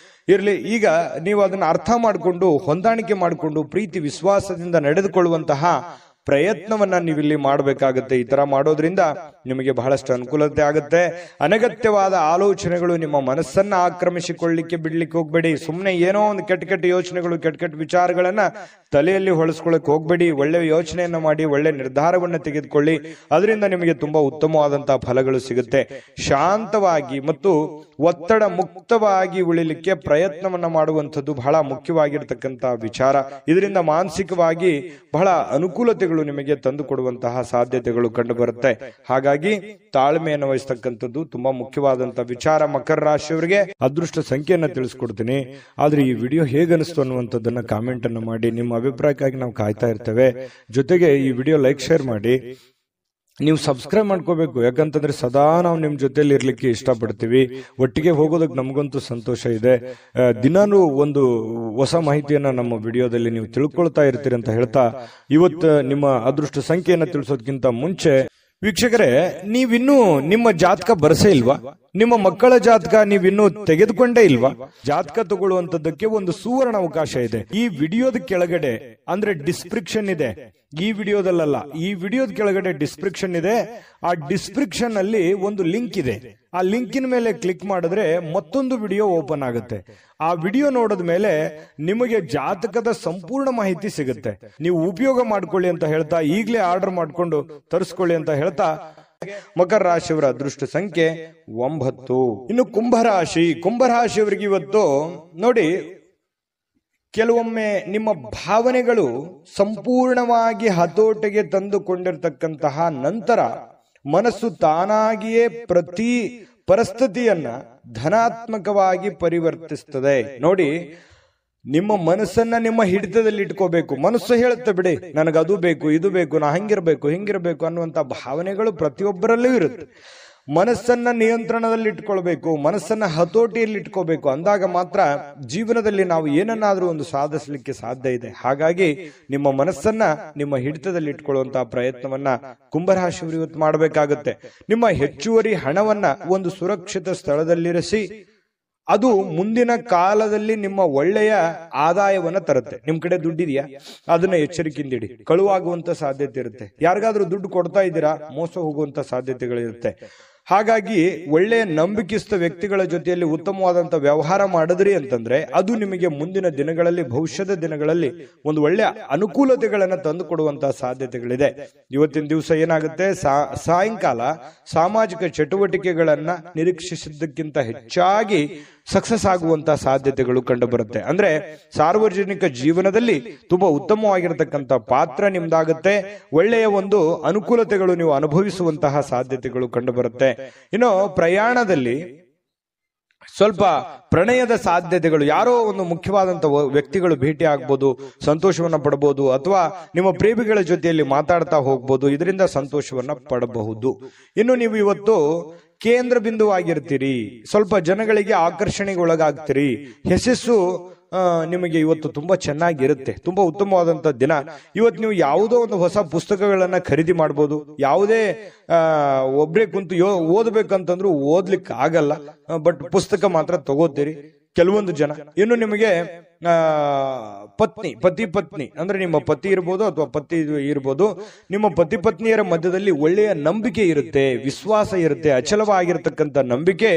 ಇರ್ಲಿ, ಈಗ ನೀವು ಅದನ್ನ ಅರ್ಥ ಮಾಡಿಕೊಂಡು ಹೊಂದಾಣಿಕೆ ಮಾಡಿಕೊಂಡು ಪ್ರೀತಿ ವಿಶ್ವಾಸದಿಂದ ನಡೆದುಕೊಳ್ಳುವಂತಹ ಪ್ರಯತ್ನವನ್ನ ನೀವಿಲ್ಲಿ ಮಾಡಬೇಕಾಗುತ್ತೆ. ಈ ತರ ಮಾಡೋದ್ರಿಂದ ನಿಮಗೆ ಬಹಳಷ್ಟು ಅನುಕೂಲತೆ ಆಗುತ್ತೆ. ಅನಗತ್ಯವಾದ ಆಲೋಚನೆಗಳು ನಿಮ್ಮ ಮನಸ್ಸನ್ನ ಆಕ್ರಮಿಸಿಕೊಳ್ಳಿಕ್ಕೆ ಬಿಡ್ಲಿಕ್ಕೆ ಹೋಗ್ಬೇಡಿ. ಸುಮ್ಮನೆ ಏನೋ ಒಂದು ಕೆಟ್ಟ ಯೋಚನೆಗಳು, ಕೆಟ್ಟ ವಿಚಾರಗಳನ್ನ ತಲೆಯಲ್ಲಿ ಹೊಳಸ್ಕೊಳ್ಳಕ್ ಹೋಗ್ಬೇಡಿ. ಒಳ್ಳೆ ಯೋಚನೆಯನ್ನ ಮಾಡಿ ಒಳ್ಳೆ ನಿರ್ಧಾರವನ್ನ ತೆಗೆದುಕೊಳ್ಳಿ. ಅದರಿಂದ ನಿಮಗೆ ತುಂಬಾ ಉತ್ತಮವಾದಂತಹ ಫಲಗಳು ಸಿಗುತ್ತೆ. ಶಾಂತವಾಗಿ ಮತ್ತು ಒತ್ತಡ ಮುಕ್ತವಾಗಿ ಉಳಿಲಿಕ್ಕೆ ಪ್ರಯತ್ನವನ್ನ ಮಾಡುವಂಥದ್ದು ಬಹಳ ಮುಖ್ಯವಾಗಿರ್ತಕ್ಕಂತಹ ವಿಚಾರ. ಇದರಿಂದ ಮಾನಸಿಕವಾಗಿ ಬಹಳ ಅನುಕೂಲತೆಗಳು ನಿಮಗೆ ತಂದು ಕೊಡುವಂತಹ ಸಾಧ್ಯತೆಗಳು ಕಂಡು ಬರುತ್ತೆ. ಹಾಗಾಗಿ ತಾಳ್ಮೆಯನ್ನು ವಹಿಸ್ತಕ್ಕಂಥದ್ದು ತುಂಬಾ ಮುಖ್ಯವಾದಂತಹ ವಿಚಾರ. ಮಕರ ರಾಶಿಯವರಿಗೆ ಅದೃಷ್ಟ ಸಂಖ್ಯೆಯನ್ನ ತಿಳಿಸ್ಕೊಡ್ತೀನಿ. ಆದ್ರೆ ಈ ವಿಡಿಯೋ ಹೇಗನಿಸ್ತು ಅನ್ನುವಂಥದ್ದನ್ನ ಕಾಮೆಂಟ್ ಅನ್ನು ಮಾಡಿ. ನಿಮ್ಮ ಅಭಿಪ್ರಾಯಕ್ಕಾಗಿ ನಾವು ಕಾಯ್ತಾ ಇರ್ತೇವೆ. ಜೊತೆಗೆ ಈ ವಿಡಿಯೋ ಲೈಕ್, ಶೇರ್ ಮಾಡಿ. ನೀವು ಸಬ್ಸ್ಕ್ರೈಬ್ ಮಾಡ್ಕೋಬೇಕು. ಯಾಕಂತಂದ್ರೆ ಸದಾ ನಾವು ನಿಮ್ ಜೊತೆಲಿ ಇರ್ಲಿಕ್ಕೆ ಇಷ್ಟಪಡ್ತೀವಿ. ಒಟ್ಟಿಗೆ ಹೋಗೋದಕ್ಕೆ ನಮಗಂತೂ ಸಂತೋಷ ಇದೆ. ದಿನಾನು ಒಂದು ಹೊಸ ಮಾಹಿತಿಯನ್ನ ನಮ್ಮ ವಿಡಿಯೋದಲ್ಲಿ ನೀವು ತಿಳ್ಕೊಳ್ತಾ ಇರ್ತೀರಿ ಅಂತ ಹೇಳ್ತಾ, ಇವತ್ತು ನಿಮ್ಮ ಅದೃಷ್ಟ ಸಂಖ್ಯೆಯನ್ನ ತಿಳಿಸೋದಕ್ಕಿಂತ ಮುಂಚೆ ವೀಕ್ಷಕರೇ, ನೀವಿನ್ನೂ ನಿಮ್ಮ ಜಾತಕ ಬರಸೇ ಇಲ್ವಾ? ನಿಮ್ಮ ಮಕ್ಕಳ ಜಾತಕ ನೀವಿನ್ನೂ ತೆಗೆದುಕೊಂಡೇ ಇಲ್ವಾ? ಜಾತಕ ತಗೊಳ್ಳುವಂತದ್ದಕ್ಕೆ ಒಂದು ಸುವರ್ಣ ಅವಕಾಶ ಇದೆ. ಈ ವಿಡಿಯೋದ ಕೆಳಗಡೆ ಅಂದ್ರೆ ಡಿಸ್ಕ್ರಿಪ್ಷನ್ ಇದೆ. ಈ ವಿಡಿಯೋದಲ್ಲ, ಈ ವಿಡಿಯೋದ ಕೆಳಗಡೆ ಡಿಸ್ಕ್ರಿಪ್ಷನ್ ಇದೆ. ಆ ಡಿಸ್ಕ್ರಿಪ್ಷನ್ ಅಲ್ಲಿ ಒಂದು ಲಿಂಕ್ ಇದೆ. ಆ ಲಿಂಕಿನ ಮೇಲೆ ಕ್ಲಿಕ್ ಮಾಡಿದ್ರೆ ಮತ್ತೊಂದು ವಿಡಿಯೋ ಓಪನ್ ಆಗುತ್ತೆ. ಆ ವಿಡಿಯೋ ನೋಡಿದ ಮೇಲೆ ನಿಮಗೆ ಜಾತಕದ ಸಂಪೂರ್ಣ ಮಾಹಿತಿ ಸಿಗುತ್ತೆ. ನೀವು ಉಪಯೋಗ ಮಾಡ್ಕೊಳ್ಳಿ ಅಂತ ಹೇಳ್ತಾ, ಈಗಲೇ ಆರ್ಡರ್ ಮಾಡ್ಕೊಂಡು ತರಿಸ್ಕೊಳ್ಳಿ ಅಂತ ಹೇಳ್ತಾ, ಮಕರ ರಾಶಿಯವರ ಅದೃಷ್ಟ ಸಂಖ್ಯೆ 9. ಇನ್ನು ಕುಂಭರಾಶಿಯವರಿಗೆ ಇವತ್ತು ನೋಡಿ, ಕೆಲವೊಮ್ಮೆ ನಿಮ್ಮ ಭಾವನೆಗಳು ಸಂಪೂರ್ಣವಾಗಿ ಹತೋಟಿಗೆ ತಂದುಕೊಂಡಿರ್ತಕ್ಕಂತಹ ನಂತರ ಮನಸ್ಸು ತಾನಾಗಿಯೇ ಪ್ರತಿ ಪರಿಸ್ಥಿತಿಯನ್ನ ಧನಾತ್ಮಕವಾಗಿ ಪರಿವರ್ತಿಸ್ತದೆ. ನೋಡಿ, ನಿಮ್ಮ ಮನಸ್ಸನ್ನ ನಿಮ್ಮ ಹಿಡಿತದಲ್ಲಿ ಇಟ್ಕೋಬೇಕು. ಮನಸ್ಸು ಹೇಳುತ್ತೆ, ಬಿಡಿ ನನಗದು ಬೇಕು, ಇದು ಬೇಕು, ನಾ ಹಿಂಗಿರ್ಬೇಕು ಅನ್ನುವಂತ ಭಾವನೆಗಳು ಪ್ರತಿಯೊಬ್ಬರಲ್ಲೂ ಇರುತ್ತೆ. ಮನಸ್ಸನ್ನ ನಿಯಂತ್ರಣದಲ್ಲಿ ಇಟ್ಕೊಳ್ಬೇಕು, ಮನಸ್ಸನ್ನ ಹತೋಟಿಯಲ್ಲಿ ಇಟ್ಕೋಬೇಕು. ಅಂದಾಗ ಮಾತ್ರ ಜೀವನದಲ್ಲಿ ನಾವು ಏನನ್ನಾದ್ರೂ ಒಂದು ಸಾಧಿಸಲಿಕ್ಕೆ ಸಾಧ್ಯ ಇದೆ. ಹಾಗಾಗಿ ನಿಮ್ಮ ಮನಸ್ಸನ್ನ ನಿಮ್ಮ ಹಿಡಿತದಲ್ಲಿ ಇಟ್ಕೊಳ್ಳುವಂತಹ ಪ್ರಯತ್ನವನ್ನ ಕುಂಭರಾಶಿಯವರು ಇವತ್ತು ಮಾಡಬೇಕಾಗುತ್ತೆ. ನಿಮ್ಮ ಹೆಚ್ಚುವರಿ ಹಣವನ್ನ ಒಂದು ಸುರಕ್ಷಿತ ಸ್ಥಳದಲ್ಲಿರಿಸಿ, ಅದು ಮುಂದಿನ ಕಾಲದಲ್ಲಿ ನಿಮ್ಮ ಒಳ್ಳೆಯ ಆದಾಯವನ್ನ ತರುತ್ತೆ. ನಿಮ್ ಕಡೆ ದುಡ್ಡಿದೆಯಾ, ಅದನ್ನ ಎಚ್ಚರಿಕೆಯಿಂದ ಇಡಿ. ಕಳುವಾಗುವಂತ ಸಾಧ್ಯತೆ ಇರುತ್ತೆ. ಯಾರಿಗಾದ್ರೂ ದುಡ್ಡು ಕೊಡ್ತಾ ಇದ್ದೀರಾ, ಮೋಸ ಹೋಗುವಂತ ಸಾಧ್ಯತೆಗಳಿರುತ್ತೆ. ಹಾಗಾಗಿ ಒಳ್ಳೆಯ ನಂಬಿಕೆಸ್ಥ ವ್ಯಕ್ತಿಗಳ ಜೊತೆಯಲ್ಲಿ ಉತ್ತಮವಾದಂತ ವ್ಯವಹಾರ ಮಾಡಿದ್ರಿ ಅಂತಂದ್ರೆ ಅದು ನಿಮಗೆ ಮುಂದಿನ ದಿನಗಳಲ್ಲಿ, ಭವಿಷ್ಯದ ದಿನಗಳಲ್ಲಿ ಒಂದು ಒಳ್ಳೆಯ ಅನುಕೂಲತೆಗಳನ್ನ ತಂದು ಕೊಡುವಂತಹ ಸಾಧ್ಯತೆಗಳಿದೆ. ಇವತ್ತಿನ ದಿವಸ ಏನಾಗುತ್ತೆ, ಸಾಯಂಕಾಲ ಸಾಮಾಜಿಕ ಚಟುವಟಿಕೆಗಳನ್ನ ನಿರೀಕ್ಷಿಸಿದ್ದಕ್ಕಿಂತ ಹೆಚ್ಚಾಗಿ ಸಕ್ಸಸ್ ಆಗುವಂತಹ ಸಾಧ್ಯತೆಗಳು ಕಂಡು ಬರುತ್ತೆ. ಅಂದ್ರೆ ಸಾರ್ವಜನಿಕ ಜೀವನದಲ್ಲಿ ತುಂಬಾ ಉತ್ತಮವಾಗಿರತಕ್ಕಂತ ಪಾತ್ರ ನಿಮ್ದಾಗುತ್ತೆ. ಒಳ್ಳೆಯ ಒಂದು ಅನುಕೂಲತೆಗಳು ನೀವು ಅನುಭವಿಸುವಂತಹ ಸಾಧ್ಯತೆಗಳು ಕಂಡು ಬರುತ್ತೆ. ಇನ್ನು ಪ್ರಯಾಣದಲ್ಲಿ ಸ್ವಲ್ಪ ಪ್ರಣಯದ ಸಾಧ್ಯತೆಗಳು, ಯಾರೋ ಒಂದು ಮುಖ್ಯವಾದಂತ ವ್ಯಕ್ತಿಗಳು ಭೇಟಿ ಆಗ್ಬೋದು, ಸಂತೋಷವನ್ನ ಪಡಬಹುದು, ಅಥವಾ ನಿಮ್ಮ ಪ್ರೇಮಿಗಳ ಜೊತೆಯಲ್ಲಿ ಮಾತಾಡ್ತಾ ಹೋಗ್ಬೋದು. ಇದರಿಂದ ಸಂತೋಷವನ್ನ ಪಡಬಹುದು. ಇನ್ನು ನೀವು ಇವತ್ತು ಕೇಂದ್ರ ಬಿಂದುವಾಗಿರ್ತೀರಿ, ಸ್ವಲ್ಪ ಜನಗಳಿಗೆ ಆಕರ್ಷಣೆಗೆ ಒಳಗಾಗ್ತೀರಿ. ಯಶಸ್ಸು ನಿಮಗೆ ಇವತ್ತು ತುಂಬಾ ಚೆನ್ನಾಗಿರುತ್ತೆ. ತುಂಬಾ ಉತ್ತಮವಾದಂತ ದಿನ. ಇವತ್ತು ನೀವು ಯಾವುದೋ ಒಂದು ಹೊಸ ಪುಸ್ತಕಗಳನ್ನ ಖರೀದಿ ಮಾಡಬಹುದು. ಯಾವುದೇ ಒಬ್ರೇ ಕುಂತು ಓದ್ಬೇಕಂತಂದ್ರೂ ಓದ್ಲಿಕ್ಕೆ ಆಗಲ್ಲ, ಬಟ್ ಪುಸ್ತಕ ಮಾತ್ರ ತಗೋತೀರಿ ಕೆಲವೊಂದು ಜನ. ಇನ್ನು ನಿಮಗೆ ಪತಿ ಪತ್ನಿ ಅಂದ್ರೆ ನಿಮ್ಮ ಪತಿ ಇರ್ಬೋದು ಅಥವಾ ಪತಿ ಇರ್ಬೋದು, ನಿಮ್ಮ ಪತಿ ಪತ್ನಿಯರ ಮಧ್ಯದಲ್ಲಿ ಒಳ್ಳೆಯ ನಂಬಿಕೆ ಇರುತ್ತೆ, ವಿಶ್ವಾಸ ಇರುತ್ತೆ, ಅಚಲವಾಗಿರ್ತಕ್ಕಂಥ ನಂಬಿಕೆ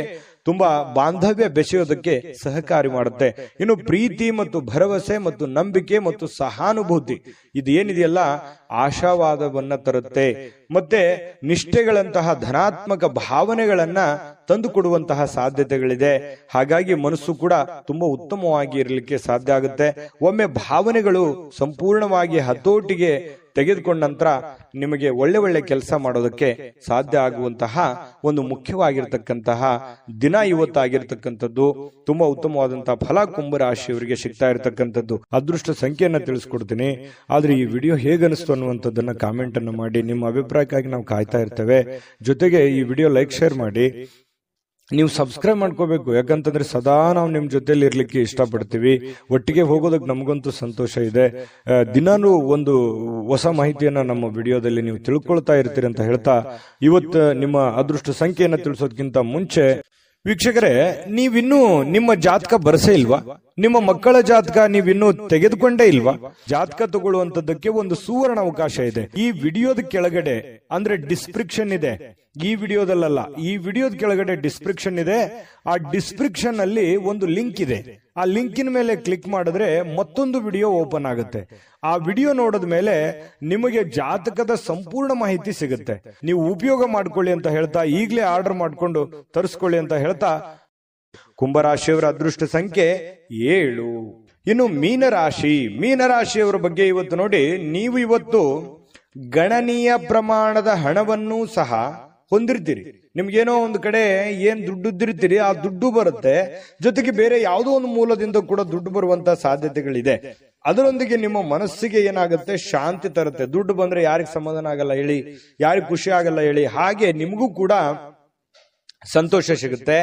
ತುಂಬಾ ಬಾಂಧವ್ಯ ಬೆಸೆಯೋದಕ್ಕೆ ಸಹಕಾರಿ ಮಾಡುತ್ತೆ. ಇನ್ನು ಪ್ರೀತಿ ಮತ್ತು ಭರವಸೆ ಮತ್ತು ನಂಬಿಕೆ ಮತ್ತು ಸಹಾನುಭೂತಿ ಇದು ಏನಿದೆಯಲ್ಲ ಆಶಾವಾದವನ್ನ ತರುತ್ತೆ. ಮತ್ತೆ ನಿಷ್ಠೆಗಳಂತಹ ಧನಾತ್ಮಕ ಭಾವನೆಗಳನ್ನ ತಂದುಕೊಡುವಂತಹ ಸಾಧ್ಯತೆಗಳಿದೆ. ಹಾಗಾಗಿ ಮನಸ್ಸು ಕೂಡ ತುಂಬಾ ಉತ್ತಮವಾಗಿ ಇರಲಿಕ್ಕೆ ಸಾಧ್ಯ ಆಗುತ್ತೆ. ಒಮ್ಮೆ ಭಾವನೆಗಳು ಸಂಪೂರ್ಣವಾಗಿ ಹತೋಟಿಗೆ ತೆಗೆದುಕೊಂಡ ನಂತರ ನಿಮಗೆ ಒಳ್ಳೆ ಒಳ್ಳೆ ಕೆಲಸ ಮಾಡೋದಕ್ಕೆ ಸಾಧ್ಯ ಆಗುವಂತಹ ಒಂದು ಮುಖ್ಯವಾಗಿರ್ತಕ್ಕಂತಹ ದಿನ ಇವತ್ತಾಗಿರ್ತಕ್ಕಂಥದ್ದು. ತುಂಬಾ ಉತ್ತಮವಾದಂತಹ ಫಲ ಕುಂಭರಾಶಿಯವರಿಗೆ ಸಿಗ್ತಾ ಇರತಕ್ಕಂಥದ್ದು. ಅದೃಷ್ಟ ಸಂಖ್ಯೆಯನ್ನ ತಿಳಿಸ್ಕೊಡ್ತೀನಿ. ಆದ್ರೆ ಈ ವಿಡಿಯೋ ಹೇಗನಿಸ್ತು ಅನ್ನುವಂಥದ್ದನ್ನ ಕಾಮೆಂಟ್ ಅನ್ನು ಮಾಡಿ. ನಿಮ್ಮ ಅಭಿಪ್ರಾಯಕ್ಕಾಗಿ ನಾವು ಕಾಯ್ತಾ ಇರ್ತೇವೆ. ಜೊತೆಗೆ ಈ ವಿಡಿಯೋ ಲೈಕ್ ಶೇರ್ ಮಾಡಿ. ನೀವು ಸಬ್ಸ್ಕ್ರೈಬ್ ಮಾಡ್ಕೋಬೇಕು, ಯಾಕಂತಂದ್ರೆ ಸದಾ ನಾವು ನಿಮ್ ಜೊತೆಲಿ ಇರ್ಲಿಕ್ಕೆ ಇಷ್ಟಪಡ್ತೀವಿ. ಒಟ್ಟಿಗೆ ಹೋಗೋದಕ್ಕೆ ನಮಗಂತೂ ಸಂತೋಷ ಇದೆ. ದಿನಾನು ಒಂದು ಹೊಸ ಮಾಹಿತಿಯನ್ನ ನಮ್ಮ ವಿಡಿಯೋದಲ್ಲಿ ನೀವು ತಿಳ್ಕೊಳ್ತಾ ಇರ್ತೀರಿ ಅಂತ ಹೇಳ್ತಾ, ಇವತ್ತು ನಿಮ್ಮ ಅದೃಷ್ಟ ಸಂಖ್ಯೆಯನ್ನ ತಿಳಿಸೋದಕ್ಕಿಂತ ಮುಂಚೆ ವೀಕ್ಷಕರೇ, ನೀವಿನ್ನೂ ನಿಮ್ಮ ಜಾತಕ ಬರಸೇ ಇಲ್ವಾ? ನಿಮ್ಮ ಮಕ್ಕಳ ಜಾತಕ ನೀವಿನ್ನೂ ತೆಗೆದುಕೊಂಡೇ ಇಲ್ವಾ? ಜಾತಕ ತಗೊಳ್ಳುವಂತದ್ದಕ್ಕೆ ಒಂದು ಸುವರ್ಣ ಅವಕಾಶ ಇದೆ. ಈ ವಿಡಿಯೋದ ಕೆಳಗಡೆ ಅಂದ್ರೆ ಡಿಸ್ಕ್ರಿಪ್ಷನ್ ಇದೆ. ಈ ವಿಡಿಯೋದಲ್ಲ, ಈ ವಿಡಿಯೋದ ಕೆಳಗಡೆ ಡಿಸ್ಕ್ರಿಪ್ಷನ್ ಇದೆ. ಆ ಡಿಸ್ಕ್ರಿಪ್ಷನ್ ಅಲ್ಲಿ ಒಂದು ಲಿಂಕ್ ಇದೆ. ಆ ಲಿಂಕಿನ ಮೇಲೆ ಕ್ಲಿಕ್ ಮಾಡಿದ್ರೆ ಮತ್ತೊಂದು ವಿಡಿಯೋ ಓಪನ್ ಆಗುತ್ತೆ. ಆ ವಿಡಿಯೋ ನೋಡಿದ ಮೇಲೆ ನಿಮಗೆ ಜಾತಕದ ಸಂಪೂರ್ಣ ಮಾಹಿತಿ ಸಿಗುತ್ತೆ. ನೀವು ಉಪಯೋಗ ಮಾಡ್ಕೊಳ್ಳಿ ಅಂತ ಹೇಳ್ತಾ, ಈಗಲೇ ಆರ್ಡರ್ ಮಾಡ್ಕೊಂಡು ತರಿಸ್ಕೊಳ್ಳಿ ಅಂತ ಹೇಳ್ತಾ, ಕುಂಭರಾಶಿಯವರ ಅದೃಷ್ಟ ಸಂಖ್ಯೆ 7. ಇನ್ನು ಮೀನರಾಶಿಯವರ ಬಗ್ಗೆ ಇವತ್ತು ನೋಡಿ, ನೀವು ಇವತ್ತು ಗಣನೀಯ ಪ್ರಮಾಣದ ಹಣವನ್ನು ಸಹ ಹೊಂದಿರ್ತೀರಿ. ನಿಮ್ಗೇನೋ ಒಂದು ಕಡೆ ಏನ್ ದುಡ್ಡಿರ್ತೀರಿ, ಆ ದುಡ್ಡು ಬರುತ್ತೆ. ಜೊತೆಗೆ ಬೇರೆ ಯಾವುದೋ ಒಂದು ಮೂಲದಿಂದ ಕೂಡ ದುಡ್ಡು ಬರುವಂತ ಸಾಧ್ಯತೆಗಳಿದೆ. ಅದರೊಂದಿಗೆ ನಿಮ್ಮ ಮನಸ್ಸಿಗೆ ಏನಾಗುತ್ತೆ, ಶಾಂತಿ ತರುತ್ತೆ. ದುಡ್ಡು ಬಂದ್ರೆ ಯಾರಿಗೆ ಸಮಾಧಾನ ಆಗಲ್ಲ ಹೇಳಿ, ಯಾರಿಗೆ ಖುಷಿ ಆಗಲ್ಲ ಹೇಳಿ. ಹಾಗೆ ನಿಮಗೂ ಕೂಡ ಸಂತೋಷ ಸಿಗುತ್ತೆ,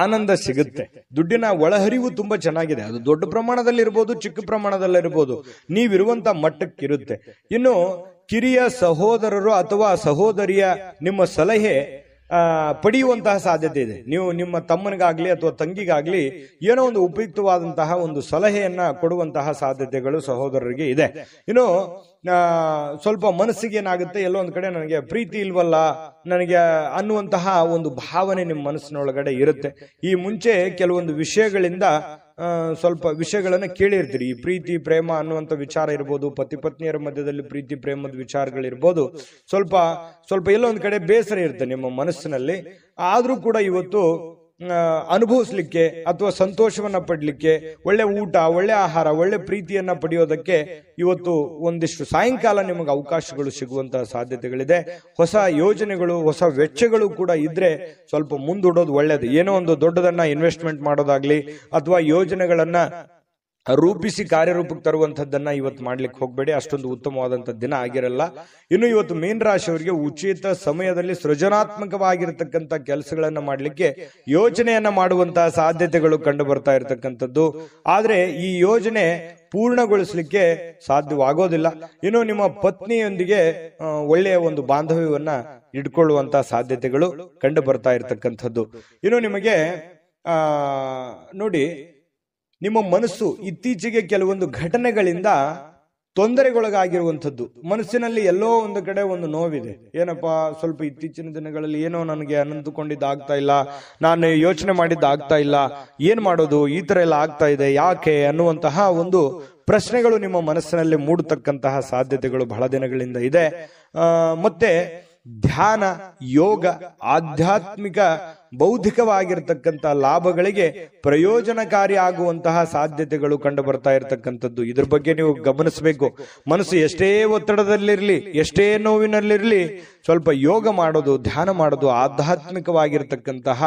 ಆನಂದ ಸಿಗುತ್ತೆ. ದುಡ್ಡಿನ ಒಳಹರಿವು ತುಂಬಾ ಚೆನ್ನಾಗಿದೆ. ಅದು ದೊಡ್ಡ ಪ್ರಮಾಣದಲ್ಲಿ ಇರ್ಬೋದು, ಚಿಕ್ಕ ಪ್ರಮಾಣದಲ್ಲಿ ಇರ್ಬೋದು, ನೀವಿರುವಂತ ಮಟ್ಟಕ್ಕಿರುತ್ತೆ. ಇನ್ನು ಕಿರಿಯ ಸಹೋದರರು ಅಥವಾ ಸಹೋದರಿಯ ನಿಮ್ಮ ಸಲಹೆ ಪಡೆಯುವಂತಹ ಸಾಧ್ಯತೆ ಇದೆ. ನೀವು ನಿಮ್ಮ ತಮ್ಮನಿಗಾಗ್ಲಿ ಅಥವಾ ತಂಗಿಗಾಗ್ಲಿ ಏನೋ ಒಂದು ಉಪಯುಕ್ತವಾದಂತಹ ಒಂದು ಸಲಹೆಯನ್ನ ಕೊಡುವಂತಹ ಸಾಧ್ಯತೆಗಳು ಸಹೋದರರಿಗೆ ಇದೆ. ಇನ್ನು ಸ್ವಲ್ಪ ಮನಸ್ಸಿಗೆ ಏನಾಗುತ್ತೆ, ಎಲ್ಲೋ ಒಂದ್ ಕಡೆ ನನಗೆ ಪ್ರೀತಿ ಇಲ್ವಲ್ಲ ನನಗೆ ಅನ್ನುವಂತಹ ಒಂದು ಭಾವನೆ ನಿಮ್ಮ ಮನಸ್ಸಿನೊಳಗಡೆ ಇರುತ್ತೆ. ಈ ಮುಂಚೆ ಕೆಲವೊಂದು ವಿಷಯಗಳಿಂದ ಸ್ವಲ್ಪ ವಿಷಯಗಳನ್ನ ಕೇಳಿರ್ತೀರಿ. ಈ ಪ್ರೀತಿ ಪ್ರೇಮ ಅನ್ನುವಂಥ ವಿಚಾರ ಇರ್ಬೋದು, ಪತಿ ಪತ್ನಿಯರ ಮಧ್ಯದಲ್ಲಿ ಪ್ರೀತಿ ಪ್ರೇಮದ ವಿಚಾರಗಳಿರ್ಬೋದು. ಸ್ವಲ್ಪ ಎಲ್ಲೋ ಒಂದ್ ಕಡೆ ಬೇಸರ ಇರುತ್ತೆ ನಿಮ್ಮ ಮನಸ್ಸಿನಲ್ಲಿ. ಆದ್ರೂ ಕೂಡ ಇವತ್ತು ಅನುಭವಿಸ್ಲಿಕ್ಕೆ ಅಥವಾ ಸಂತೋಷವನ್ನ ಪಡ್ಲಿಕ್ಕೆ, ಒಳ್ಳೆ ಊಟ, ಒಳ್ಳೆ ಆಹಾರ, ಒಳ್ಳೆ ಪ್ರೀತಿಯನ್ನ ಪಡೆಯೋದಕ್ಕೆ ಇವತ್ತು ಒಂದಿಷ್ಟು ಸಾಯಂಕಾಲ ನಿಮಗೆ ಅವಕಾಶಗಳು ಸಿಗುವಂತಹ ಸಾಧ್ಯತೆಗಳಿದೆ. ಹೊಸ ಯೋಜನೆಗಳು, ಹೊಸ ವೆಚ್ಚಗಳು ಕೂಡ ಇದ್ರೆ ಸ್ವಲ್ಪ ಮುಂದೂಡೋದು ಒಳ್ಳೇದು. ಏನೋ ಒಂದು ದೊಡ್ಡದನ್ನ ಇನ್ವೆಸ್ಟ್ಮೆಂಟ್ ಮಾಡೋದಾಗ್ಲಿ ಅಥವಾ ಯೋಜನೆಗಳನ್ನ ರೂಪಿಸಿ ಕಾರ್ಯರೂಪಕ್ಕೆ ತರುವಂತದ್ದನ್ನ ಇವತ್ತು ಮಾಡ್ಲಿಕ್ಕೆ ಹೋಗ್ಬೇಡಿ. ಅಷ್ಟೊಂದು ಉತ್ತಮವಾದಂತ ದಿನ ಆಗಿರಲ್ಲ. ಇನ್ನು ಇವತ್ತು ಮೀನರಾಶಿಯವರಿಗೆ ಉಚಿತ ಸಮಯದಲ್ಲಿ ಸೃಜನಾತ್ಮಕವಾಗಿರ್ತಕ್ಕಂಥ ಕೆಲಸಗಳನ್ನ ಮಾಡ್ಲಿಕ್ಕೆ ಯೋಜನೆಯನ್ನ ಮಾಡುವಂತಹ ಸಾಧ್ಯತೆಗಳು ಕಂಡು ಬರ್ತಾ ಇರತಕ್ಕಂಥದ್ದು. ಆದ್ರೆ ಈ ಯೋಜನೆ ಪೂರ್ಣಗೊಳಿಸಲಿಕ್ಕೆ ಸಾಧ್ಯವಾಗೋದಿಲ್ಲ. ಇನ್ನು ನಿಮ್ಮ ಪತ್ನಿಯೊಂದಿಗೆ ಒಳ್ಳೆಯ ಒಂದು ಬಾಂಧವ್ಯವನ್ನ ಇಟ್ಕೊಳ್ಳುವಂತಹ ಸಾಧ್ಯತೆಗಳು ಕಂಡು ಬರ್ತಾ ಇರತಕ್ಕಂಥದ್ದು. ಇನ್ನು ನಿಮಗೆ ನೋಡಿ, ನಿಮ್ಮ ಮನಸ್ಸು ಇತ್ತೀಚೆಗೆ ಕೆಲವೊಂದು ಘಟನೆಗಳಿಂದ ತೊಂದರೆಗೊಳಗಾಗಿರುವಂಥದ್ದು. ಮನಸ್ಸಿನಲ್ಲಿ ಎಲ್ಲೋ ಒಂದು ಕಡೆ ಒಂದು ನೋವಿದೆ. ಏನಪ್ಪಾ, ಸ್ವಲ್ಪ ಇತ್ತೀಚಿನ ದಿನಗಳಲ್ಲಿ ಏನೋ ನನಗೆ ಅನಂತುಕೊಂಡಿದ್ದಾಗ್ತಾ ಇಲ್ಲ, ನಾನು ಯೋಚನೆ ಮಾಡಿದ್ದಾಗ್ತಾ ಇಲ್ಲ, ಏನ್ ಮಾಡೋದು, ಈ ತರ ಎಲ್ಲ ಆಗ್ತಾ ಇದೆ, ಯಾಕೆ ಅನ್ನುವಂತಹ ಒಂದು ಪ್ರಶ್ನೆಗಳು ನಿಮ್ಮ ಮನಸ್ಸಿನಲ್ಲಿ ಮೂಡತಕ್ಕಂತಹ ಸಾಧ್ಯತೆಗಳು ಬಹಳ ದಿನಗಳಿಂದ ಇದೆ. ಮತ್ತೆ ಧ್ಯಾನ, ಯೋಗ, ಆಧ್ಯಾತ್ಮಿಕ, ಬೌದ್ಧಿಕವಾಗಿರ್ತಕ್ಕಂಥ ಲಾಭಗಳಿಗೆ ಪ್ರಯೋಜನಕಾರಿ ಆಗುವಂತಹ ಸಾಧ್ಯತೆಗಳು ಕಂಡು ಬರ್ತಾ ಇರತಕ್ಕಂಥದ್ದು. ಇದ್ರ ಬಗ್ಗೆ ನೀವು ಗಮನಿಸಬೇಕು. ಮನಸ್ಸು ಎಷ್ಟೇ ಒತ್ತಡದಲ್ಲಿರ್ಲಿ, ಎಷ್ಟೇ ನೋವಿನಲ್ಲಿರ್ಲಿ, ಸ್ವಲ್ಪ ಯೋಗ ಮಾಡೋದು, ಧ್ಯಾನ ಮಾಡೋದು, ಆಧ್ಯಾತ್ಮಿಕವಾಗಿರ್ತಕ್ಕಂತಹ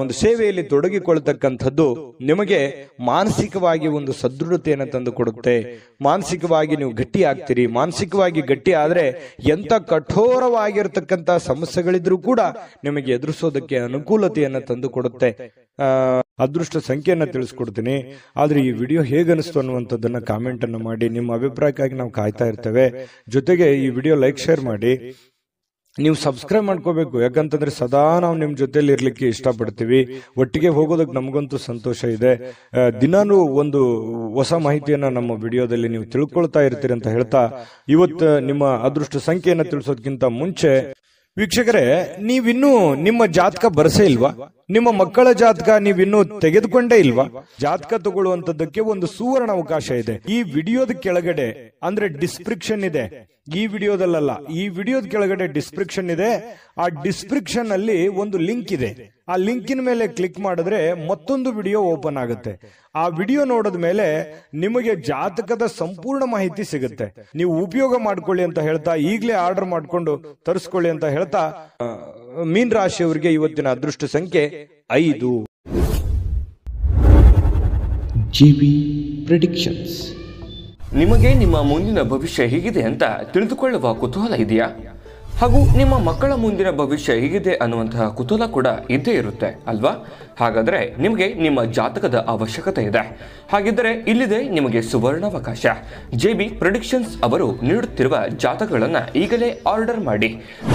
ಒಂದು ಸೇವೆಯಲ್ಲಿ ತೊಡಗಿಕೊಳ್ತಕ್ಕಂಥದ್ದು ನಿಮಗೆ ಮಾನಸಿಕವಾಗಿ ಒಂದು ಸದೃಢತೆಯನ್ನು ತಂದು ಕೊಡುತ್ತೆ. ಮಾನಸಿಕವಾಗಿ ನೀವು ಗಟ್ಟಿ ಆಗ್ತೀರಿ. ಮಾನಸಿಕವಾಗಿ ಗಟ್ಟಿ ಆದ್ರೆ ಎಂತ ಕಠೋರವಾಗಿರ್ತಕ್ಕಂಥ ಸಮಸ್ಯೆಗಳಿದ್ರೂ ಕೂಡ ನಿಮಗೆ ಎದುರಿಸೋದಕ್ಕೆ ಅನುಕೂಲತೆಯನ್ನು ತಂದು ಕೊಡುತ್ತೆ. ಅದೃಷ್ಟ ಸಂಖ್ಯೆಯನ್ನ ತಿಳಿಸ್ಕೊಡ್ತೀನಿ. ಆದ್ರೆ ಈ ವಿಡಿಯೋ ಹೇಗನಿಸ್ತು ಅನ್ನುವಂಥದ್ದನ್ನ ಕಾಮೆಂಟ್ ಅನ್ನು ಮಾಡಿ. ನಿಮ್ಮ ಅಭಿಪ್ರಾಯಕ್ಕಾಗಿ ನಾವು ಕಾಯ್ತಾ ಇರ್ತೇವೆ. ಜೊತೆಗೆ ಈ ವಿಡಿಯೋ ಲೈಕ್ ಶೇರ್ ಮಾಡಿ. ನೀವು ಸಬ್ಸ್ಕ್ರೈಬ್ ಮಾಡ್ಕೋಬೇಕು. ಯಾಕಂತಂದ್ರೆ ಸದಾ ನಾವು ನಿಮ್ ಜೊತೆಲಿ ಇರ್ಲಿಕ್ಕೆ ಇಷ್ಟಪಡ್ತೀವಿ. ಒಟ್ಟಿಗೆ ಹೋಗೋದಕ್ಕೆ ನಮಗಂತೂ ಸಂತೋಷ ಇದೆ. ದಿನಾನು ಒಂದು ಹೊಸ ಮಾಹಿತಿಯನ್ನ ನಮ್ಮ ವಿಡಿಯೋದಲ್ಲಿ ನೀವು ತಿಳ್ಕೊಳ್ತಾ ಇರ್ತೀರಿ ಅಂತ ಹೇಳ್ತಾ, ಇವತ್ತು ನಿಮ್ಮ ಅದೃಷ್ಟ ಸಂಖ್ಯೆಯನ್ನ ತಿಳಿಸೋದಕ್ಕಿಂತ ಮುಂಚೆ ವೀಕ್ಷಕರೇ, ನೀವಿನ್ನೂ ನಿಮ್ಮ ಜಾತಕ ಬರಸೇ ಇಲ್ವಾ? ನಿಮ್ಮ ಮಕ್ಕಳ ಜಾತಕ ನೀವಿನ್ನೂ ತೆಗೆದುಕೊಂಡೇ ಇಲ್ವಾ? ಜಾತಕ ತಗೊಳ್ಳುವಂತದ್ದಕ್ಕೆ ಒಂದು ಸುವರ್ಣ ಅವಕಾಶ ಇದೆ. ಈ ವಿಡಿಯೋದ ಕೆಳಗಡೆ ಅಂದ್ರೆ ಡಿಸ್ಕ್ರಿಪ್ಷನ್ ಇದೆ. ಈ ವಿಡಿಯೋದಲ್ಲ, ಈ ವಿಡಿಯೋದ ಕೆಳಗಡೆ ಡಿಸ್ಕ್ರಿಪ್ಷನ್ ಇದೆ. ಆ ಡಿಸ್ಕ್ರಿಪ್ಷನ್ ಅಲ್ಲಿ ಒಂದು ಲಿಂಕ್ ಇದೆ. ಆ ಲಿಂಕಿನ ಮೇಲೆ ಕ್ಲಿಕ್ ಮಾಡಿದ್ರೆ ಮತ್ತೊಂದು ವಿಡಿಯೋ ಓಪನ್ ಆಗುತ್ತೆ. ಆ ವಿಡಿಯೋ ನೋಡಿದ ಮೇಲೆ ನಿಮಗೆ ಜಾತಕದ ಸಂಪೂರ್ಣ ಮಾಹಿತಿ ಸಿಗುತ್ತೆ. ನೀವು ಉಪಯೋಗ ಮಾಡ್ಕೊಳ್ಳಿ ಅಂತ ಹೇಳ್ತಾ, ಈಗಲೇ ಆರ್ಡರ್ ಮಾಡ್ಕೊಂಡು ತರಿಸ್ಕೊಳ್ಳಿ ಅಂತ ಹೇಳ್ತಾ, ಮೀನ್ ರಾಶಿಯವರಿಗೆ ಇವತ್ತಿನ ಅದೃಷ್ಟ ಸಂಖ್ಯೆ 5. GB predictions. ನಿಮಗೆ ನಿಮ್ಮ ಮುಂದಿನ ಭವಿಷ್ಯ ಹೇಗಿದೆ ಅಂತ ತಿಳಿದುಕೊಳ್ಳುವ ಕುತೂಹಲ ಇದೆಯಾ? ಹಾಗೂ ನಿಮ್ಮ ಮಕ್ಕಳ ಮುಂದಿನ ಭವಿಷ್ಯ ಹೇಗಿದೆ ಅನ್ನುವಂತಹ ಕುತೂಹಲ ಕೂಡ ಇದ್ದೇ ಇರುತ್ತೆ ಅಲ್ವಾ? ಹಾಗಾದರೆ ನಿಮಗೆ ನಿಮ್ಮ ಜಾತಕದ ಅವಶ್ಯಕತೆ ಇದೆ. ಹಾಗಿದ್ದರೆ ಇಲ್ಲಿದೆ ನಿಮಗೆ ಸುವರ್ಣಾವಕಾಶ. JB ಪ್ರೆಡಿಕ್ಷನ್ಸ್ ಅವರು ನೀಡುತ್ತಿರುವ ಜಾತಕಗಳನ್ನು ಈಗಲೇ ಆರ್ಡರ್ ಮಾಡಿ.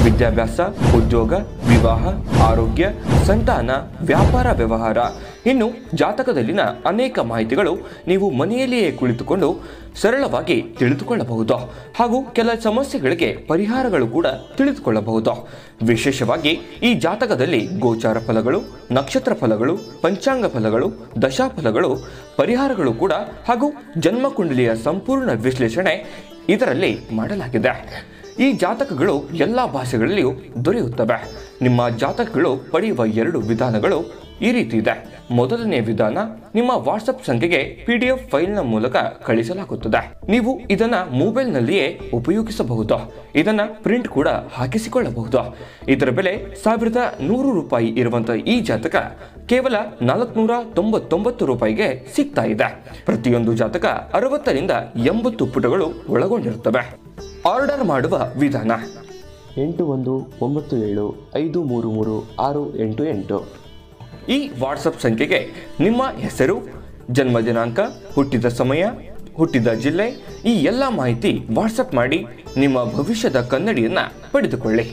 ವಿದ್ಯಾಭ್ಯಾಸ, ಉದ್ಯೋಗ, ವಿವಾಹ, ಆರೋಗ್ಯ, ಸಂತಾನ, ವ್ಯಾಪಾರ ವ್ಯವಹಾರ, ಇನ್ನು ಜಾತಕದಲ್ಲಿನ ಅನೇಕ ಮಾಹಿತಿಗಳು ನೀವು ಮನೆಯಲ್ಲಿಯೇ ಕುಳಿತುಕೊಂಡು ಸರಳವಾಗಿ ತಿಳಿದುಕೊಳ್ಳಬಹುದು. ಹಾಗೂ ಕೆಲ ಸಮಸ್ಯೆಗಳಿಗೆ ಪರಿಹಾರಗಳು ಕೂಡ ತಿಳಿದುಕೊಳ್ಳಬಹುದು. ವಿಶೇಷವಾಗಿ ಈ ಜಾತಕದಲ್ಲಿ ಗೋಚಾರ ಫಲಗಳು, ನಕ್ಷತ್ರ ಫಲಗಳು, ಪಂಚಾಂಗ ಫಲಗಳು, ದಶಾಫಲಗಳು, ಪರಿಹಾರಗಳು ಕೂಡ ಹಾಗೂ ಜನ್ಮಕುಂಡಲಿಯ ಸಂಪೂರ್ಣ ವಿಶ್ಲೇಷಣೆ ಇದರಲ್ಲಿ ಮಾಡಲಾಗಿದೆ. ಈ ಜಾತಕಗಳು ಎಲ್ಲ ಭಾಷೆಗಳಲ್ಲಿಯೂ ದೊರೆಯುತ್ತವೆ. ನಿಮ್ಮ ಜಾತಕಗಳು ಪಡೆಯುವ 2 ವಿಧಾನಗಳು ಈ ರೀತಿ ಇದೆ. ಮೊದಲನೇ ವಿಧಾನ, ನಿಮ್ಮ ವಾಟ್ಸಪ್ ಸಂಖ್ಯೆಗೆ PDF ಫೈಲ್ನ ಮೂಲಕ ಕಳಿಸಲಾಗುತ್ತದೆ. ನೀವು ಇದನ್ನ ಮೊಬೈಲ್ನಲ್ಲಿಯೇ ಉಪಯೋಗಿಸಬಹುದು. ಇದನ್ನ ಪ್ರಿಂಟ್ ಕೂಡ ಹಾಕಿಸಿಕೊಳ್ಳಬಹುದು. ಇದರ ಬೆಲೆ 1100 ರೂಪಾಯಿ ಇರುವಂತಹ ಈ ಜಾತಕ ಕೇವಲ 499 ರೂಪಾಯಿಗೆ ಸಿಗ್ತಾ ಇದೆ. ಪ್ರತಿಯೊಂದು ಜಾತಕ 60 ರಿಂದ 80 ಪುಟಗಳು ಒಳಗೊಂಡಿರುತ್ತವೆ. ಆರ್ಡರ್ ಮಾಡುವ ವಿಧಾನ: 8197533688. ಈ ವಾಟ್ಸಪ್ ಸಂಖ್ಯೆಗೆ ನಿಮ್ಮ ಹೆಸರು, ಜನ್ಮ ದಿನಾಂಕ, ಹುಟ್ಟಿದ ಸಮಯ, ಹುಟ್ಟಿದ ಜಿಲ್ಲೆ, ಈ ಎಲ್ಲ ಮಾಹಿತಿ ವಾಟ್ಸಪ್ ಮಾಡಿ ನಿಮ್ಮ ಭವಿಷ್ಯದ ಕನ್ನಡಿಯನ್ನ ಪಡೆದುಕೊಳ್ಳಿ.